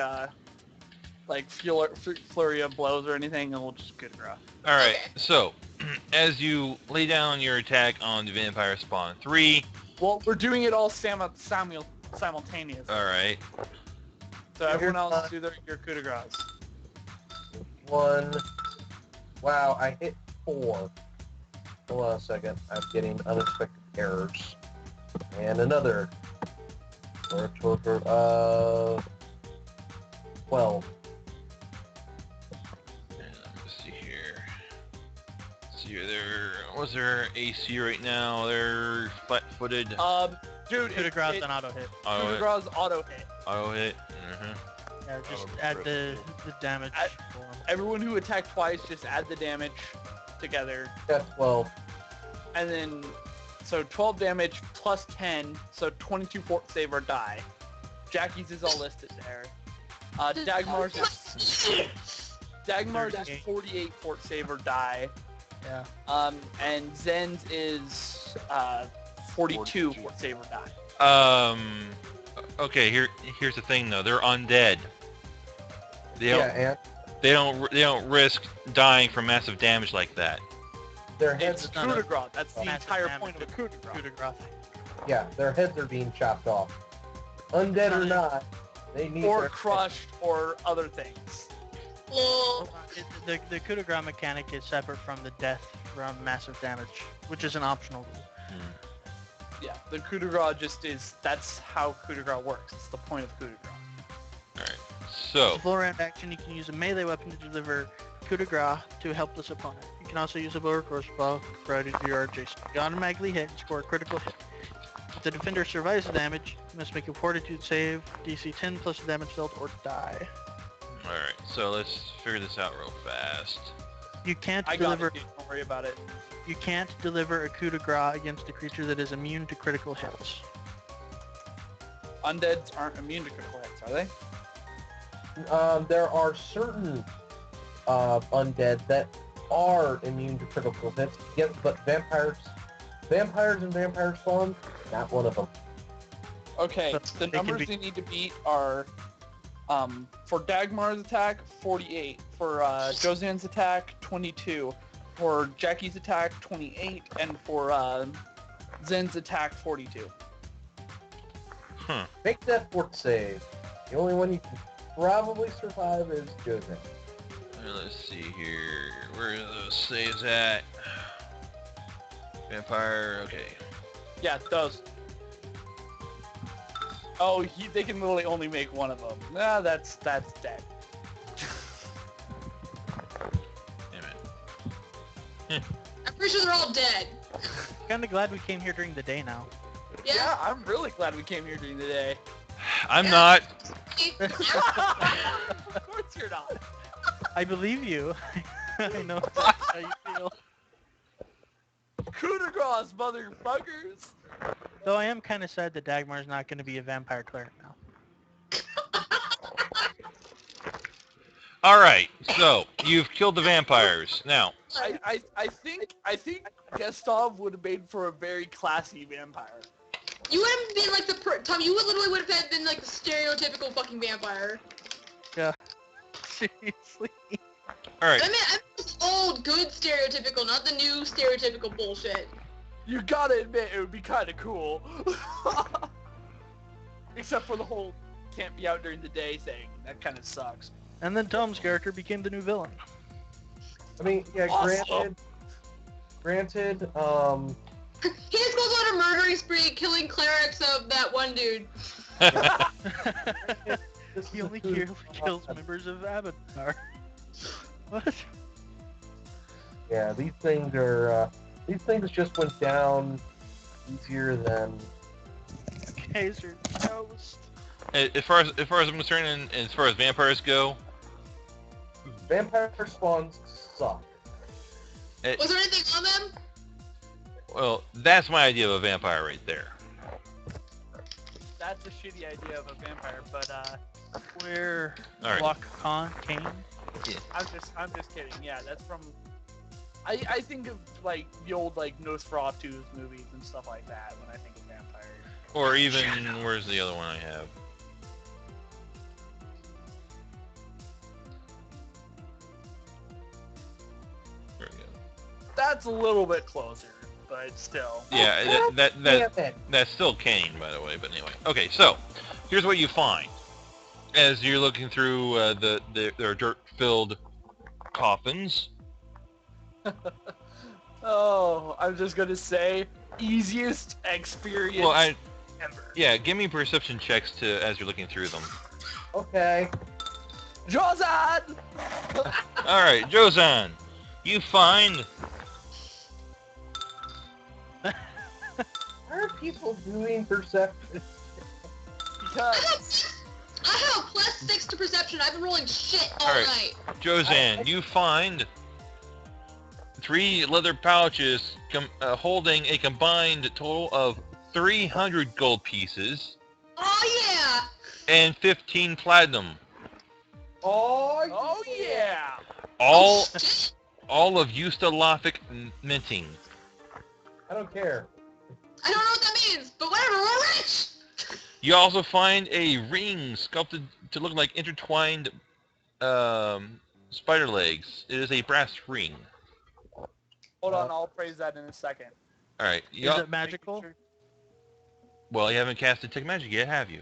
like flurry of blows or anything. It will just coup de grace. All right. Okay. So, as you lay down your attack on the vampire spawn 3. Well, we're doing it all simultaneously. All right. So everyone else do your coup de grace. 1. Wow, I hit 4. Hold on a second. I'm getting unexpected errors. And another. For a total of 12. Let's see here. What's their AC right now? They're flat-footed. Dude, Coup de grace and auto hit. coup de grace auto hit. Auto hit. Yeah, just Oh, add the damage. for 'em. Everyone who attacked twice, just add the damage together. Got 12. And then, so 12 damage plus 10, so 22 fort save or die. Jackie's is all listed there. Dagmar's is 48 fort save or die. Yeah. And Zen's is 42 fort save or die. Okay. Here's the thing though. They're undead. They don't. Yeah, and They don't risk dying from massive damage like that. their It's heads, not coup de a grace. That's the massive entire damage. point of a coup de Coup grace. de grace. yeah, their heads are being chopped off. Undead or not, they need Or their crushed or other things. Well, The coup de grace mechanic is separate from the death from massive damage, which is an optional rule. Yeah, the coup de grace just is, that's how coup de grace works. It's the point of coup de grace. So, As a full round action, you can use a melee weapon to deliver coup de grace to a helpless opponent. You can also use a bow or crossbow provided you are adjacent. You automatically hit and score a critical hit. If the defender survives the damage, you must make a fortitude save, DC 10 plus the damage dealt, or die. all right. So let's figure this out real fast. You can't I got deliver. it, dude. Don't worry about it. You can't deliver a coup de grace against a creature that is immune to critical hits. Undeads aren't immune to critical hits, are they? There are certain undead that are immune to critical hits. Yes, but vampires and vampire spawn, not one of them. Okay, But the they can numbers be- you need to beat are, for Dagmar's attack, 48. For Josan's attack, 22. For Jackie's attack, 28. And for Zen's attack, 42. Make that fort save. The only one you can probably survive is Joseph. Let's see here. Where are those saves at? Vampire. Okay. Yeah, those. Oh, they can literally only make one of them. Nah, that's dead. Damn it. I'm pretty sure they're all dead. Kinda glad we came here during the day now. Yeah, I'm really glad we came here during the day. I'm not. Of course you're not. I believe you. I know exactly how you feel. Coup de grace, motherfuckers! Though I am kind of sad that Dagmar's not going to be a vampire cleric now. All right. So you've killed the vampires. Now, I think Gustav would have made for a very classy vampire. You would have been like Tom. You would literally would have been like the stereotypical fucking vampire. Seriously. all right. I mean this old, good stereotypical, not the new stereotypical bullshit. You gotta admit, it would be kind of cool. Except for the whole can't be out during the day thing. That kind of sucks. And then Tom's character became the new villain. I mean, yeah, Awesome. granted, He just goes on a murdering spree, killing clerics of that one dude. this He is only a coup- kills members of Avatar. What? Yeah, these things just went down easier than. Guys are toast. As far as I'm concerned, and as far as vampires go, Vampire spawns suck. Was there anything on them? well, that's my idea of a vampire right there. That's a shitty idea of a vampire, but Where All right. Block Khan came. I'm just kidding. Yeah, that's from. I think of like the old like Nosferatu's movies and stuff like that when I think of vampires. Or even where's the other one I have? That's a little bit closer, but still. Yeah, Damn it. that's still Kane, by the way. But anyway, okay. So here's what you find as you're looking through their dirt-filled coffins. Oh, I'm just gonna say, easiest experience Well, ever. yeah, give me perception checks as you're looking through them. Okay. Jozan! All right, Jozan, you find Why are people doing perception? Because I have +6 to perception. I've been rolling shit all Alright. night. Jozan, you find 3 leather pouches holding a combined total of 300 gold pieces Oh yeah. and 15 platinum. oh yeah! All Oh, shit. all of Ustalothic minting. I don't care. I don't know what that means, but whatever. We're rich. You also find a ring sculpted to look like intertwined spider legs. It is a brass ring. Hold on, I'll praise that in a second. All right. Is it magical? Well, you haven't casted Detect Magic yet, have you?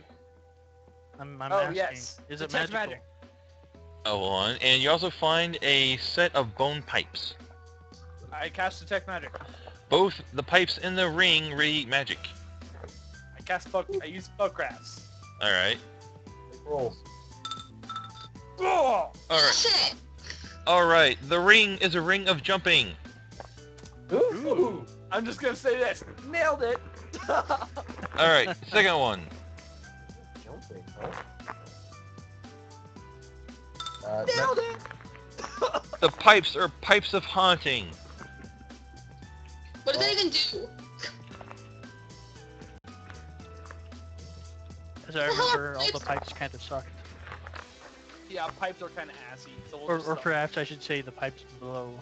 I'm Oh, asking. yes. Is it Detect magical? magic. Oh, hold on. And you also find a set of bone pipes. I cast Detect Magic. Both the pipes in the ring radiate magic. I use spellcrafts. All right. Rolls. Oh! All right. Shit. All right. The ring is a ring of jumping. Ooh. I'm just gonna say this. Nailed it! All right. Second one. Jumping, huh? Nailed it! The pipes are pipes of haunting. What does that even do? As I remember, all the pipes kind of sucked. Yeah, pipes are kind of assy. So we'll Or just stop. perhaps I should say the pipes blow.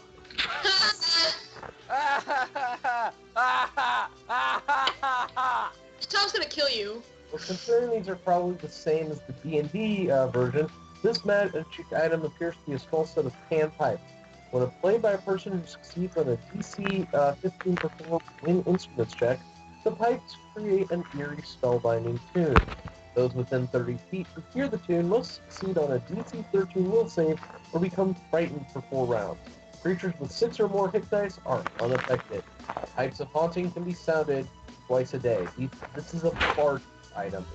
Tom's gonna kill you. Well, considering these are probably the same as the D&D version, this magic item appears to be a small set of pan pipes. When played by a person who succeeds on a DC 15 perform instruments check, the pipes create an eerie spellbinding tune. Those within 30 feet who hear the tune must succeed on a DC 13 will save or become frightened for 4 rounds. Creatures with 6 or more hit dice are unaffected. Pipes of haunting can be sounded twice a day. This is a bard item.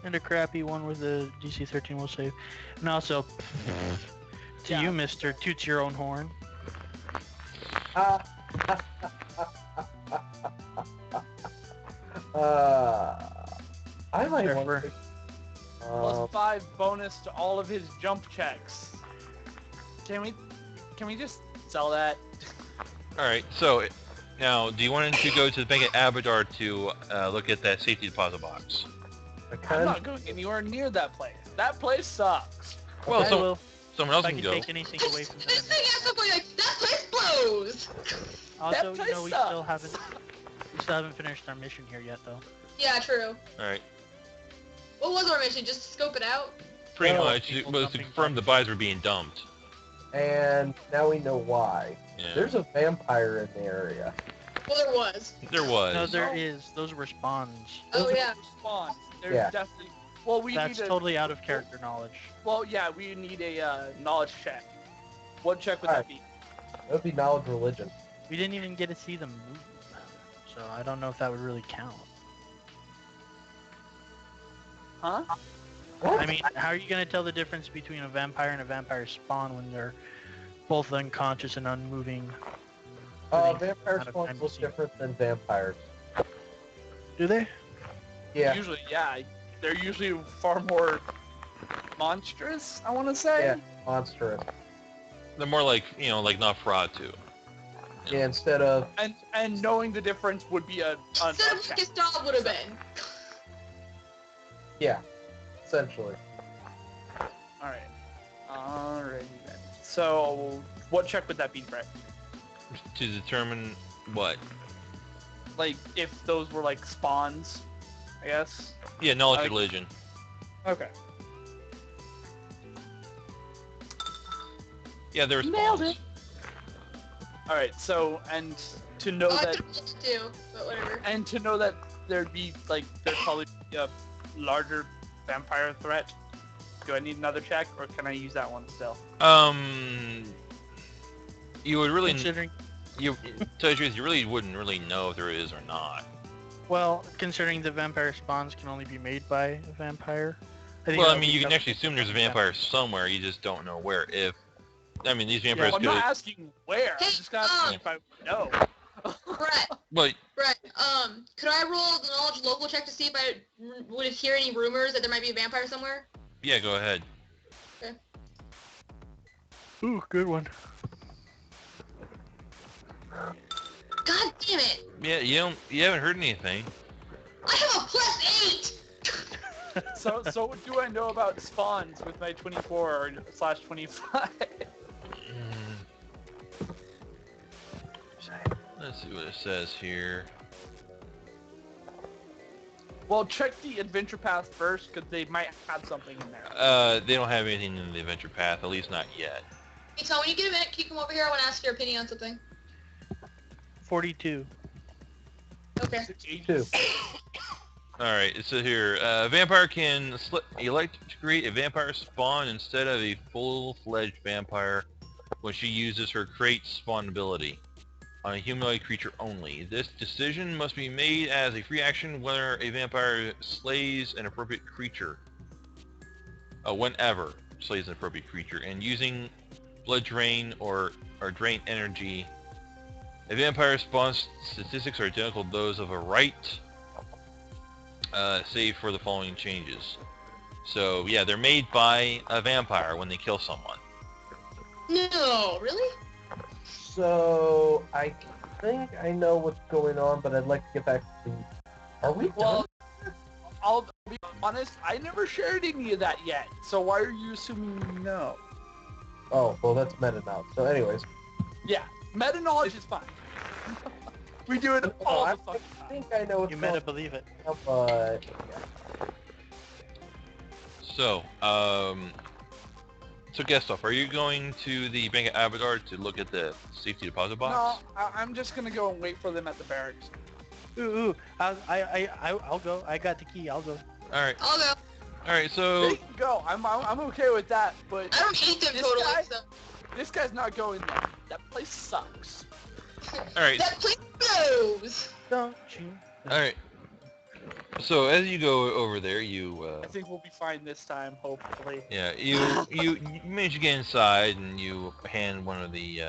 And a crappy one with a DC 13 will save. And also, to Yeah. you, mister, toots your own horn. Uh, I might Sure. want to... Plus 5 bonus to all of his jump checks. Can we just sell that? All right. So now, do you want to go to the Bank of Abadar to look at that safety deposit box? I'm not going anywhere near that place. That place sucks. Well, Okay, so well, someone else if I can can go. take anything away from This that. thing has to be like, that place blows. Also, place you know, we sucks. still haven't finished our mission here yet, though. Yeah, true. All right. What was our mission? Just to scope it out? Pretty Oh, much, it people was to dumping confirm the bodies were being dumped. And now we know why. Yeah. There's a vampire in the area. Well, there was. There was. No, there is. Those were spawns. Oh Those are- yeah. Spawns. There's Yeah. definitely. Well, we That's need a. totally out of character knowledge. Well, yeah, we need a knowledge check. What check would that be? That would be knowledge religion. We didn't even get to see them move, so I don't know if that would really count. Huh? What? I mean, how are you going to tell the difference between a vampire and a vampire spawn when they're both unconscious and unmoving? Vampire Out of spawns time look to see. different than vampires. Do they? Yeah. Usually, yeah. They're usually far more monstrous, I want to say. Yeah. Monstrous. They're more like, like Nosferatu. Yeah, instead of... And knowing the difference would be a Instead of what check. his dog would have been. Yeah. Essentially. Alrighty then. So, what check would that be, Brett? To determine what? Like, if those were like spawns, I guess. Yeah, knowledge Like- religion. Okay. Yeah, there were Nailed spawns. All right. So and to know I that could roll too, but whatever. and to know that there'd probably be a larger vampire threat. Do I need another check, or can I use that one still? You would really, Considering, tell you the truth, you really wouldn't really know if there is or not. well, considering the vampire spawns can only be made by a vampire. Well, I that mean, we you can covered actually it. assume there's a vampire somewhere, you just don't know where. I mean, these vampires Well, I'm could... not asking where. I'm Hey, just asking if I know. Brett, Well, could I roll the knowledge local check to see if I would hear any rumors that there might be a vampire somewhere? yeah, go ahead. Ooh, good one. God damn it! Yeah, you haven't heard anything. I have a +8! So what do I know about spawns with my 24/25? Let's see what it says here. Well, check the adventure path first, because they might have something in there. They don't have anything in the adventure path, at least not yet. Hey Tom, when you get a minute, can you come over here? I want to ask your opinion on something. 42. Okay. 62. Alright, so here, a vampire can elect to create a vampire spawn instead of a full-fledged vampire when she uses her crate spawn ability on a humanoid creature only. This decision must be made as a free action whenever a vampire slays an appropriate creature. Whenever slays an appropriate creature, and using blood drain or drain energy. A vampire spawn statistics are identical to those of a right, save for the following changes. So yeah, they're made by a vampire when they kill someone. No, really? So I think I know what's going on, but I'd like to get back to. Are we Well, done? I'll be honest, I never shared any of that yet, so why are you assuming you know? Oh, well, that's meta now. So, anyways. Yeah, meta knowledge is fine. We do it all I the fucking time. think I know what's You going better believe it. on, but So, so Gustav, are you going to the Bank of Abadar to look at the safety deposit box? No, I'm just gonna go and wait for them at the barracks. Ooh, I'll go. I got the key. I'll go. Alright, I'll go. alright, They so... can go. I'm okay with that, but I don't hate them This totally, guy? so. this guy's not going there. That place sucks. Alright, That place blows! Don't you? alright. So as you go over there, you, I think we'll be fine this time, hopefully. yeah, you manage to get inside and you hand one of the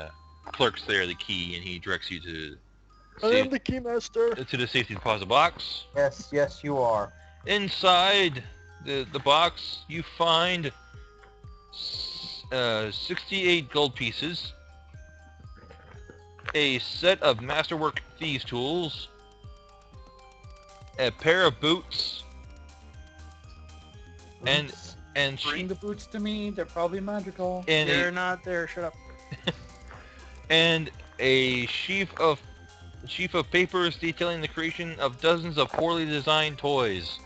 clerks there the key, and he directs you to I am the keymaster. the safety deposit box. yes, you are. Inside the box, you find 68 gold pieces, a set of masterwork thieves tools, a pair of boots, and Oops. Bring the boots to me. They're probably magical. They're not there. Shut up. and a sheaf of papers detailing the creation of dozens of poorly designed toys.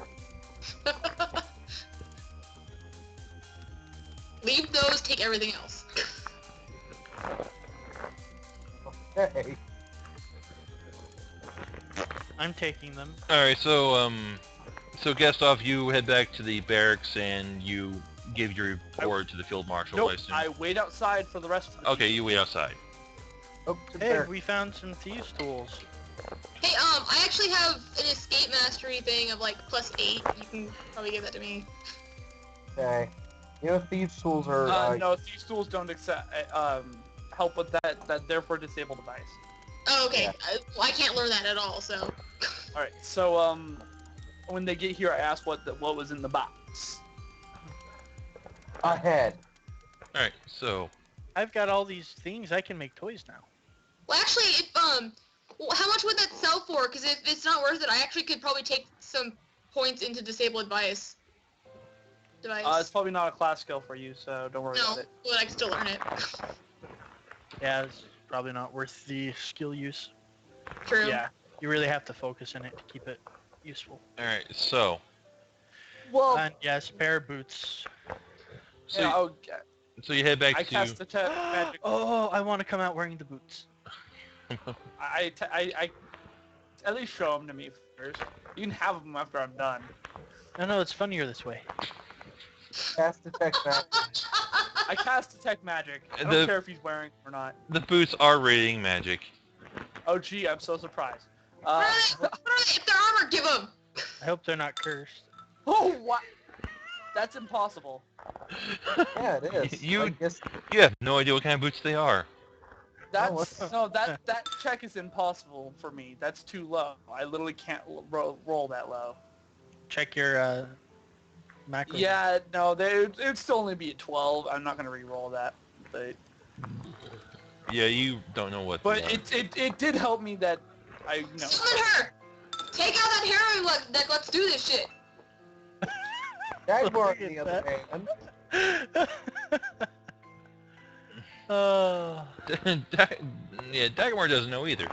Leave those, take everything else. Hey. I'm taking them. Alright, so Gustav, you head back to the barracks and you give your report to the field marshal. Nope, I assume. I wait outside for the rest of the Okay, you wait outside. Oh, to Hey, there. we found some thieves' tools. Hey, I actually have an escape mastery thing of like +8. You can probably give that to me. Okay. You know, thieves' tools are. No, these tools don't accept help with that therefore disable device. Oh, okay. Yeah. I can't learn that at all, so. All right, so when they get here, I ask what was in the box. Ahead. Alright, so I've got all these things. I can make toys now. Well, actually, if how much would that sell for? Because if it's not worth it, I actually could probably take some points into disable device. It's probably not a class skill for you, so don't worry No, about it. but I can still learn it. Yeah, it's probably not worth the skill use. True. Yeah. You really have to focus in it to keep it useful. alright, so Well, And yes, pair of boots. yeah, so you head back I to cast the magic. Oh, I want to come out wearing the boots. I at least show them to me first. You can have them after I'm done. No, it's funnier this way. Cast detect magic. I cast detect magic. I don't The- care if he's wearing it or not. The boots are radiating magic. Oh gee, I'm so surprised. What are they? If they're armored, give them. I hope they're not cursed. Oh what? That's impossible. Yeah, it is. You- I guess You have no idea what kind of boots they are. That's no, that check is impossible for me. That's too low. I literally can't roll that low. Check your macro. Yeah, no, it'd still only be a 12. I'm not gonna re-roll that, but Yeah, you don't know what they are. it did help me that Summon her. Take out that heroin deck. Let's do this shit. Dagmar Look on the at other hand. Oh. Yeah, Dagmar doesn't know either.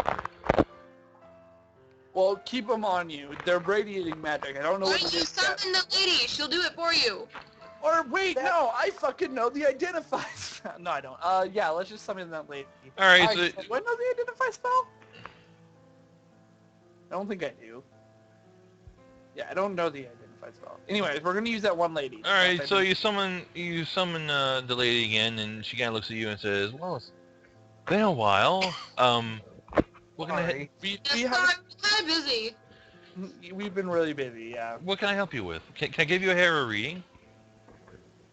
Well, keep them on you. They're radiating magic. I don't know Why what don't it you is yet. summon the lady? She'll do it for you. Or wait, no, I fucking know the identify spell. No, I don't. Yeah, let's just summon that lady. Alright, Do so I know the identify spell? I don't think I do. Yeah, I don't know the identify spell. Anyways, we're gonna use that one lady. alright, so you summon the lady again, and she kind of looks at you and says, "Well, it's been a while. What can Sorry. we Yes, have I'm kind of busy. we've been really busy. Yeah. what can I help you with? Can I give you a hair reading?"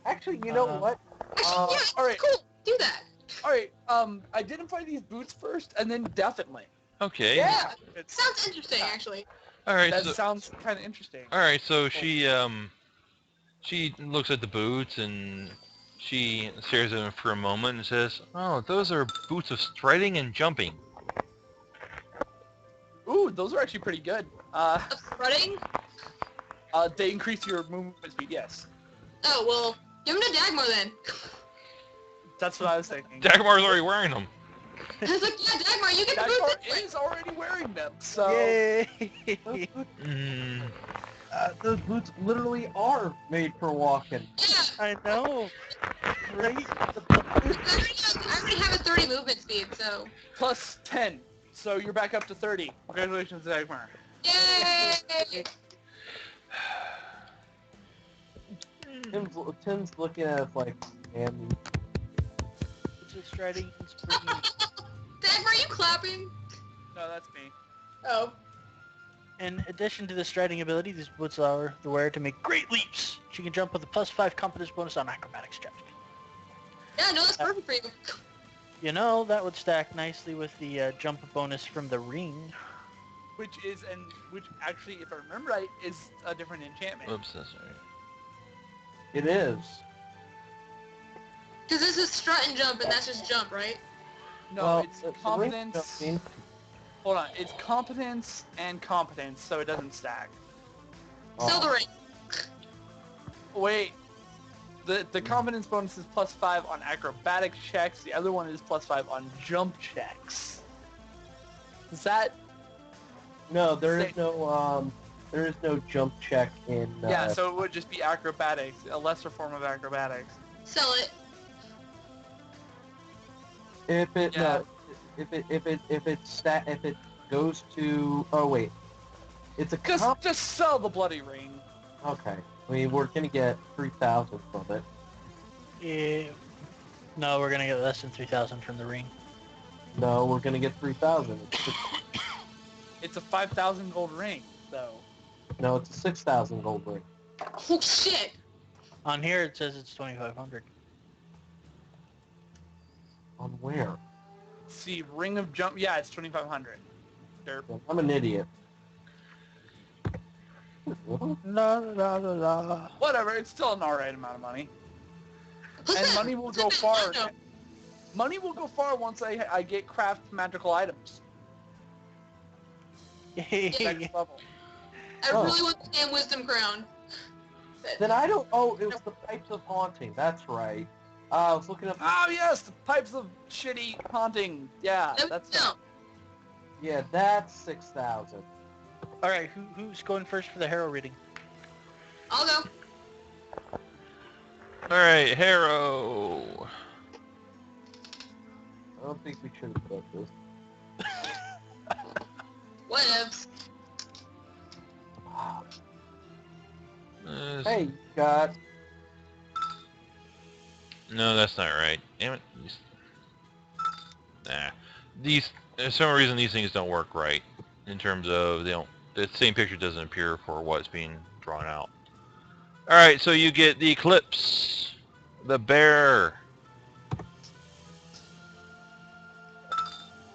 Actually, you know what? Actually, yeah, all right. cool. Do that. All right. Identify these boots first, and then definitely. Okay. Yeah. It's, Sounds interesting, actually. Alright, that so sounds kind of interesting. alright, so she looks at the boots and she stares at them for a moment and says, "Oh, those are boots of striding and jumping." Ooh, those are actually pretty good. Running? They increase your movement speed. Yes, Oh, well, give him to Dagmar then. that's what I was thinking. Dagmar's already wearing them. I was like, yeah, Dagmar, you get the Dagmar boots this way. is already wearing them, so Yay! Mm, Those boots literally are made for walking. Yeah, I know. Right? I already have a 30 movement speed, so. plus 10. So you're back up to 30. Congratulations, Dagmar. Yay! Tim's looking at us like, man, It's a striding and springing. Dagmar, are you clapping? No, that's me. Oh. In addition to the striding ability, these boots allow the wearer to make great leaps. She can jump with a +5 competence bonus on acrobatics check. Yeah, no, that's perfect for you. You know, that would stack nicely with the jump bonus from the ring. Which actually, if I remember right, is a different enchantment. oops, that's right. it is. Because this is strut and jump, and that's just jump, right? No, Well, it's the ring competence. jumping- Hold on, it's competence and competence, so it doesn't stack. Sell the ring. Wait, the competence bonus is +5 on acrobatic checks. The other one is +5 on jump checks. Is that? No, there Say- is no jump check in. Yeah, so it would just be acrobatics, a lesser form of acrobatics. Sell it. If it Yeah. no, if it goes to it's a Just sell the bloody ring. okay. I mean, we're gonna get 3,000 from it. Yeah. No, we're gonna get less than 3,000 from the ring. No, we're gonna get 3,000. It's a 5,000 gold ring, though. No, it's a 6,000 gold ring. Oh, shit. On here it says it's 2,500. On where? See, ring of jump. Yeah, it's 2,500. Derp. I'm an idiot. La la la la. Whatever, it's still an alright amount of money. What's And that? money will What's go that? far. No. Money will go far once I get craft magical items. Next level. I Oh. really want the damn wisdom crown. Then I don't. Oh, it was the pipes of haunting. That's right. I was looking up. Oh yes, the pipes of shitty haunting. Yeah, No, that's no. Yeah, that's 6,000. All right, who's going first for the hero reading? I'll go. Alright, Harrow. I don't think we should have put this. once. Hey, you got... No, that's not right. Damn it. Nah. These, for some reason, these things don't work right. In terms of, they don't, the same picture doesn't appear for what's being drawn out. Alright, so you get the eclipse. The bear.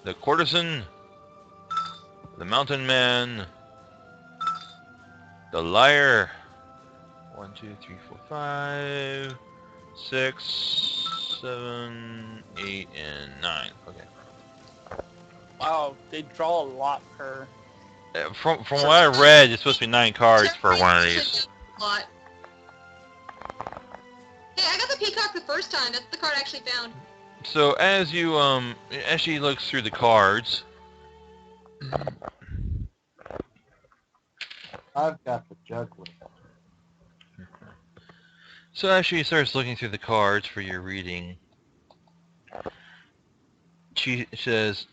The courtesan. The mountain man. The liar. 1, 2, 3, 4, 5, 6, 7, 8, and 9. Okay. Wow, they draw a lot per. From what I read, it's supposed to be 9 cards for one of these. A lot. Hey, I got the peacock the first time. That's the card I actually found. So as you as she looks through the cards, I've got the juggler. so as she starts looking through the cards for your reading, she says,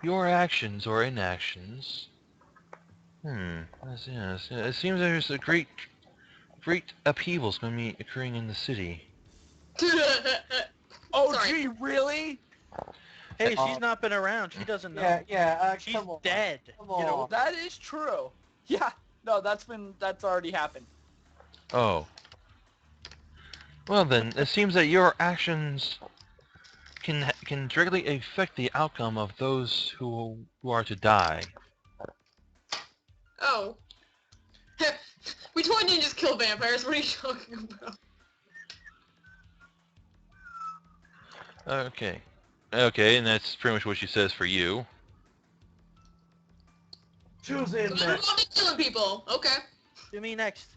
your actions or inactions. Yes. It seems there's a great upheaval's going to be occurring in the city. Oh, Sorry. gee, really? Hey, she's not been around. She doesn't know. She's come on. dead. Come You know, on. That is true. Yeah. No, that's already happened. Oh. Well then, it seems that your actions can directly affect the outcome of those who are to die. Oh. We told ninjas kill vampires. What are you talking about? Okay. Okay, and that's pretty much what she says for you. Choose in I'm next. going to killing people. Okay. do me next.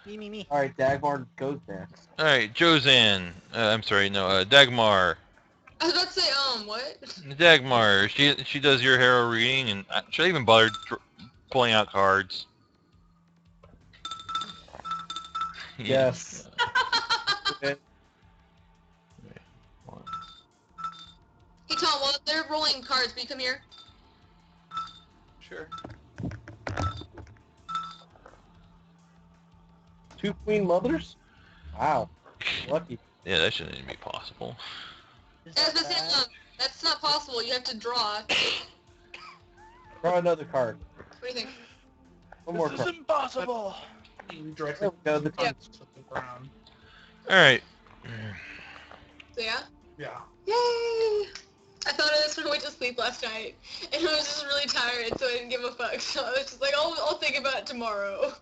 Me. Alright, Dagmar goes next. Alright, Josanne. I'm sorry, no, Dagmar. I was about to say, what? Dagmar, she does your hero reading, and she even bothered pulling out cards. Yes. Hey Tom, while they're rolling cards, will you come here? Sure. 2 queen mothers? Wow. Lucky. Yeah, that shouldn't even be possible. Is Yeah, that bad? that's not possible. You have to draw. What Draw another card. do you think? One more This card. is impossible. Directly There we go. The Yeah. to the ground. Alright. So yeah? Yeah. Yay! I thought I was gonna wait to sleep last night, and I was just really tired, so I didn't give a fuck. So I was just like, I'll think about it tomorrow.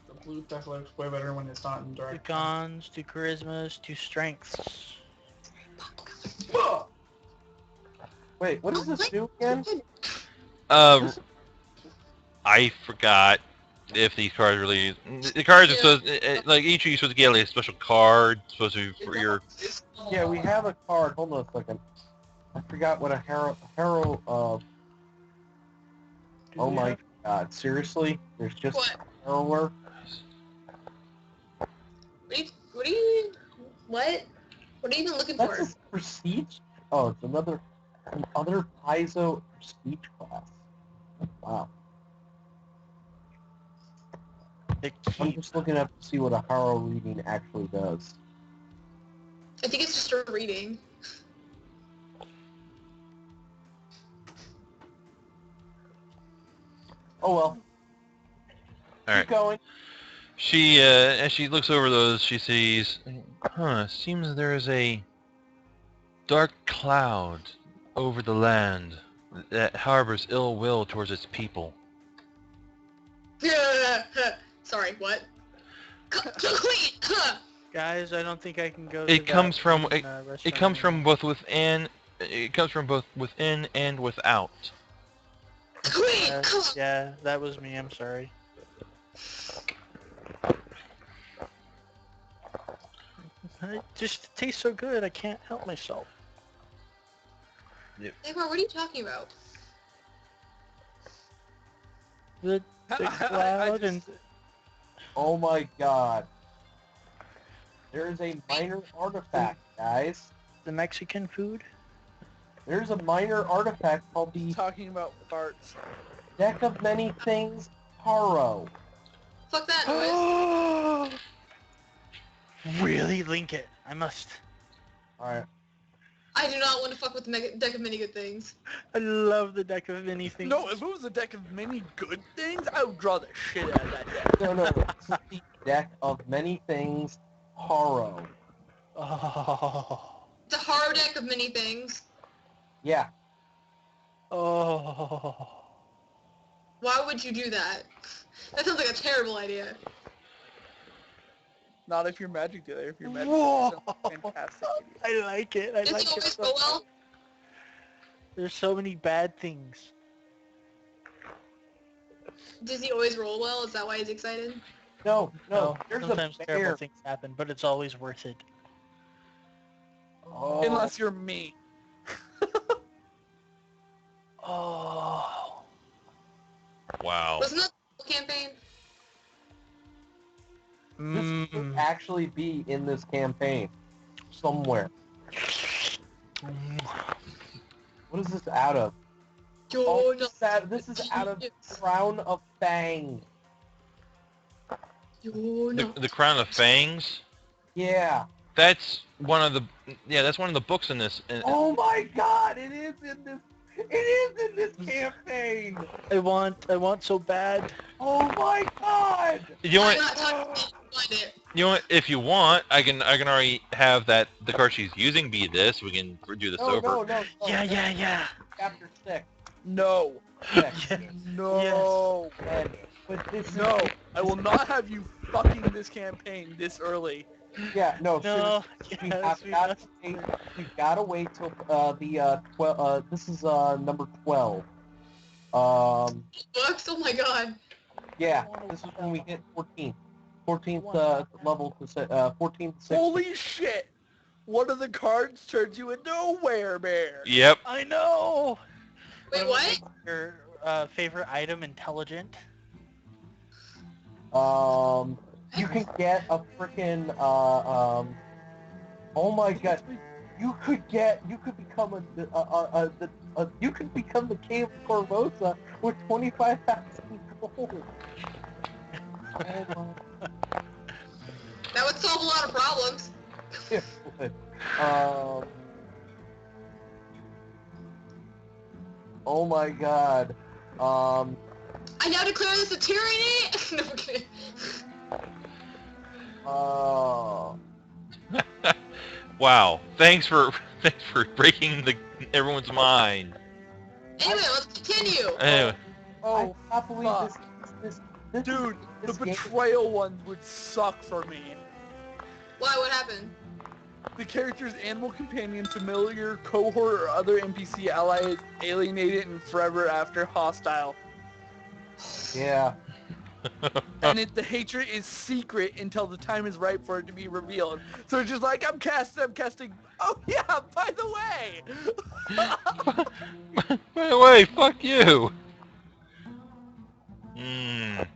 The blue definitely looks way better when it's not in 2 direct. cons, 2 charismas, 2 strengths. Wait, what does this do again? I forgot if these cards really... The cards are Yeah. supposed... Like, each of you is supposed to get like a special card, supposed to be for your... Yeah, we have a card. Hold on a second. I forgot what a hero oh my god, seriously? There's just What? a harrower? What are you even looking That's for? a prestige? Oh, it's another Paizo prestige class. Wow. The I'm key. just looking up to see what a harrow reading actually does. I think it's just a reading. Oh well. Alright. Keep going. She, as she looks over those, she sees... seems there is a dark cloud over the land that harbors ill will towards its people. Sorry, what? Complete! Guys, I don't think I can go It to comes that from restaurant it comes from anymore. both within. It comes from both within and without. Yeah, that was me. I'm sorry. It just tastes so good. I can't help myself. Neymar, what are you talking about? The cloud and Oh my god. There is a minor artifact, guys. the Mexican food. There's a minor artifact called the Talking about farts. Deck of Many Things Haro. Fuck that noise. Really? Link it. I must. Alright. I do not want to fuck with the deck of many good things. I love the deck of many things. No, if it was a deck of many good things, I would draw the shit out of that deck. No. This is the Deck of Many Things Haro. Oh. It's a horror deck of many things. Yeah. Oh. Why would you do that? That sounds like a terrible idea. Not if you're Magic dealer. If you're Magic Whoa. dealer, it's a fantastic idea. I like it. I Does like he it. always So go well? much. There's so many bad things. Does he always roll well? Is that why he's excited? No. No, There's sometimes a terrible bear. things happen, but it's always worth it. Oh. Unless you're me. Oh. Wow. Wasn't that the campaign? This could actually be in this campaign. Somewhere. What is this out of? Oh, this is out of Crown of Fang. The Crown of Fangs? Yeah. That's one of the books in this. Oh my god, it is in this campaign. I want so bad. Oh my god. You know I'm what? not talking find it. You know what? If you want, I can already have that the card she's using be this. We can do this over. No. Yeah. Chapter 6. No. 6. Yes. No. But this is... No. I will not have you fucking this campaign this early. Yeah, no, No. seriously, Yes, we've got to wait till this is number 12. Books? Oh my god. Yeah, this is when we hit 14. 14th level to 14th. 16th. Holy shit! One of the cards turns you into a werebear. Yep. I know. Wait, what? Makes your favorite item intelligent? You can get a freaking oh my god, you could become you could become the King of Corvosa with 25,000 gold. Oh my. That would solve a lot of problems. It would. Oh my god. I now declare this a tyranny! No, I'm kidding. Wow. Thanks for breaking everyone's mind. Anyway, let's continue. Anyway, I Oh, can't believe fuck. this Dude, the this game- betrayal one would suck for me. Why? What happened? The character's animal companion, familiar, cohort, or other NPC ally is alienated and forever after hostile. Yeah. And the hatred is secret until the time is right for it to be revealed. So it's just like, I'm casting, oh yeah, by the way! by the way, fuck you. Mm.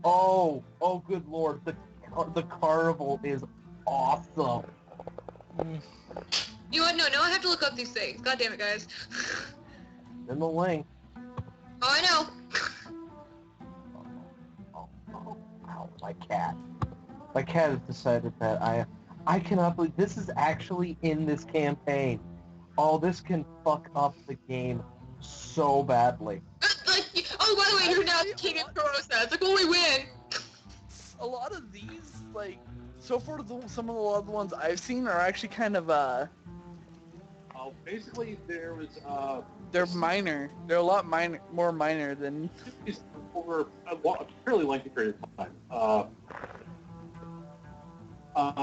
Oh, good lord. The carnival is awesome. You know what? No, I have to look up these things. God damn it, guys. In the link. Oh, I know. Ow, my cat. My cat has decided that I cannot believe this is actually in this campaign. Oh, this can fuck up the game so badly. Like, oh, by the way, you're now the King of Corvosa. It's like, well, we win. A lot of these, like, so far some of the other ones I've seen are actually kind of, basically there was, they're minor. They're a lot more minor than... over a fairly lengthy period of time.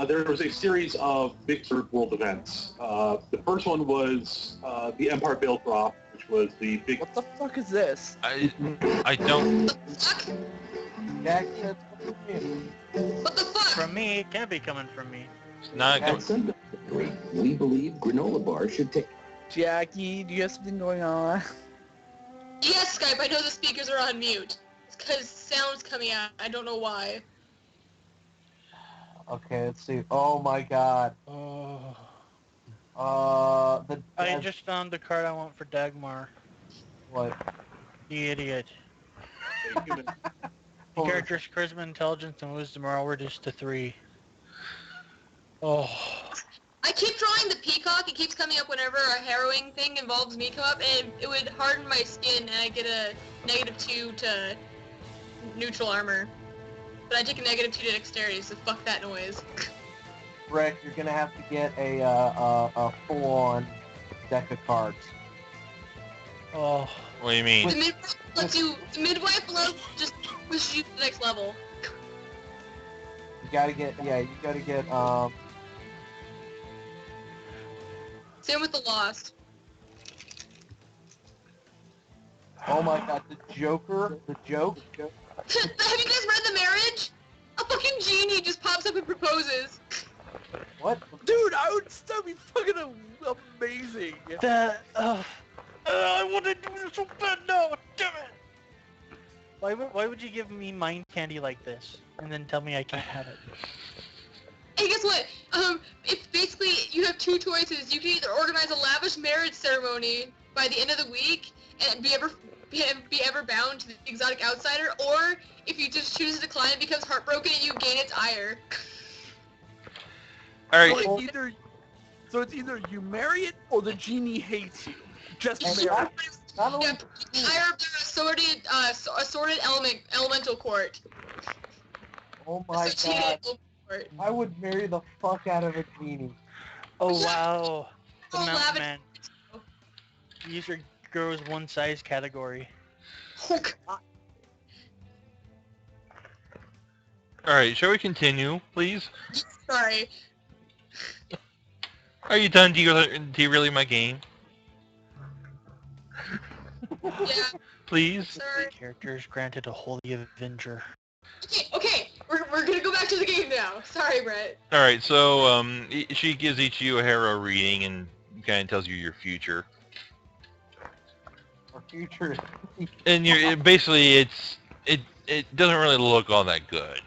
There was a series of big third world events. The first one was the Empire Vail drop, which was the big... What the fuck is this? I don't. Fuck? Jack, that's what you mean. What the fuck? From me, it can't be coming from me. It's not At some degree, we believe granola bars should take... Jackie, do you have something going on? Yes, Skype, I know the speakers are on mute. It's because sound's coming out. I don't know why. Okay, let's see. Oh my god. I just found the card I want for Dagmar. What? The idiot. The character's charisma, intelligence, and wisdom are all reduced to 3. Oh. I keep drawing the peacock. It keeps coming up whenever a harrowing thing involves me come up, and it would harden my skin, and I get a -2 to neutral armor. But I take a -2 to dexterity, so fuck that noise. Brett, you're gonna have to get a full-on deck of cards. Oh. What do you mean? The midwife love just pushes you to the next level. You gotta get, Same with the Lost. oh my god, the Joker, the joke. Have you guys read The Marriage? A fucking genie just pops up and proposes. What? Dude, that'd be fucking amazing. I want to do this so bad now. Damn it. Why would you give me mind candy like this and then tell me I can't have it? Hey, guess what? It's basically, you have 2 choices. You can either organize a lavish marriage ceremony by the end of the week and be ever bound to the exotic outsider, or if you just choose to decline, it becomes heartbroken and you gain its ire. Alright. So it's either you marry it or the genie hates you. Just And marry it. not only Ire of the assorted elemental court. oh my Associated god, elemental court. I would marry the fuck out of a genie. Oh wow. The Oh, mountain lavish. man. Use your girl's one size category. Oh, God. Alright, shall we continue, please? Sorry. Are you done derailing my game? Yeah, Please? sorry. Character is granted a Holy Avenger. Okay, we're gonna go back to the game now. Sorry, Brett. Alright, so, she gives each of you a hero reading and kind of tells you your future. Our future. And basically, it doesn't really look all that good.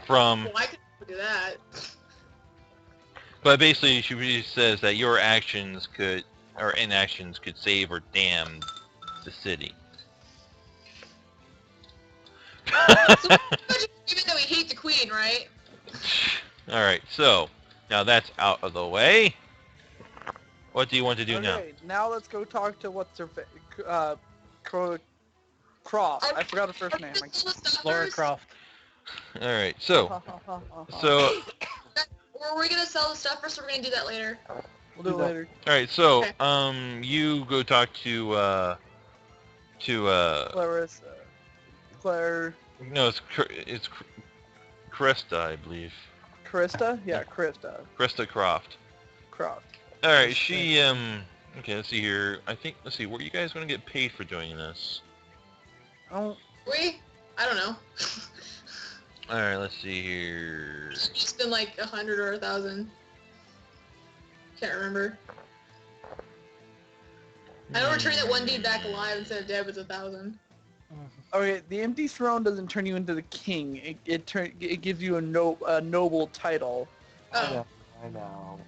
Well, I could do that. But basically, she says that your actions or inactions could save or damn the city. So, given that we hate the queen, right? Alright, so, now that's out of the way. What do you want to do now? Okay, now let's go talk to what's her Croft. I forgot her first name. Laura Croft. Alright, so, Or are we gonna sell the stuff first, or we're gonna do that later? We'll do it later. alright, so, Okay. you go talk to Clarissa. Claire. no, it's Krista, I believe. Krista? Yeah, Krista. Krista Croft. Croft. Alright, she, okay, let's see here. Let's see, were you guys gonna get paid for doing this? Oh, I don't know. Alright, let's see here. It's been like 100 or 1,000. Can't remember. I don't return that one dude back alive instead of dead was 1,000. okay, the empty throne doesn't turn you into the king. It gives you a noble title. Oh. I know.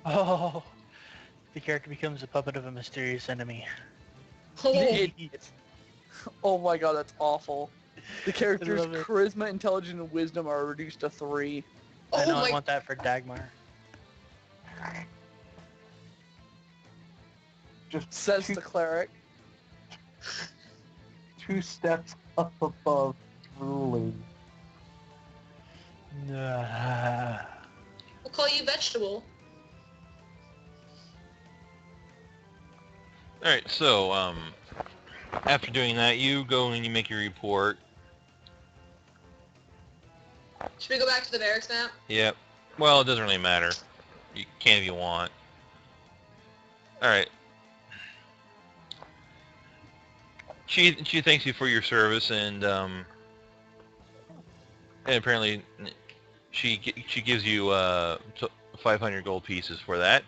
Oh. The character becomes a puppet of a mysterious enemy. Oh my god, that's awful. The character's love it. charisma, intelligence, and wisdom are reduced to 3. I know, I my... want that for Dagmar. Just Says the cleric. 2 steps up above ruling. Nah. We'll call you Vegetable. Alright, so, after doing that, you go and you make your report. Should we go back to the barracks now? Yep. Well, it doesn't really matter. You can if you want. Alright. She thanks you for your service, and apparently she gives you 500 gold pieces for that.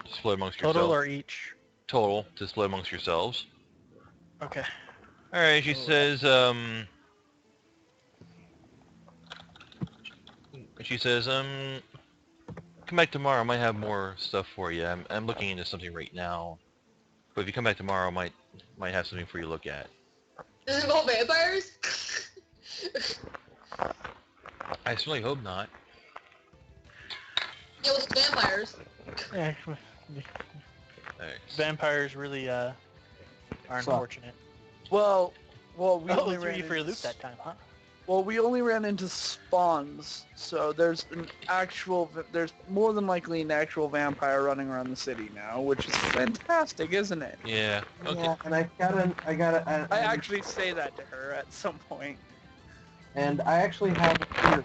To split amongst Total yourselves. or each? Total to split amongst yourselves. Okay. Alright, she says, She says, come back tomorrow. I might have more stuff for you. I'm looking into something right now. But if you come back tomorrow, I might have something for you to look at. Does it involve vampires? I certainly hope not. Yeah, with vampires. Yeah, Thanks. vampires really are unfortunate. Well, we Oh, only threw ran you for a into loop that time, huh? Well, we only ran into spawns, so there's more than likely an actual vampire running around the city now, which is fantastic, isn't it? Yeah. Okay. Yeah, and I actually say that to her at some point. and I actually have a theory.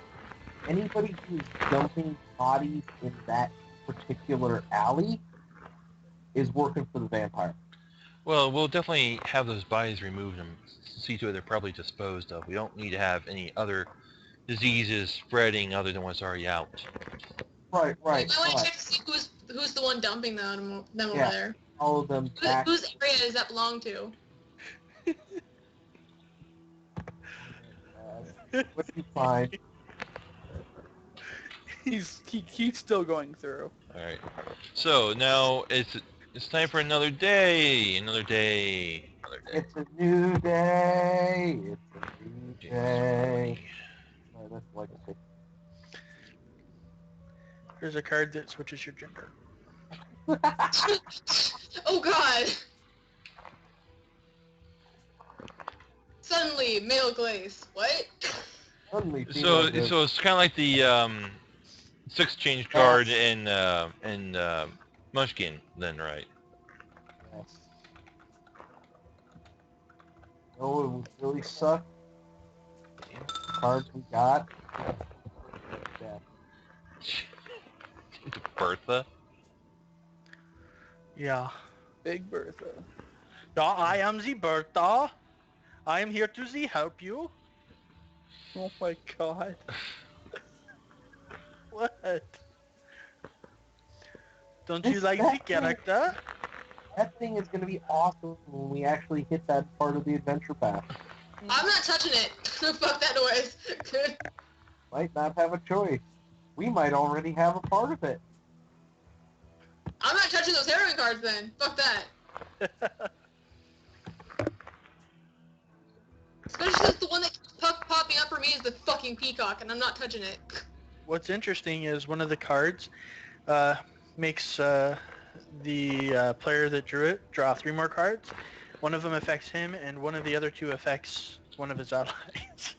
Anybody who's dumping bodies in that particular alley is working for the vampire. Well, we'll definitely have those bodies removed and see to it they're probably disposed of. We don't need to have any other diseases spreading other than what's already out. Right. I want to check to see who's the one dumping them over Yeah. there. All of them back. Whose area does that belong to? What you find? He's still going through. All right. So now it's time for another day. Another day. Another day. It's a new day. It's a new James day. Oh, that's legacy. There's a card that switches your gender. Oh god! Suddenly, male glaze. What? Suddenly, So female so it's kind of like the six change card in Munchkin then, right? Yes. Oh, it would really suck. Cards we got. Yeah. Bertha. Yeah. Big Bertha. Yeah, I am the Bertha. I am here to help you. Oh my god. What? Don't you like the character? That thing is going to be awesome when we actually hit that part of the adventure path. I'm not touching it. Fuck that noise. Might not have a choice. We might already have a part of it. I'm not touching those heroin cards then. Fuck that. Especially since the one that keeps popping up for me is the fucking peacock, and I'm not touching it. What's interesting is one of the cards makes the player that drew it draw 3 more cards. One of them affects him, and one of the other 2 affects one of his allies.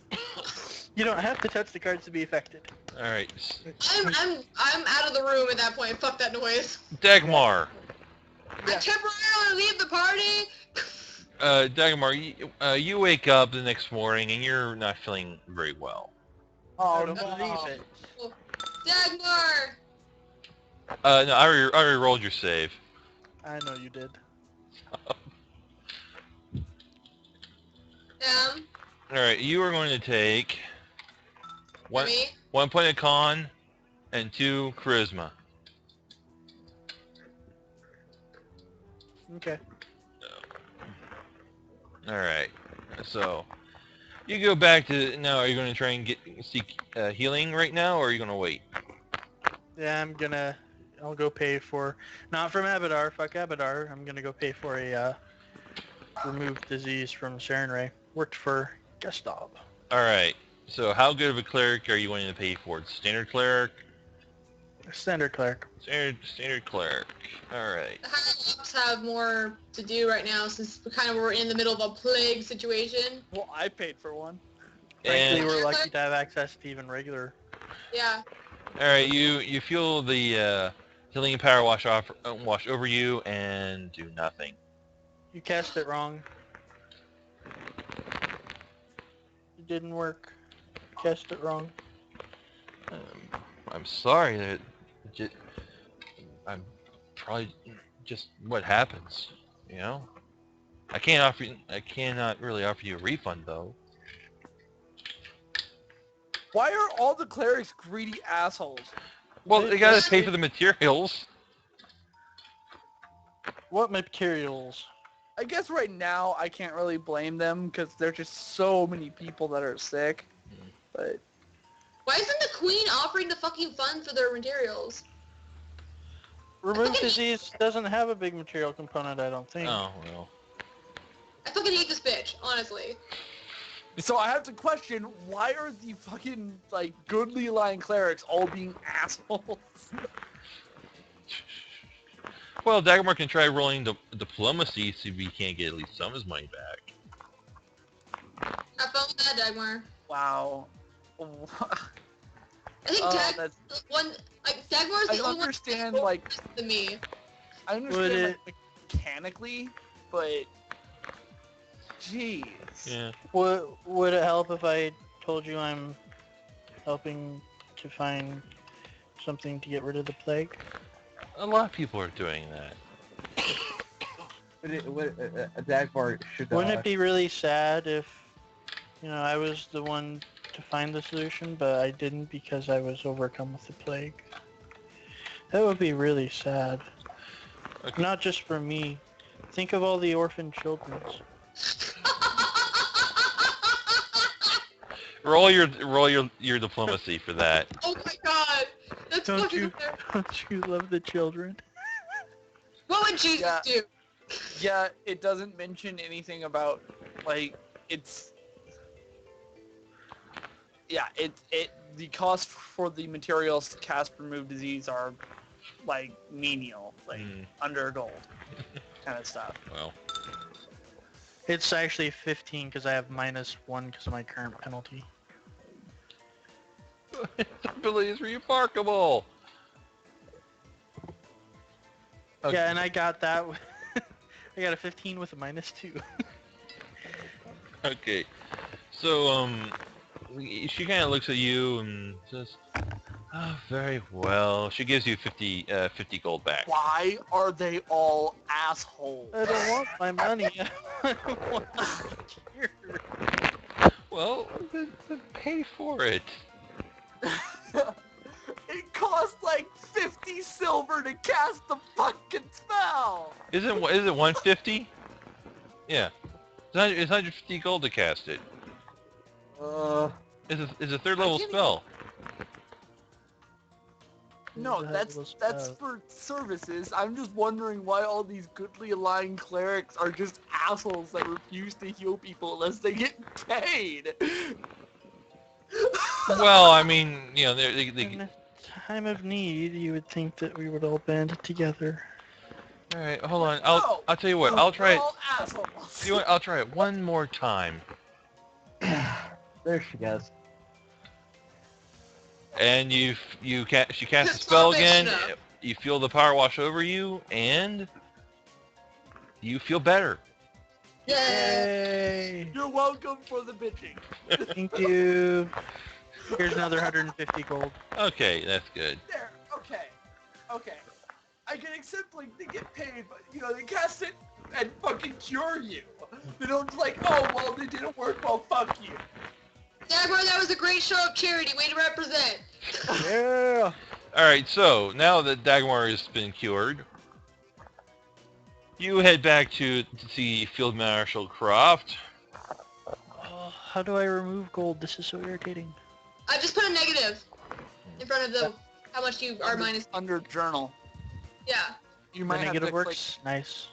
You don't have to touch the cards to be affected. All right. I'm out of the room at that point. Fuck that noise. Dagmar. I temporarily leave the party. Dagmar, you wake up the next morning and you're not feeling very well. I Oh, don't believe it. Dagmar. No, I already rolled your save. I know you did. All right, you are going to take one Me? 1 point of con and 2 charisma. Okay. All right, so you go back to now. Are you going to try and seek healing right now, or are you going to wait? Yeah, I'll go pay for, not from Abadar, fuck Abadar. I'm gonna go pay for a removed disease from Sarenrae. Worked for Gustav. All right. So how good of a cleric are you willing to pay for? Standard cleric. Standard cleric. Standard cleric. All right. The higher ups have more to do right now since we're in the middle of a plague situation. Well, I paid for one. Frankly, And we're lucky to have access to even regular. Yeah. all right, you feel the healing power wash over you and do nothing. You cast it wrong. It didn't work. Cast it wrong. I'm sorry that I'm probably just what happens, you know. I cannot really offer you a refund though. Why are all the clerics greedy assholes? Well, they gotta pay for the materials. What materials? I guess right now I can't really blame them because there's just so many people that are sick. But Why isn't the Queen offering the fucking funds for their materials. Remove fucking- disease doesn't have a big material component, I don't think. Oh, well. I fucking hate this bitch, honestly. So I have to question, why are the fucking, like, goodly line clerics all being assholes? Well, Dagmar can try rolling diplomacy, see if he can't get at least some of his money back. Have fun with that, Dagmar. Wow. I think That's... Dagmar's I the only understand, one like... than me. I understand, like, mechanically, but... Jeez. Yeah. Would it help if I told you I'm helping to find something to get rid of the plague? A lot of people are doing that. Dagmar should... Wouldn't it be really sad if, I was the one to find the solution, but I didn't because I was overcome with the plague? That would be really sad. Okay. Not just for me. Think of all the orphan children. Roll your diplomacy for that. Oh my god. That's Don't fucking you, hilarious. don't you love the children? What would Jesus do? Yeah, it doesn't mention anything about, like, it's... Yeah, the cost for the materials to cast remove disease are, like, menial, like, under gold kind of stuff. Well. It's actually 15 because I have -1 because of my current penalty. His ability is remarkable. Okay. Yeah, and I got that. I got a 15 with a -2. Okay. So, she kind of looks at you and says, "Oh, very well." She gives you 50 gold back. Why are they all assholes? I don't want my money. I want to be cured. Well, then pay for it. It costs like 50 silver to cast the fucking spell! Is it 150? Yeah. It's 150 gold to cast it. It's a third level spell. No, that's for services. I'm just wondering why all these goodly aligned clerics are just assholes that refuse to heal people unless they get paid. Well, I mean, they In a time of need, you would think that we would all band together. all right, hold on. No, I'll tell you what. I'll try it. all assholes. You know what? I'll try it one more time. There she goes. And she casts the That's spell not again. bitch enough. You feel the power wash over you, and you feel better. Yay! You're welcome for the bitching. Thank you. Here's another 150 gold. Okay, that's good. There, okay. I can accept, like, they get paid, but, they cast it and fucking cure you. They don't, like, oh, well, they didn't work, well, fuck you. Dagmar, that was a great show of charity. Way to represent. Yeah. All right, so now that Dagmar has been cured, you head back to see Field Marshal Croft. Oh, how do I remove gold? This is so irritating. I just put a negative in front of the how much you are minus. Under journal. Yeah. You The might have negative to works. Nice.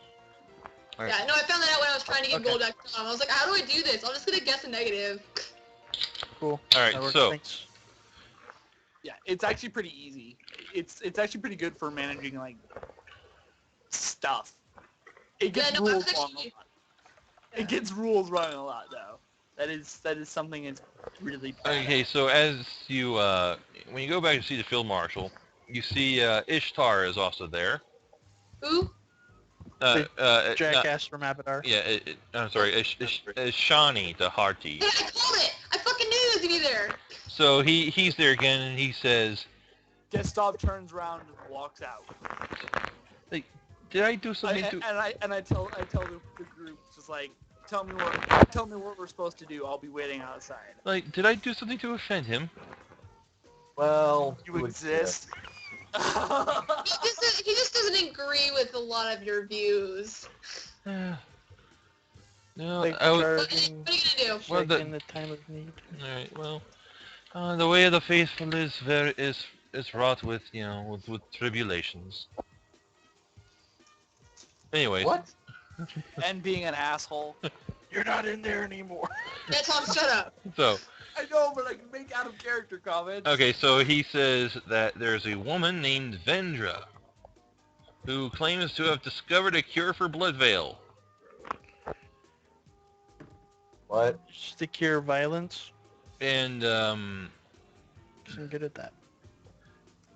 All right. Yeah, no, I found that out when I was trying to get Okay. gold back. I was like, how do I do this? I'm just gonna guess a negative. Cool. All right, That works. so Thanks. Yeah, it's actually pretty easy. It's actually pretty good for managing, like, stuff. It gets Yeah, no, I rules was wrong a actually- lot. It gets rules wrong a lot, though. That is something that's really bad. okay, so as you when you go back to see the Field Marshal, you see Ishtar is also there. Who? Jackass from Abadar. Yeah, I'm sorry, Shani the Hearty. Hey, I called it! I fucking knew it was gonna be there! So he's there again, and he says, Gustav turns around and walks out. like, did I do something to... I tell the group, just like, tell me what we're supposed to do. I'll be waiting outside. Like, did I do something to offend him? Well, You exist. He just doesn't agree with a lot of your views. No, Like I was... charging What are you gonna do? Well, like in the time of need. Alright, well... The way of the faithful is wrought with with tribulations. Anyways, What? And being an asshole. You're not in there anymore. Yeah, Tom, shut up. so I know, but I can make out of character comments. okay, so he says that there's a woman named Vendra who claims to have discovered a cure for blood veil. What? Just to cure violence. And I'm good at that.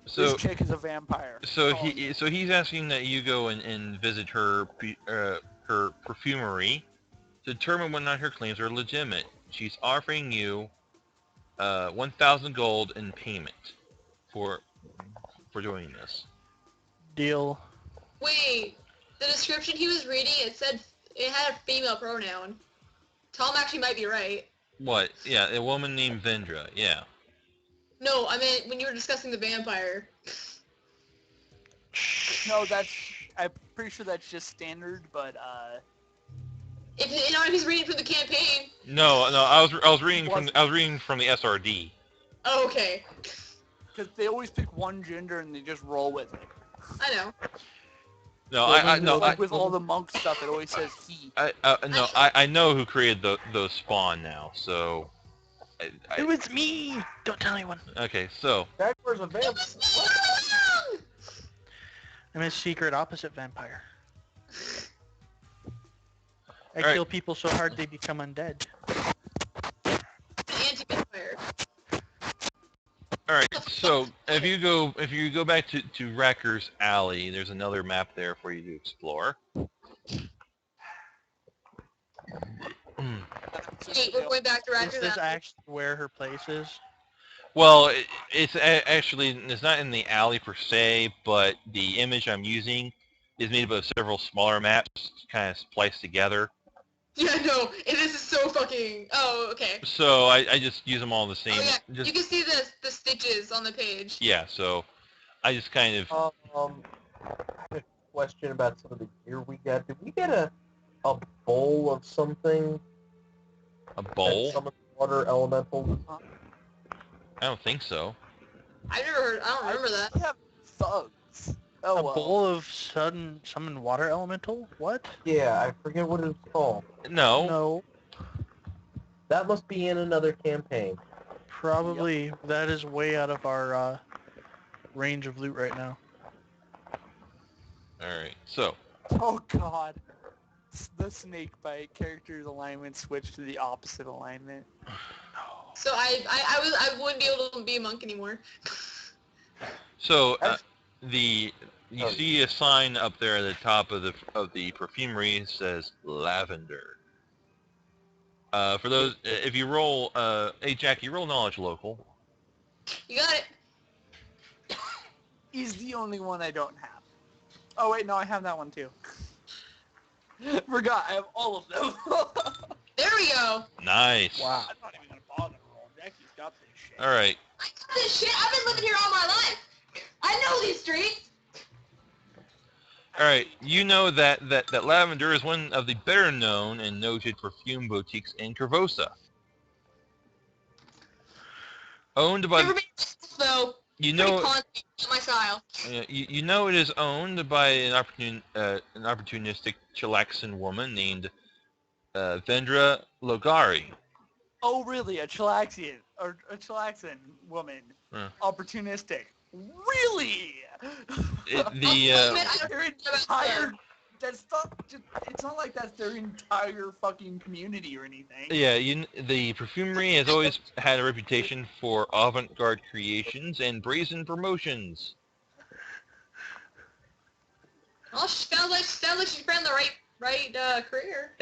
This so chick is a vampire. he's asking that you go and visit her her perfumery to determine whether or not her claims are legitimate. She's offering you 1,000 gold in payment for doing this. Deal. Wait, the description he was reading, it said it had a female pronoun. Tom actually might be right. What? Yeah, a woman named Vendra. Yeah. No, I meant when you were discussing the vampire. No, I'm pretty sure that's just standard, but If he's reading from the campaign. No, I was reading from the SRD. Oh, okay. because they always pick one gender and they just roll with it. I know. No, With all the monk stuff, it always says he. I know who created those spawn now. So. It was me. Don't tell anyone. Okay, so. Dagmar's a vampire. I'm a secret opposite vampire. I Alright. kill people so hard they become undead. Anti-vampire. All right, so if you go back to Wrecker's Alley, there's another map there for you to explore. Wait, we're going back to Is Raptor this now. actually where her place is? Well, actually it's not in the alley per se, but the image I'm using is made up of several smaller maps, kind of spliced together. Yeah, no, this is so fucking... Oh, okay. So I just use them all the same. Oh, yeah, Just, you can see the stitches on the page. yeah, so I just kind of I have a question about some of the gear we got. Did we get a bowl of something? a bowl. Some of the water elementals. I don't think so. I've never heard... I don't remember that. I have thugs. Oh, A well. bowl of summoned water elemental? What? Yeah, I forget what it's called. No. No. That must be in another campaign. Probably. That is way out of our range of loot right now. All right, so Oh god. The snake bite character's alignment switched to the opposite alignment. So I wouldn't be able to be a monk anymore. you see a sign up there at the top of the perfumery that says lavender. For those, if you roll, hey Jack, you roll knowledge local. You got it. He's the only one I don't have. Oh wait, no, I have that one too. Forgot, I have all of them. There we go. Nice. Wow. I'm not even gonna bother to roll. Jackie's got this shit. All right. I got this shit. I've been living here all my life. I know these streets. All right. You know that lavender is one of the better known and noted perfume boutiques in Corvosa. Owned by Never been though. you Pretty know constant, my style. you know it is owned by an opportunistic Chilaxan woman named Vendra Logari. Oh really? A Chilaxian woman. Opportunistic. Really? Their entire it's not like that's their entire fucking community or anything. Yeah, the perfumery has always had a reputation for avant-garde creations and brazen promotions. Well, sounds like she found the right career.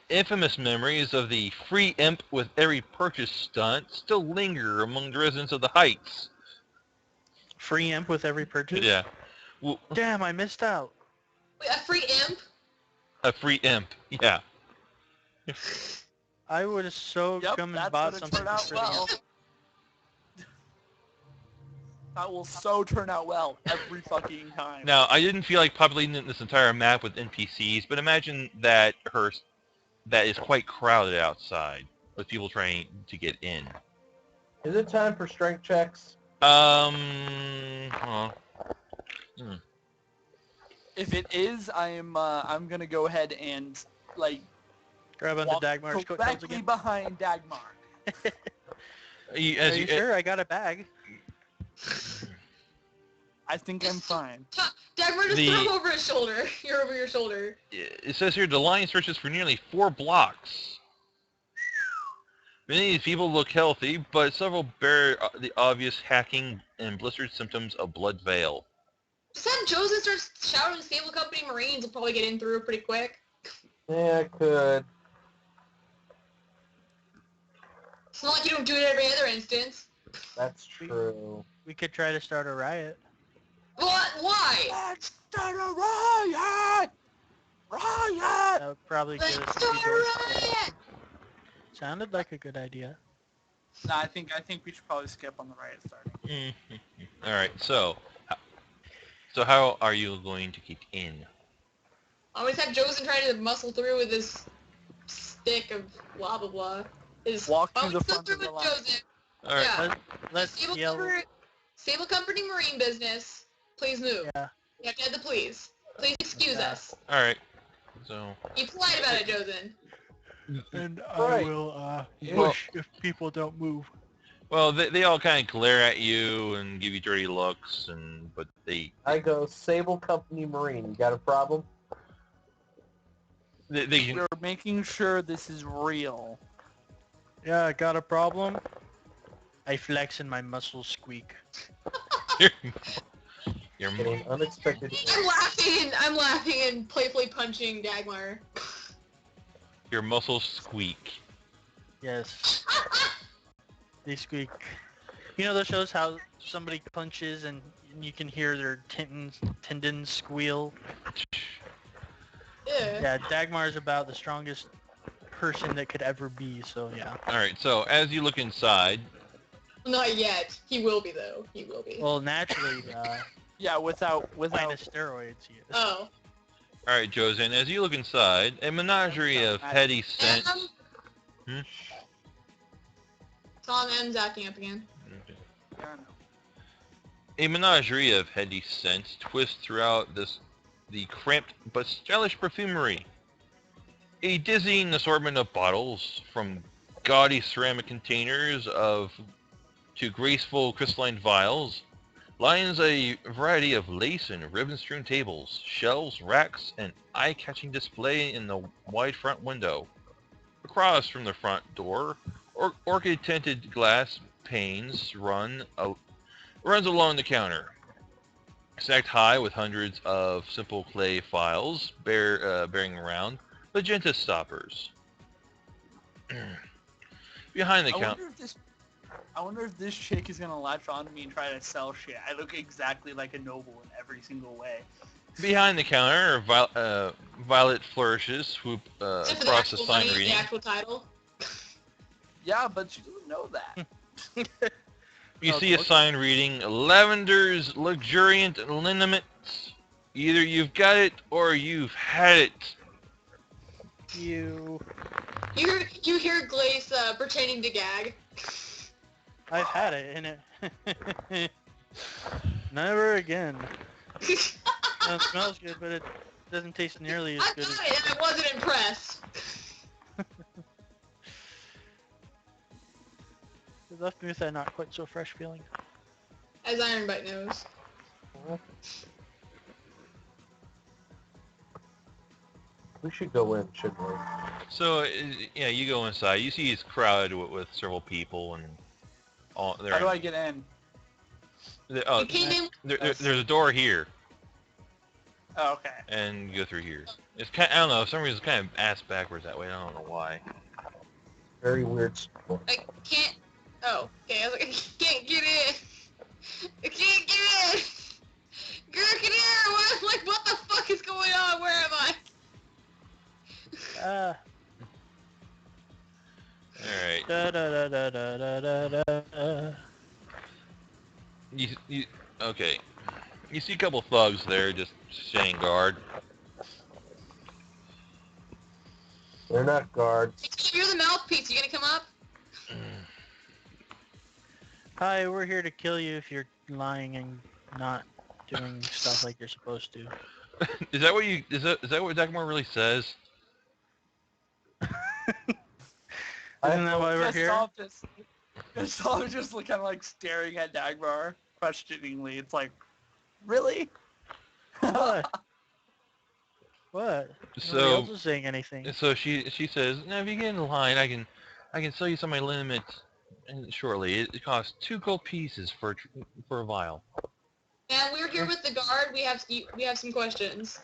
Infamous memories of the free imp with every purchase stunt still linger among the residents of the Heights. Free imp with every purchase? Yeah. Well, Damn, I missed out. Wait, a free imp? a free imp, yeah. I would have so come and bought something out for well. That will so turn out well every fucking time. Now, I didn't feel like populating this entire map with NPCs, but imagine that is quite crowded outside with people trying to get in. Is it time for strength checks? Well, If it is, I'm gonna go ahead and like Grab onto walk Dagmar's coattails directly again. behind Dagmar. Are you sure? I got a bag. I think I'm fine. Dagmar, just throw him over his shoulder. You're over your shoulder. it says here the line stretches for nearly 4 blocks. Many of these people look healthy, but several bear the obvious hacking and blistered symptoms of blood veil. Just have Joseph start shouting Stable Company Marines. Will probably get in through pretty quick. Yeah, I could. It's not like you don't do it every other instance. That's true. We could try to start a riot. What? Why? Let's start a riot! Riot! That would probably get Let's us start to a riot! Sounded like a good idea. No, I think we should probably skip on the riot starting. All right, so how are you going to get in? I always have Joseph trying to muscle through with his stick of blah blah blah. Walk to the Always go front through of the with line. Joseph. All right, Yeah. Let's yell. Stable Company Marine business. Please move. Yeah. You have to add the please. Please excuse Yeah. us. all right. So Be polite about it, Joseph. And Right. I will Yeah. push if people don't move. well, they all kind of glare at you and give you dirty looks, but I go, Sable Company Marine. You got a problem? they can We're making sure this is real. Yeah, got a problem? I flex and my muscles squeak. your Getting unexpected. I'm laughing and playfully punching Dagmar. your muscles squeak. Yes. They squeak. You know those shows how somebody punches and you can hear their tendons squeal? Yeah. Yeah, Dagmar is about the strongest person that could ever be, so yeah. All right, so as you look inside, Not yet. He will be though. He will be. Well, naturally, Yeah, without minus steroids, he is. Oh. all right, Josen, as you look inside, a menagerie of heady scents. Tom M's acting up again. I don't know. A menagerie of heady scents twists throughout the cramped but stylish perfumery. A dizzying assortment of bottles, from gaudy ceramic containers to graceful crystalline vials, lines a variety of lace and ribbon-strewn tables, shelves, racks, and eye-catching display in the wide front window. Across from the front door, orchid-tinted glass panes runs along the counter, stacked high with hundreds of simple clay files bearing around magenta stoppers. Behind the counter. I wonder if this chick is gonna latch on to me and try to sell shit. I look exactly like a noble in every single way. Behind the counter, violet flourishes swoop Except for across the actual sign money and reading. the actual title. Yeah, but she doesn't know that. You Oh, see a okay. sign reading, Lavender's Luxuriant Liniments. Either you've got it or you've had it. You... You hear Glace pretending to gag. I've had it, and it... Never again. No, it smells good, but it doesn't taste nearly as I good got as... it and I wasn't impressed. It left me with that not quite so fresh feeling. As Ironbite knows. We should go in, shouldn't we? So, yeah, you go inside. You see it's crowded with several people and all. How do I get in? Oh, You came in. there's a door here, Oh, okay. and you go through here. It's kind. I don't know. For some reason, it's kind of ass backwards that way. I don't know why. Very weird sport. I can't. Oh, okay. I was like, I can't get in. I can't get in. Girl, get here. What the fuck is going on? Where am I? All right. Da da da da da da da da. You okay? You see a couple thugs there just staying guard. They're not guards. You're the mouthpiece. You gonna come up? Hi, we're here to kill you if you're lying and not doing stuff like you're supposed to. Is that what you? Is that what Dagmar really says? Isn't that why we're here? Gustav just kind of like staring at Dagmar questioningly. It's like, really? What? What? Nobody else is saying anything. So she says, "Now if you get in line, I can sell you some of my limits shortly. It costs 2 gold pieces for a vial." And we're here with the guard. We have some questions.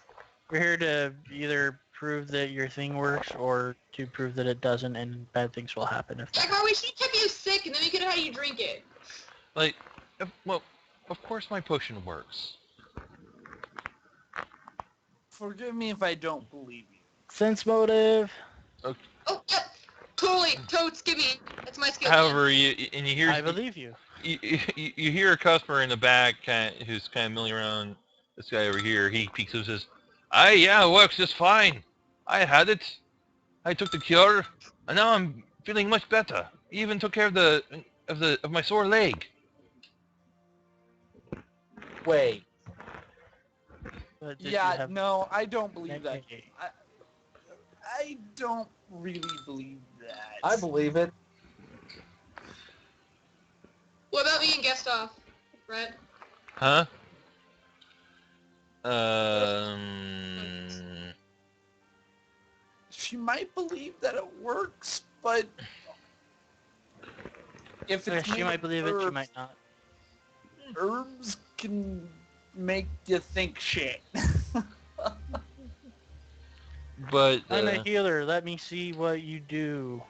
We're here to either prove that your thing works or to prove that it doesn't, and bad things will happen if that. Dagmar, we should have kept you sick, and then we could have had you drink it. Like, well, of course my potion works. Forgive me if I don't believe you. Sense motive. Okay. Oh, yep. Totally. Totes, give me. That's my skill. However, you hear I believe you. You hear a customer in the back who's kind of milling around. This guy over here, he peeks and says, yeah, it works just fine. I had it. I took the cure, and now I'm feeling much better. Even took care of my sore leg." Wait. But did you Yeah, have no, I don't believe that. Okay. I don't really believe that. I believe it. What about me and Gustav, Brett? Huh? She might believe that it works, but if it's she made might of believe it, she herbs, might not. herbs can make you think shit. But I'm a healer. Let me see what you do.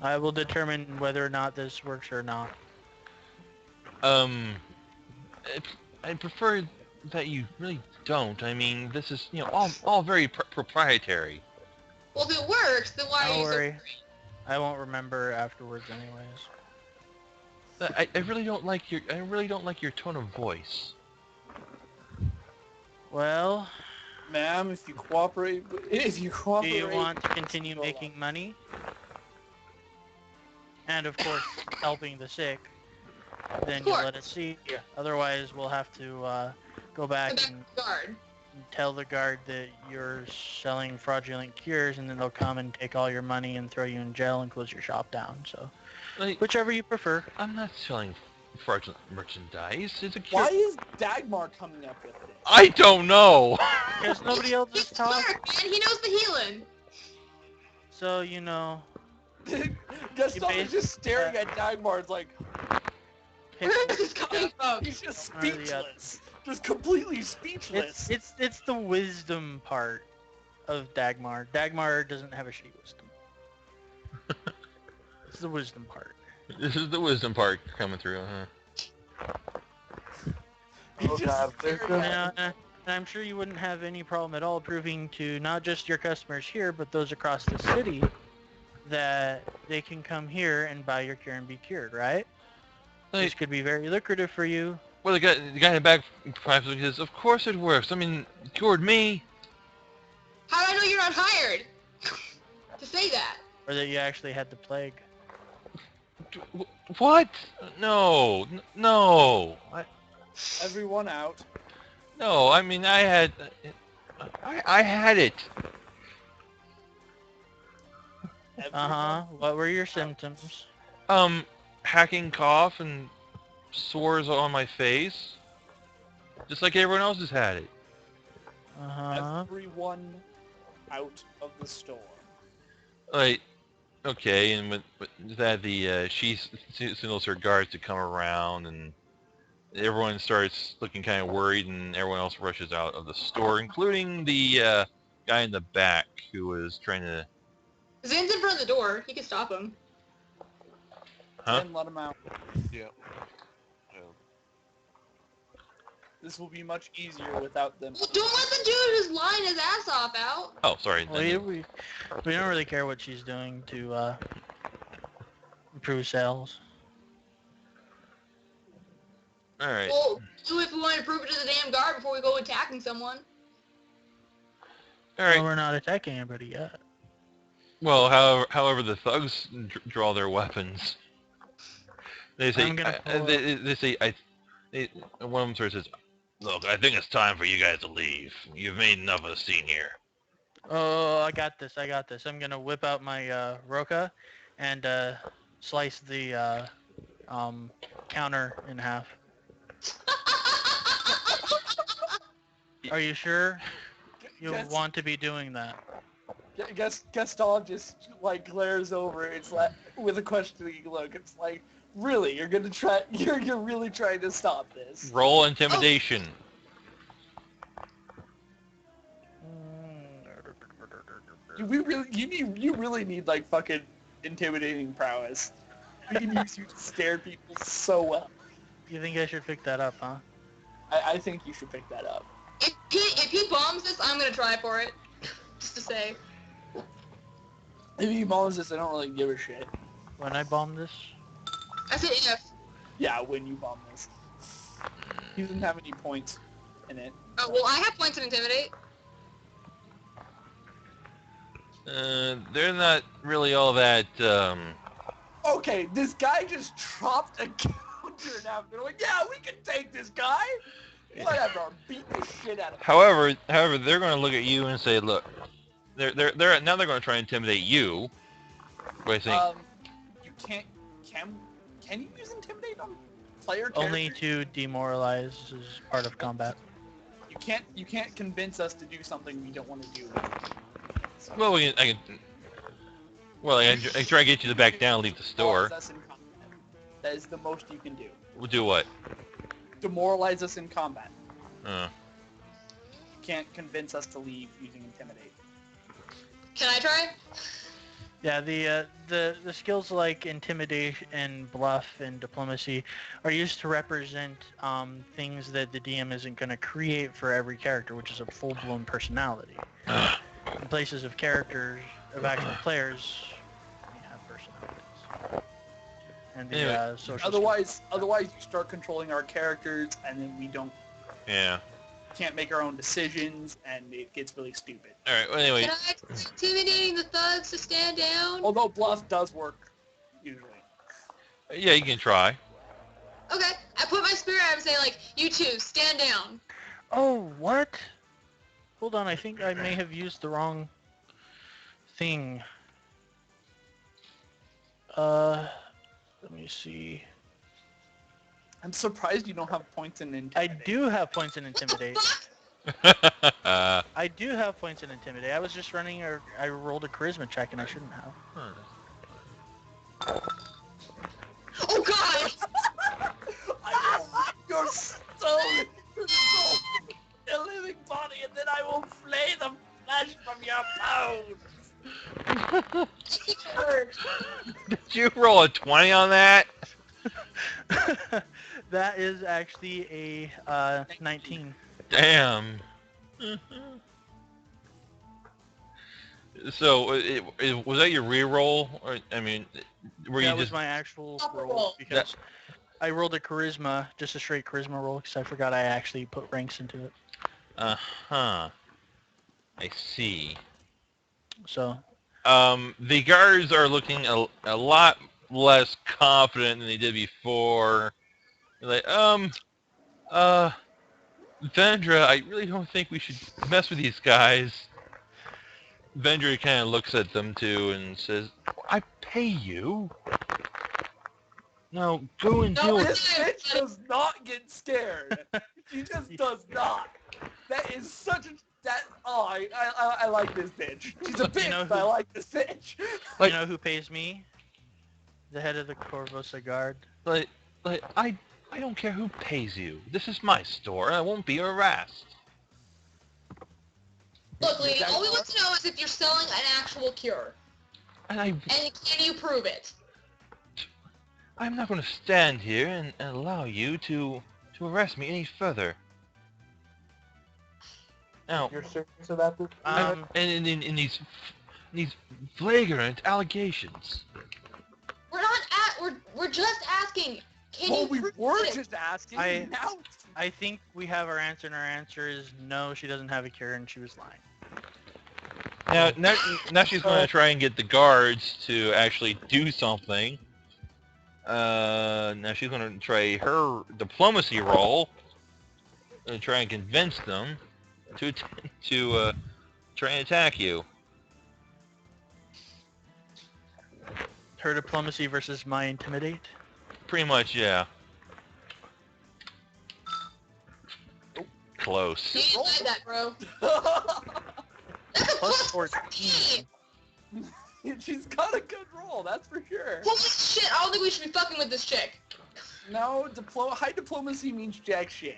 I will determine whether or not this works or not. I prefer that you really don't. I mean, this is all very proprietary. Well, if it works, then why are Don't you so worry. worried? I won't remember afterwards anyways. I really don't like your tone of voice. Well, Ma'am, if you cooperate, do you want to continue making money? And of course, helping the sick. Then Of you course. let us see you. Otherwise, we'll have to go back Go back and to the guard. tell the guard that you're selling fraudulent cures, and then they'll come and take all your money and throw you in jail and close your shop down. So, Like, whichever you prefer. I'm not selling fraudulent merchandise. It's a cure. Why is Dagmar coming up with it? I don't know. Because nobody else is He's smart, talking. man. He knows the healing. So, you know, Gustav is just staring at Dagmar. It's like, pick Where is this coming from? he's just One or the other. speechless. Just completely speechless. It's the wisdom part of Dagmar. Dagmar doesn't have a shitty wisdom. It's the wisdom part. This is the wisdom part coming through, huh? He's Oh, just God, staring wisdom. at And I'm sure you wouldn't have any problem at all proving to not just your customers here, but those across the city that they can come here and buy your cure and be cured, right? This Like, could be very lucrative for you. well, the guy in the back probably says, "Of course it works. I mean, it cured me." How do I know you're not hired? To say that. Or that you actually had the plague. What? No, no, everyone out. no. I mean, I had it. Uh-huh. What were your symptoms? Hacking cough and sores on my face, just like everyone else has had it. Uh-huh. Everyone out of the store. Like, okay, and with that, she signals her guards to come around, and everyone starts looking kind of worried, and everyone else rushes out of the store, including the guy in the back who was trying to. Zan's in front of the door. He can stop him. Huh? Then let him out. Yeah. This will be much easier without them. Well, don't let the dude who's lying his ass off out. Oh, sorry. We don't really care what she's doing to improve sales. All right. Well, do if we want to prove it to the damn guard before we go attacking someone. All right. Well, we're not attacking anybody yet. Well, however the thugs draw their weapons. They say, I'm gonna pull up. they say, one of them sort of says, "Look, I think it's time for you guys to leave. You've made enough of the scene here." Oh, I got this. I'm gonna whip out my roca and slice the counter in half. Are you sure you Guess- want to be doing that? Gustav just like glares over. It's like with a questioning look. It's like, really, you're gonna try? You're really trying to stop this? Roll intimidation. You really need like fucking intimidating prowess. We can use you to scare people so well. You think I should pick that up, huh? I think you should pick that up. If he bombs this, I'm gonna try for it. Just to say. If he bombs this, I don't really give a shit. When I bomb this? I said if. Yeah, when you bomb this. He doesn't have any points in it. Oh, well, I have points in Intimidate. They're not really all that. Okay, this guy just dropped a counter and after like, yeah, we can take this guy. Whatever, beat the shit out of him. However, they're going to look at you and say, "Look, they're now they're going to try and intimidate you." By saying, You can't. Can you use intimidate on player characters? Only to demoralize as part of combat. You can't convince us to do something we don't want to do. "Well, I can try to get you to back down, and leave the store." Demoralize us in combat. That is the most you can do. We'll do what? Demoralize us in combat. Uh, You can't convince us to leave using intimidate. Can I try? Yeah, the skills like intimidation and bluff and diplomacy are used to represent things that the DM isn't going to create for every character, which is a full-blown personality. In places of characters, of actual players, we have personalities. And the Anyway. social Otherwise, you start controlling our characters, and then we yeah. can't make our own decisions, and it gets really stupid. All right. Well, anyway, Can I intimidating the thugs to stand down? Although bluff does work, usually. yeah, you can try. Okay, I put my spear out and say like, you two, stand down. Oh, what? Hold on, I think I may have used the wrong thing. Let me see. I'm surprised you don't have points in I intimidate. do have points in Intimidate. Fuck! I do have points in Intimidate. I was just running, I rolled a charisma check and I shouldn't have. Oh god! I will eat your soul, your soul, a living body, and then I will flay the flesh from your bones. Did you roll a 20 on that? That is actually a 19. Damn. So, was that your reroll? Or I mean, were you That was just? my actual Upper roll roll. because I rolled a charisma, just a straight charisma roll, because I forgot I actually put ranks into it. I see. So The guards are looking a lot less confident than they did before. They're like, Vendra, I really don't think we should mess with these guys. Vendra kind of looks at them too and says, "I pay you. Now go and deal with." This bitch does not get scared. She just does not. That is such a I like this bitch. She's a bitch, know but I who- like this bitch. Like- you know who pays me? The head of the Corvosa Guard. Like, I don't care who pays you. This is my store, and I won't be harassed. Look, lady, all we want to know is if you're selling an actual cure. And And can you prove it? I'm not going to stand here and allow you to arrest me any further. Now, You're serious about this? Um, and in these flagrant allegations. We're not we're just asking. Can Well, you we prove were it? just asking. I- Now I think we have our answer, and our answer is no, she doesn't have a cure, and she was lying. Now she's going to try and get the guards to actually do something. Now she's going to try her diplomacy roll to try and convince them to try and attack you. Her diplomacy versus my intimidate. Pretty much, yeah. Close. You didn't like that, bro. That's a Plus plus 14. 14. She's got a good roll, that's for sure. Holy shit, I don't think we should be fucking with this chick. No, high diplomacy means jack shit.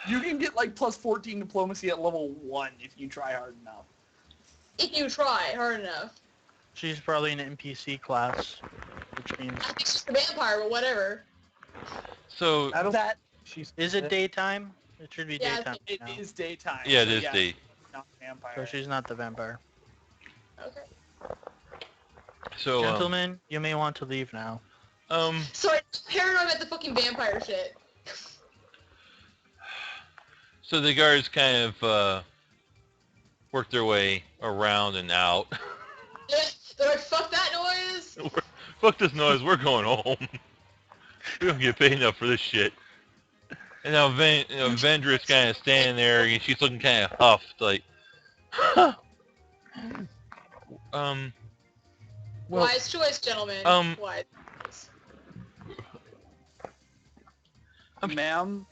You can get like plus 14 diplomacy at level 1 if you try hard enough. If you try hard enough. She's probably an NPC class, which means... I think she's a vampire, but whatever. So, I don't. That She's. Is it daytime? It should be Yeah, daytime it now. is daytime. yeah, it so is yeah, the... not vampire. So she's not the vampire. Okay. So, Gentlemen, you may want to leave now. Sorry, paranoid about the fucking vampire shit. So the guards kind of, work their way around and out. They're like, fuck that noise! Fuck this noise, we're going home. We don't get paid enough for this shit. And now Vendra's kind of standing there, and she's looking kind of huffed, like, huh. Well, Wise choice, gentlemen. Wise. Ma'am,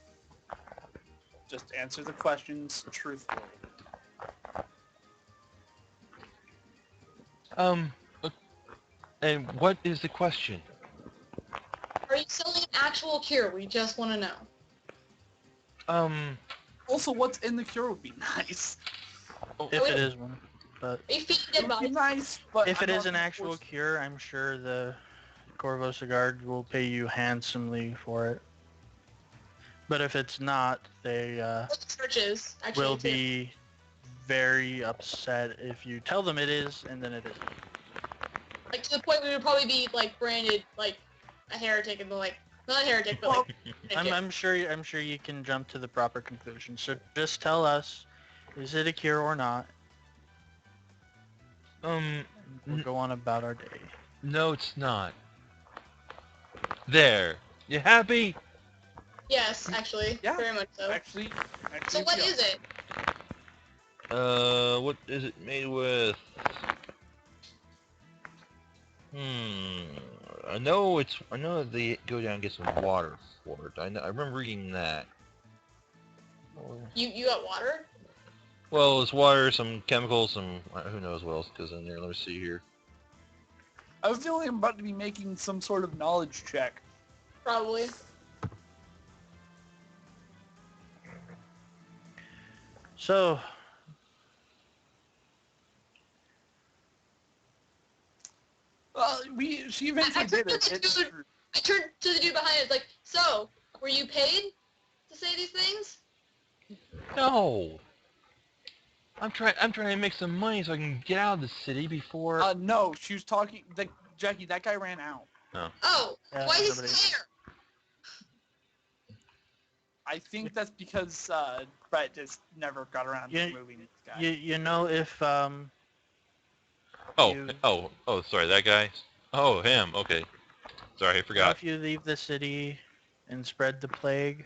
just answer the questions truthfully. and what is the question? Are you selling an actual cure? We just want to know. Also, what's in the cure would be nice. If it is one. But Are you feeding It dead would be bodies? nice, but if it I'm is not an actual force- cure, I'm sure the Corvosa Guard will pay you handsomely for it. But if it's not, they What the churches, actually, will too. be very upset if you tell them it is and then it isn't. Like, to the point where we would probably be, like, branded, like, a heretic and, like, not a heretic, but, like, I'm sure you can jump to the proper conclusion. So just tell us, is it a cure or not? We'll go on about our day. No, it's not. There. You happy? yes, actually. Yeah. Very much so. Actually, So what yeah. is it? What is it made with? I know they go down and get some water for it. I remember reading that. You got water? Well, it's water, some chemicals, some who knows what else goes in there. Let me see here. I was feeling I'm about to be making some sort of knowledge check. Probably. So, She eventually did it. It's true. I turned to the dude behind it, like, so, were you paid to say these things? No. I'm trying to make some money so I can get out of the city before. No, she was talking. Jackie, that guy ran out. Oh, Yeah, why is he somebody- still there? I think that's because Brett just never got around to moving this guy. you know if oh, you- sorry, that guy. Oh, him. Okay. Sorry, I forgot. if you leave the city and spread the plague,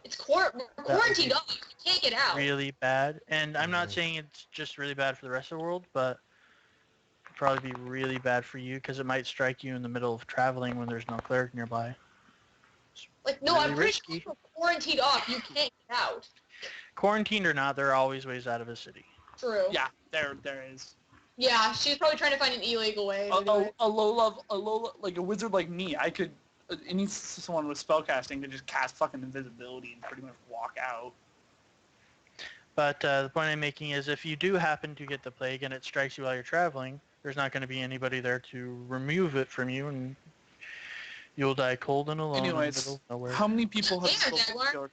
It's we're quarantined up. You can't get out. really bad. And I'm not saying it's just really bad for the rest of the world, but it'd probably be really bad for you because it might strike you in the middle of traveling when there's no cleric nearby. Like, no, really I'm pretty risky. sure we're quarantined off. You can't get out. Quarantined or not, there are always ways out of a city. True. Yeah, there is. Yeah, she was probably trying to find an illegal way. To do it. A low level, like a wizard like me, I could. Any someone with spellcasting could just cast fucking invisibility and pretty much walk out. But the point I'm making is if you do happen to get the plague and it strikes you while you're traveling, there's not going to be anybody there to remove it from you, and you'll die cold and alone in the middle Anyways, of nowhere. how many people have you Yeah, sold this Jaguar. cure?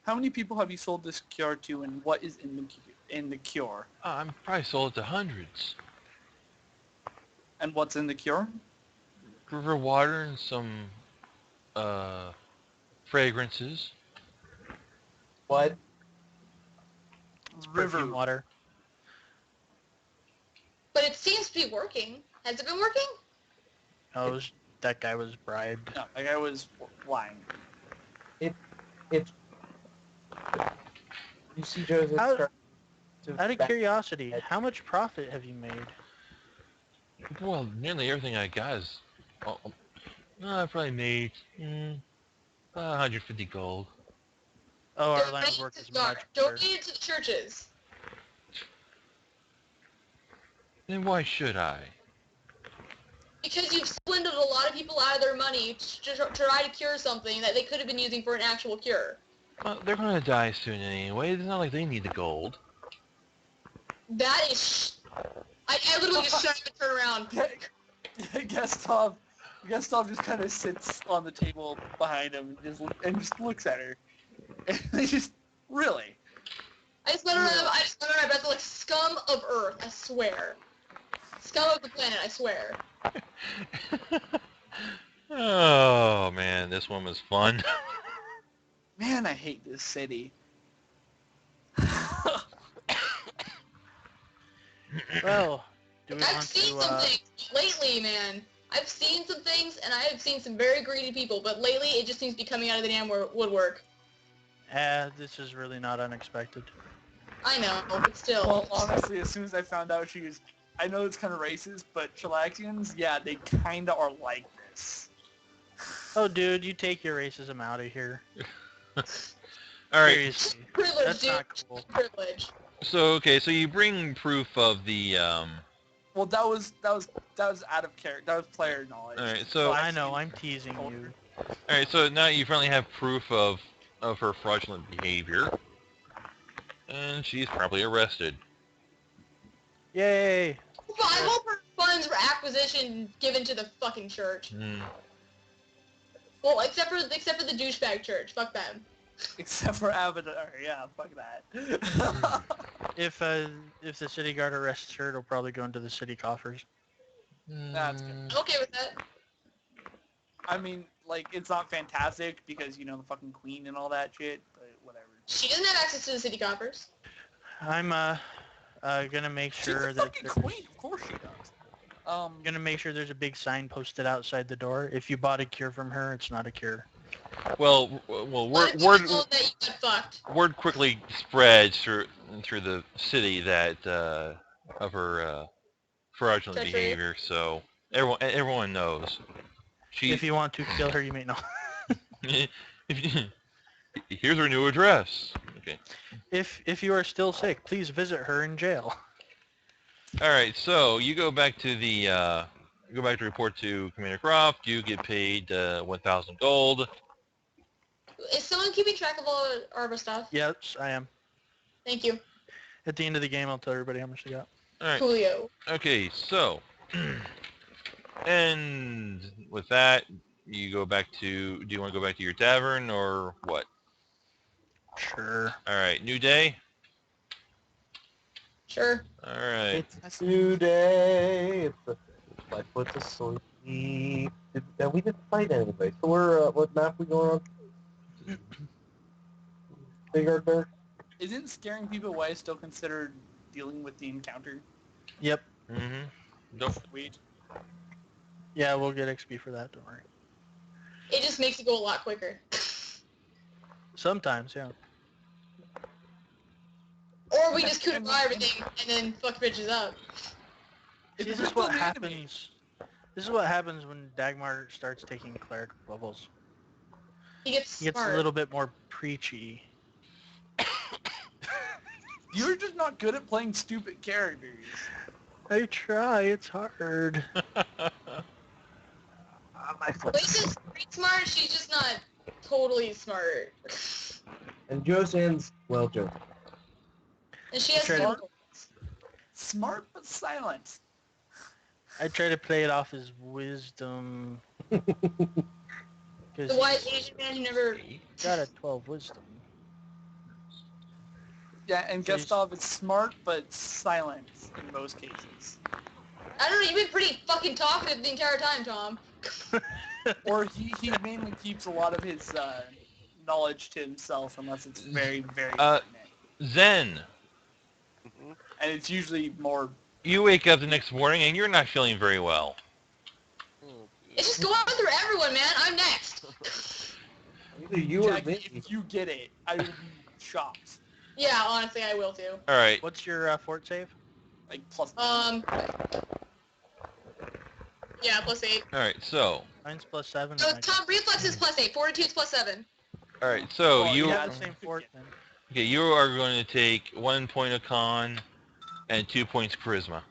How many people have you sold this cure to, and what is in the cure? I'm probably sold it to hundreds. And what's in the cure? River water and some fragrances. What? Perfume water. But it seems to be working. Has it been working? Oh, that guy was bribed. No, that guy was lying. It's you see, Joseph. How- start to Out of back- curiosity, how much profit have you made? Well, nearly everything I got is... Oh, I probably made 150 gold. Oh, our line Donate of work to is Gar. much better. Donate it to the churches. Then why should I? Because you've swindled a lot of people out of their money to try to cure something that they could have been using for an actual cure. Well, they're gonna die soon anyway. It's not like they need the gold. That is... I literally just shut up and turn around. Gustav just kind of sits on the table behind him and just looks at her. And they just, really? I just let her my breath like scum of earth, I swear. Scum of the planet, I swear. Oh man, this one was fun. Man, I hate this city. Well, do we I've want seen to, some things lately, man. I've seen some things, and I have seen some very greedy people, but lately it just seems to be coming out of the damn woodwork. this is really not unexpected. I know, but still. Well, honestly, as soon as I found out she was... I know it's kind of racist, but Chilaxians, yeah, they kind of are like this. Oh, dude, you take your racism out of here. Alright, Seriously, Privilege, that's dude. not cool. Privilege. so you bring proof of the Well, that was out of character. That was player knowledge. Alright, so I know, I'm teasing you. alright, so now you finally have proof of her fraudulent behavior. And she's probably arrested. Yay! But I hope her funds were acquisition given to the fucking church. Hmm. Well, except for the douchebag church. Fuck them. Except for Avatar, yeah, fuck that. If the city guard arrests her, it'll probably go into the city coffers. That's good. I'm okay with that. I mean, like, it's not fantastic because, you know, the fucking queen and all that shit, but whatever. She doesn't have access to the city coffers. I'm gonna make She's sure the that fucking queen, of course she does. gonna make sure there's a big sign posted outside the door. If you bought a cure from her, it's not a cure. Well, Let people know that you got fucked. word quickly spreads through the city that of her fraudulent Treachery. behavior, so everyone knows. If you want to kill her, you may not. Here's her new address. Okay. If you are still sick, please visit her in jail. All right. So you go back to report to Commander Croft. You get paid 1,000 gold. Is someone keeping track of all our stuff? Yes, I am. Thank you. At the end of the game, I'll tell everybody how much they got. All right. Julio. Okay. So, and with that, you go back to. Do you want to go back to your tavern or what? Sure. All right. New day. Sure. All right. It's today. My foot's asleep. And we didn't fight anybody. So we're what map we going on? Big Earth there. Isn't scaring people away still considered dealing with the encounter? Yep. Mm-hmm. Don't. Sweet. Yeah, we'll get XP for that. Don't worry. It just makes it go a lot quicker. Sometimes, yeah. Or we just couldn't buy everything and then fuck bitches up. See, It's this is what an enemy. happens. This is what happens when Dagmar starts taking cleric levels. He gets He gets smart. a little bit more preachy. You're just not good at playing stupid characters. I try. It's hard. My foot. Lisa's pretty smart, she's just not totally smart. And Joseph's well, Joseph. And she has Try to- smart. Smart but silent. I try to play it off as wisdom. The Because wise Asian man who never... got a 12 wisdom. Yeah, and So he's- Gustav is smart but silent in most cases. I don't know, you've been pretty fucking talkative the entire time, Tom. Or he mainly keeps a lot of his knowledge to himself unless it's very, very pertinent. Zen. Mhm. And it's usually more you wake up the next morning and you're not feeling very well. Oh, It's just going through everyone, man. I'm next. Either you or Jackie, me. if you get it, I will be shocked. Yeah, honestly, I will too. All right. What's your fort save? Like plus. Yeah, +8. All right. So. Mine's +7. So and I Tom, reflex is +8. Fortitude's +7. All right. So Well, you. got yeah, the same fort then. Okay. You are going to take 1 point of con, and 2 points charisma.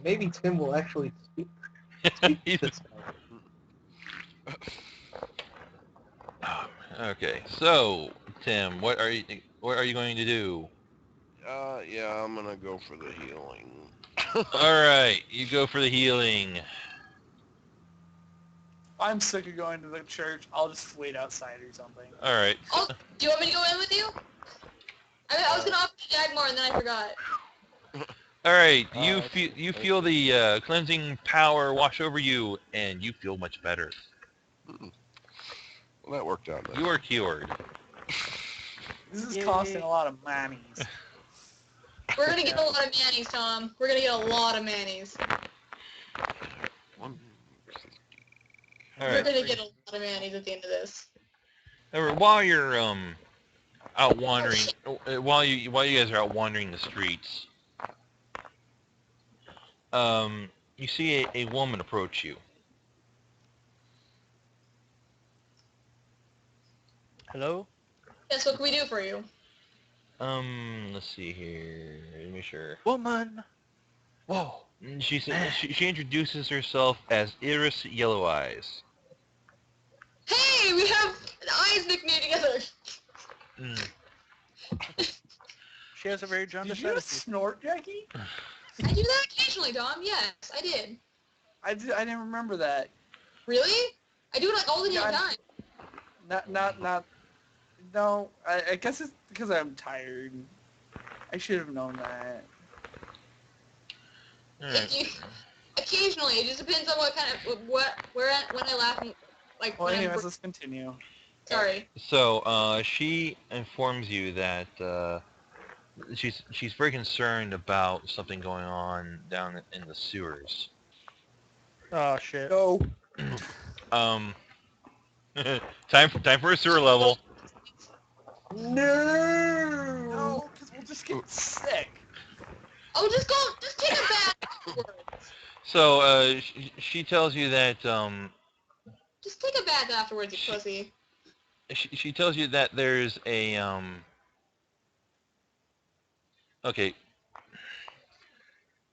Maybe Tim will actually speak to this guy. Okay. So Tim, what are you going to do? Yeah, I'm gonna go for the healing. All right. You go for the healing. I'm sick of going to the church. I'll just wait outside or something. All right. Oh, do you want me to go in with you? I was gonna offer you Dagmar and then I forgot. All right. Okay. You feel the cleansing power wash over you, and you feel much better. Well, that worked out. You are cured. This is Yay. costing a lot of monies. We're gonna get a lot of mayonnaise, Tom. We're gonna get a lot of mayonnaise. All We're right. gonna get a lot of mayonnaise at the end of this. However, while you're out wandering, while you guys are out wandering the streets, you see a woman approach you. Hello? Yes, what can we do for you? Let's see here. Let me sure. Woman! Whoa. She introduces herself as Iris Yellow Eyes. Hey, we have an eyes nickname together. Mm. She has a very Did jaundiced you attitude. snort, Jackie? I do that occasionally, Tom. Yes, I did. I didn't remember that. Really? I do it like all the damn Yeah, time. Not. No, I guess it's because I'm tired. I should have known that. All right. Occasionally, it just depends on what kind of when I laugh and like Well, when I'm. anyways, let's continue. Sorry. So she informs you that she's very concerned about something going on down in the sewers. Oh, shit. No. Um, time for a sewer level. No, because we'll just get sick. Oh, just take a bath afterwards. So she tells you that Just take a bath afterwards, you pussy. she tells you that there's a okay.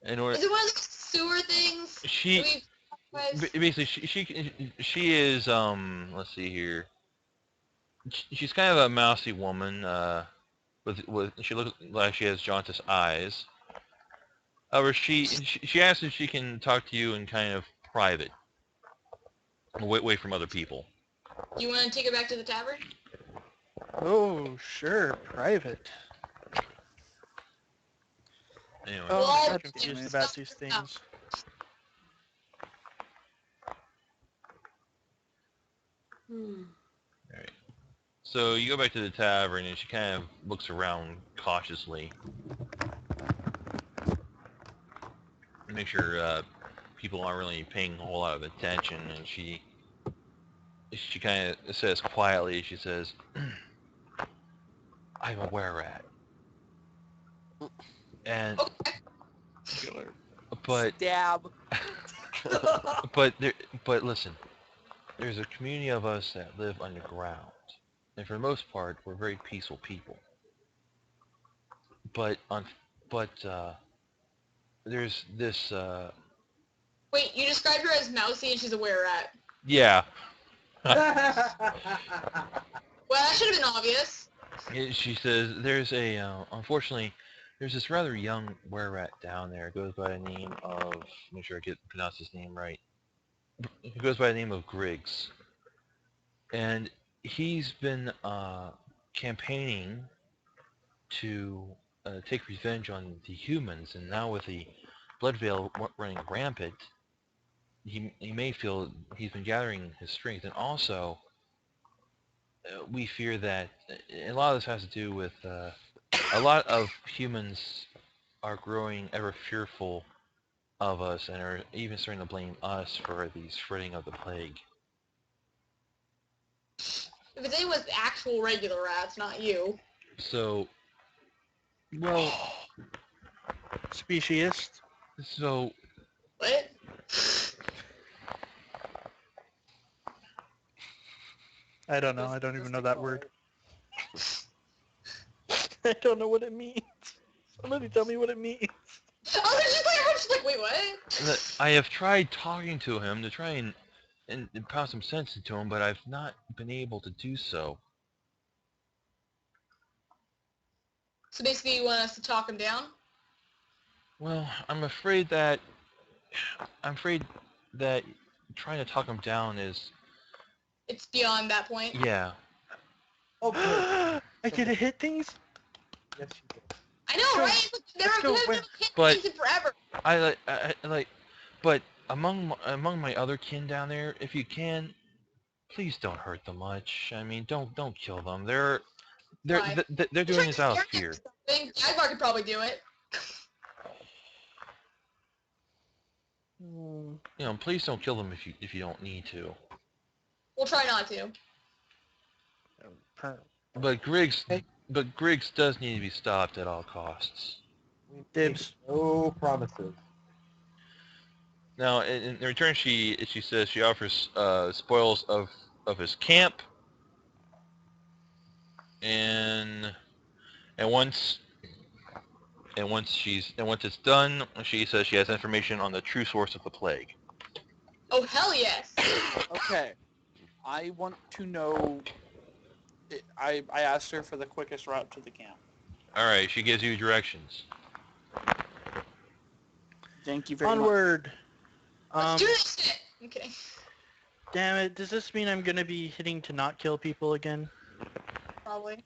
In order, Is it one of those sewer things? she basically she is let's see here. She's kind of a mousy woman. With she looks like she has jaundiced eyes. However, she asks if she can talk to you in kind of private, away from other people. You want to take it back to the tavern? Oh, sure. Private. Anyway. Oh, Well, I'm confused about these things. Alright. So you go back to the tavern and she kind of looks around cautiously. Make sure people aren't really paying a whole lot of attention, and she kind of says quietly, she says, I'm a were-rat. And, Killer. but, Stab. but listen, there's a community of us that live underground. And for the most part, we're very peaceful people. But there's this Wait, you described her as mousy and she's a were-rat. yeah. Well, that should have been obvious. She says there's a unfortunately there's this rather young were-rat down there. It goes by the name of, make sure I pronounce his name right. It goes by the name of Griggs, and he's been campaigning to take revenge on the humans, and now with the blood veil running rampant, he may feel he's been gathering his strength, and also we fear that a lot of this has to do with a lot of humans are growing ever fearful of us and are even starting to blame us for the spreading of the plague. If it's anyone with actual regular rats, not you. So, Well, speciesist. so What? I don't know. I don't even know that word. I don't know what it means. Somebody tell me what it means. I was just like, wait, what? I have tried talking to him to try and pound some sense into him, but I've not been able to do so. So basically you want us to talk him down? Well, I'm afraid that trying to talk him down is, It's beyond that point. yeah. Okay. I get to hit things? Yes, you did. I know, go. right? Never Let's go. been But- things in forever. I like, but among my other kin down there, if you can, please don't hurt them much. I mean, don't kill them. They're Why? they're doing this out of fear. Jaguar could probably do it. Hmm. You know, please don't kill them if you don't need to. We'll try not to. But Griggs does need to be stopped at all costs. We Dibs. make no promises. Now, in return, she says she offers spoils of his camp, and once it's done, she says she has information on the true source of the plague. Oh, hell yes. Okay. I want to know... I asked her for the quickest route to the camp. All right, she gives you directions. Thank you very much. Onward. Let's do this shit. I'm kidding. Damn it. Does this mean I'm going to be hitting to not kill people again? Probably.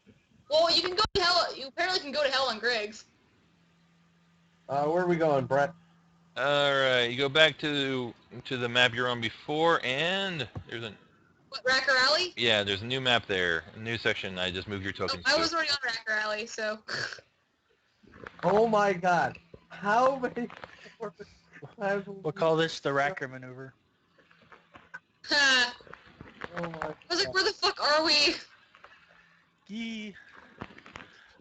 Well, you can go to hell. You apparently can go to hell on Griggs. Where are we going, Brett? All right, you go back to the map you're on before, and there's What, Racker Alley? there's a new map there, a new section. I just moved your Oh, tokens I to. was already on Racker Alley, so. Oh my god. How many times will We'll call this the Racker maneuver. I Oh my was like, god. where the fuck are we? Yee.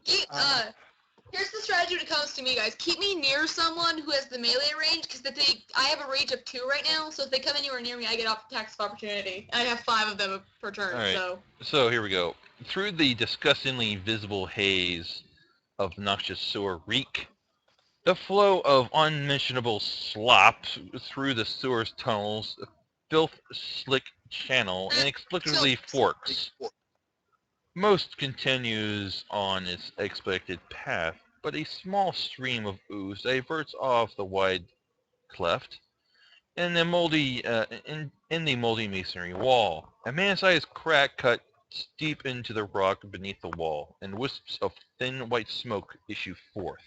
Here's the strategy when it comes to me, guys. Keep me near someone who has the melee range, because I have a range of 2 right now, so if they come anywhere near me, I get attacks of opportunity. I have 5 of them per turn, All right. so. So here we go. Through the disgustingly visible haze of noxious sewer reek, the flow of unmentionable slop through the sewer's tunnels, filth slick channel, inexplicably forks. Most continues on its expected path, but a small stream of ooze diverts off the wide cleft in the moldy in the moldy masonry wall. A man-sized crack cut deep into the rock beneath the wall, and wisps of thin white smoke issue forth.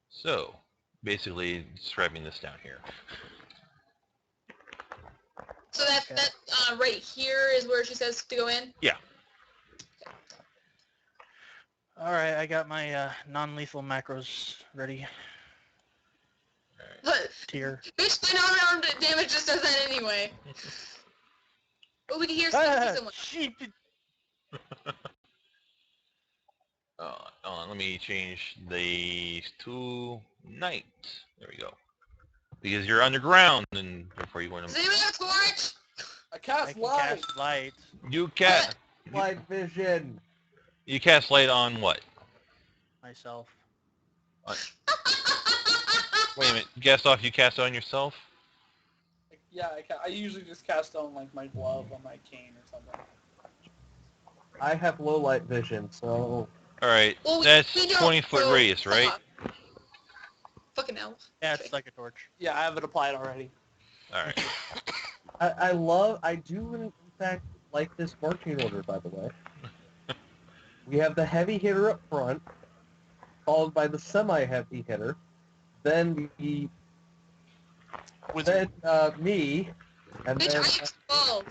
So, basically, describing this down here. So that right here is where she says to go in? Yeah. Alright, I got my non-lethal macros ready. But, Tier. bitch, my non-armed damage just does that anyway. But we can hear someone. Sheep. Let me change these to night. There we go. Because you're underground, and before you went. Does anyone have a torch? I I cast can light. cast light. You cast. Light vision. You cast light on what? Myself. Wait a minute. Guess off. You cast it on yourself. Yeah, I usually just cast on like my glove on my cane or something. I have low light vision, so All right. Well, That's we don't, 20-foot so radius, right? fuck. Fucking hell. Yeah, it's like a torch. Yeah, I have it applied already. All right. I do in fact like this marching order, by the way. We have the heavy hitter up front, followed by the semi-heavy hitter, then the Wizard. me, and Bitch, then I use balls.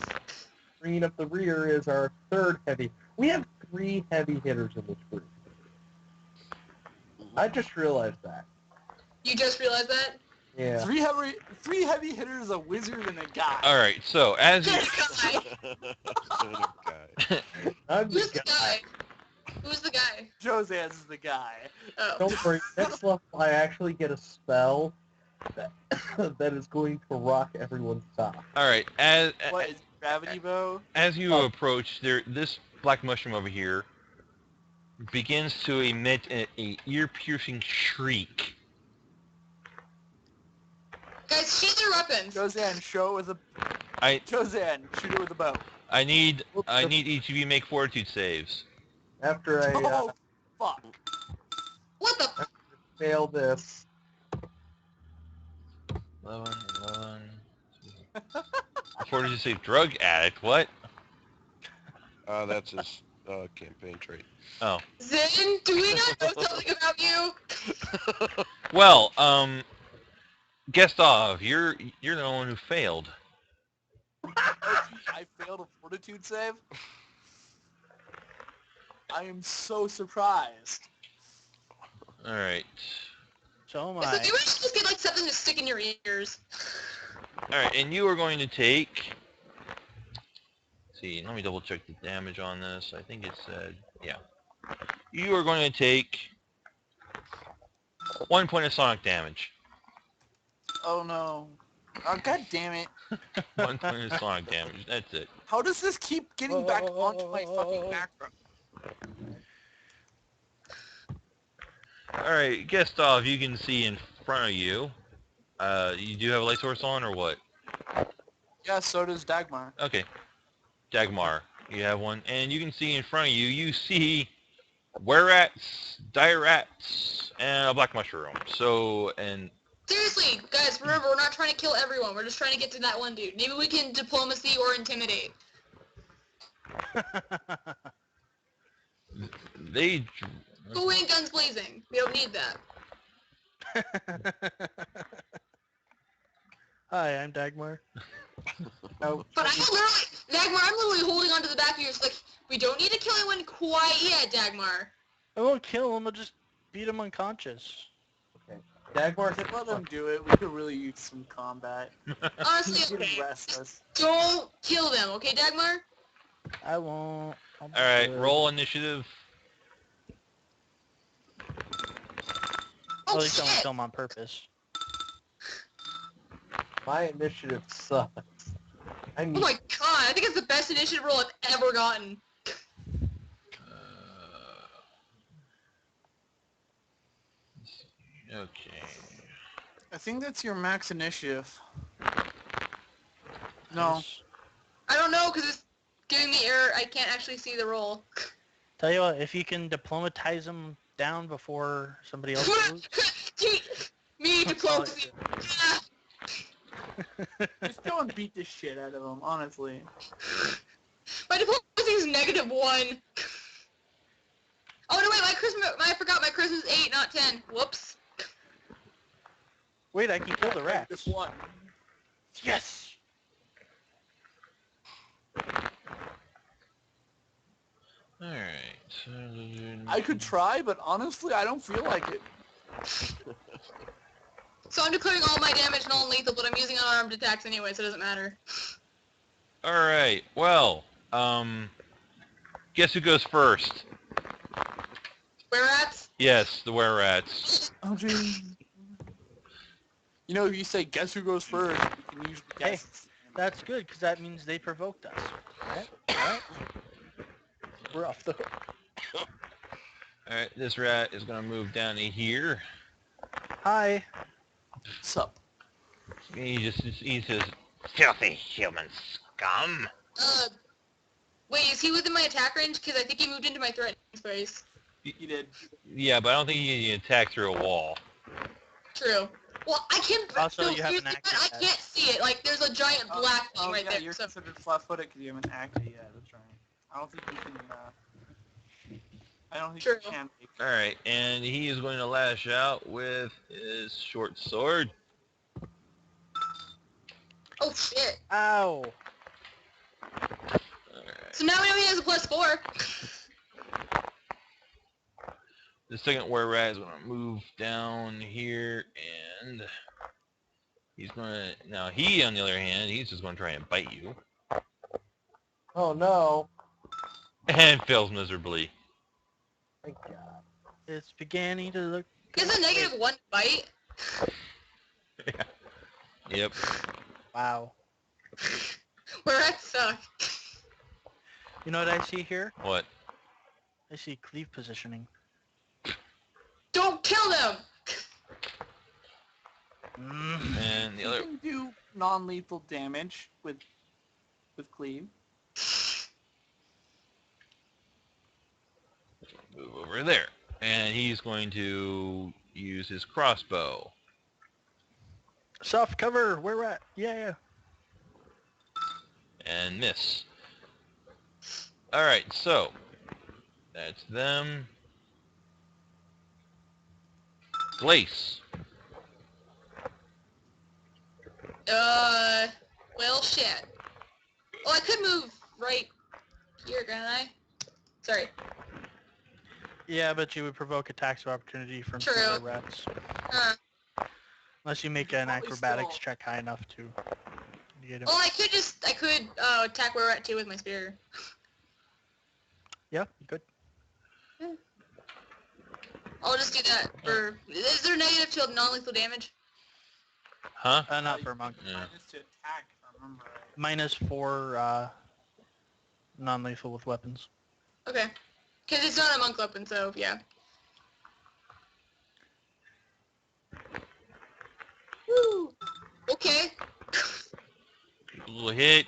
screen up the rear is our third heavy. We have 3 heavy hitters in this group. I just realized that. You just realized that? Yeah. Three heavy hitters, a wizard, and a guy. All right. So as you, There's a guy. Okay. I'm the Who's the guy? Who's the guy? Josan's is the guy. Oh. Don't worry, next level I actually get a spell that, that is going to rock everyone's top. all right, as What is gravity bow? as you approach this black mushroom over here begins to emit a ear-piercing shriek. Guys, sheath your weapons. Josan, show it with a. Josan, shoot it with a bow. I need each of you make fortitude saves. After I Oh, fuck. What the? fail this, 11. Fortitude save. Drug addict. What? That's his campaign trait. Oh. Zin, do we not know something about you? Well, Gustav, you're the one who failed. I failed a fortitude save? I am so surprised. All right. So am So I. maybe we should just get like something to stick in your ears. All right, and you are going to take. See, let me double check the damage on this. I think it said, yeah. You are going to take 1 point of sonic damage. Oh no. Oh, god damn it. 1 point of sonic damage. That's it. How does this keep getting back onto my fucking macro? All right, Gustav, you can see in front of you. You do have a light source on, or what? Yeah, so does Dagmar. Okay. Dagmar, you have one, and you can see in front of you. You see were-rats, dire-rats, and a black mushroom. So, and Seriously, guys, remember, we're not trying to kill everyone. We're just trying to get to that one dude. Maybe we can diplomacy or intimidate. they. Go in guns blazing. We don't need that. Hi, I'm Dagmar. Oh, But I'm literally, Dagmar, I'm literally holding onto the back of yours like, we don't need to kill anyone quite yet, Dagmar. I won't kill him, I'll just beat him unconscious. okay. Dagmar, Just let them do it. We could really use some combat. He's Honestly, getting okay. restless. Don't kill them, okay, Dagmar? I won't. I'll be All right, good. roll initiative. Oh, At least I won't shit! kill him on purpose. my initiative sucks. I Oh need my god, I think it's the best initiative roll I've ever gotten. Okay. I think that's your max initiative. No. Just- I don't know, because it's giving me error. I can't actually see the roll. Tell you what, if you can diplomatize him down before somebody else moves. Me, diplomacy. Ah. Just go and beat the shit out of him, honestly. My diplomacy is -1. Oh no, wait, I forgot my Christmas 8, not 10. Whoops. Wait, I can kill the rats. Just one. Yes! All right. I could try, but honestly, I don't feel like it. So I'm declaring all my damage non-lethal, but I'm using unarmed attacks anyway, so it doesn't matter. All right. Well, guess who goes first? Where rats? Yes, the were-rats. Oh, gee. You know, if you say, guess who goes first, you can usually Hey. guess. That's good, because that means they provoked us. Right? Right? We're off the hook. All right, this rat is gonna move down to here. Hi. Sup? He says, "Filthy human scum." Wait, is he within my attack range? Because I think he moved into my threatening space. He did. Yeah, but I don't think he can attack through a wall. True. Well, I can't. Also, no, you have an seriously, active I can't see it. Like, there's a giant black thing right yeah, there. you're So. considered flat-footed because you haven't acted yet. That's right. I don't think you can. I don't think True. you can. All right, and he is going to lash out with his short sword. Oh shit. Ow. So now we know he has a +4. The second were rat is going to move down here, and he's going to... Now, he, on the other hand, he's just going to try and bite you. Oh no. And fails miserably. Thank God. It's beginning to look He has a -1 bite. Yep. Wow. Where I suck. You know what I see here? What? I see cleave positioning. Don't kill them! And the You other... can do non-lethal damage with cleave. Move over there. And he's going to use his crossbow. Soft cover, where we're at. Yeah. And miss. Alright, so... That's them. Glace. Well, shit. Oh, I could move right here, can't I? Sorry. Yeah, but you would provoke attacks of opportunity from True. smaller rats. Unless you make an Probably acrobatics still- check high enough to get him. Well, I could attack where we're at too with my spear. Yeah, you could. I'll just do that for... Is there negative to non-lethal damage? Huh? Not for a monk. Yeah. Minus to attack, if I remember right. -4 non-lethal with weapons. Okay. Because it's not a monk weapon, so yeah. Woo! Okay. Will hit.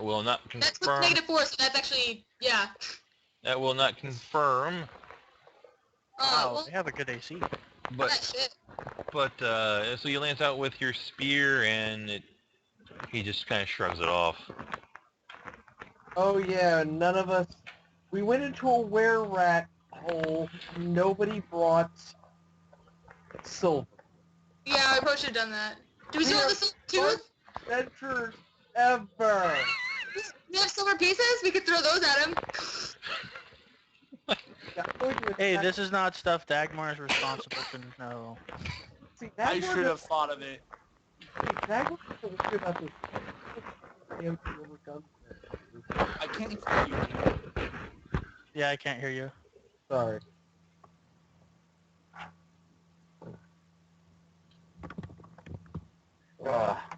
Will not That's confirm. -4, so that's actually... Yeah. That will not confirm. Oh, Wow, well, they have a good AC. that But shit. so you lance out with your spear, and he just kind of shrugs it off. Oh yeah, none of us. We went into a were-rat hole. Nobody brought silver. Yeah, I probably should have done that. Do we still have the silver tooth? Adventures ever. We have silver pieces? We could throw those at him. Yeah, I'm going to Hey, attack- this is not stuff Dagmar is responsible to know. See, I Dagmar should have thought of it. Dagmar doesn't worry about this. Damn silver guns. I can't hear you. Yeah, I can't hear you. Sorry. Ah.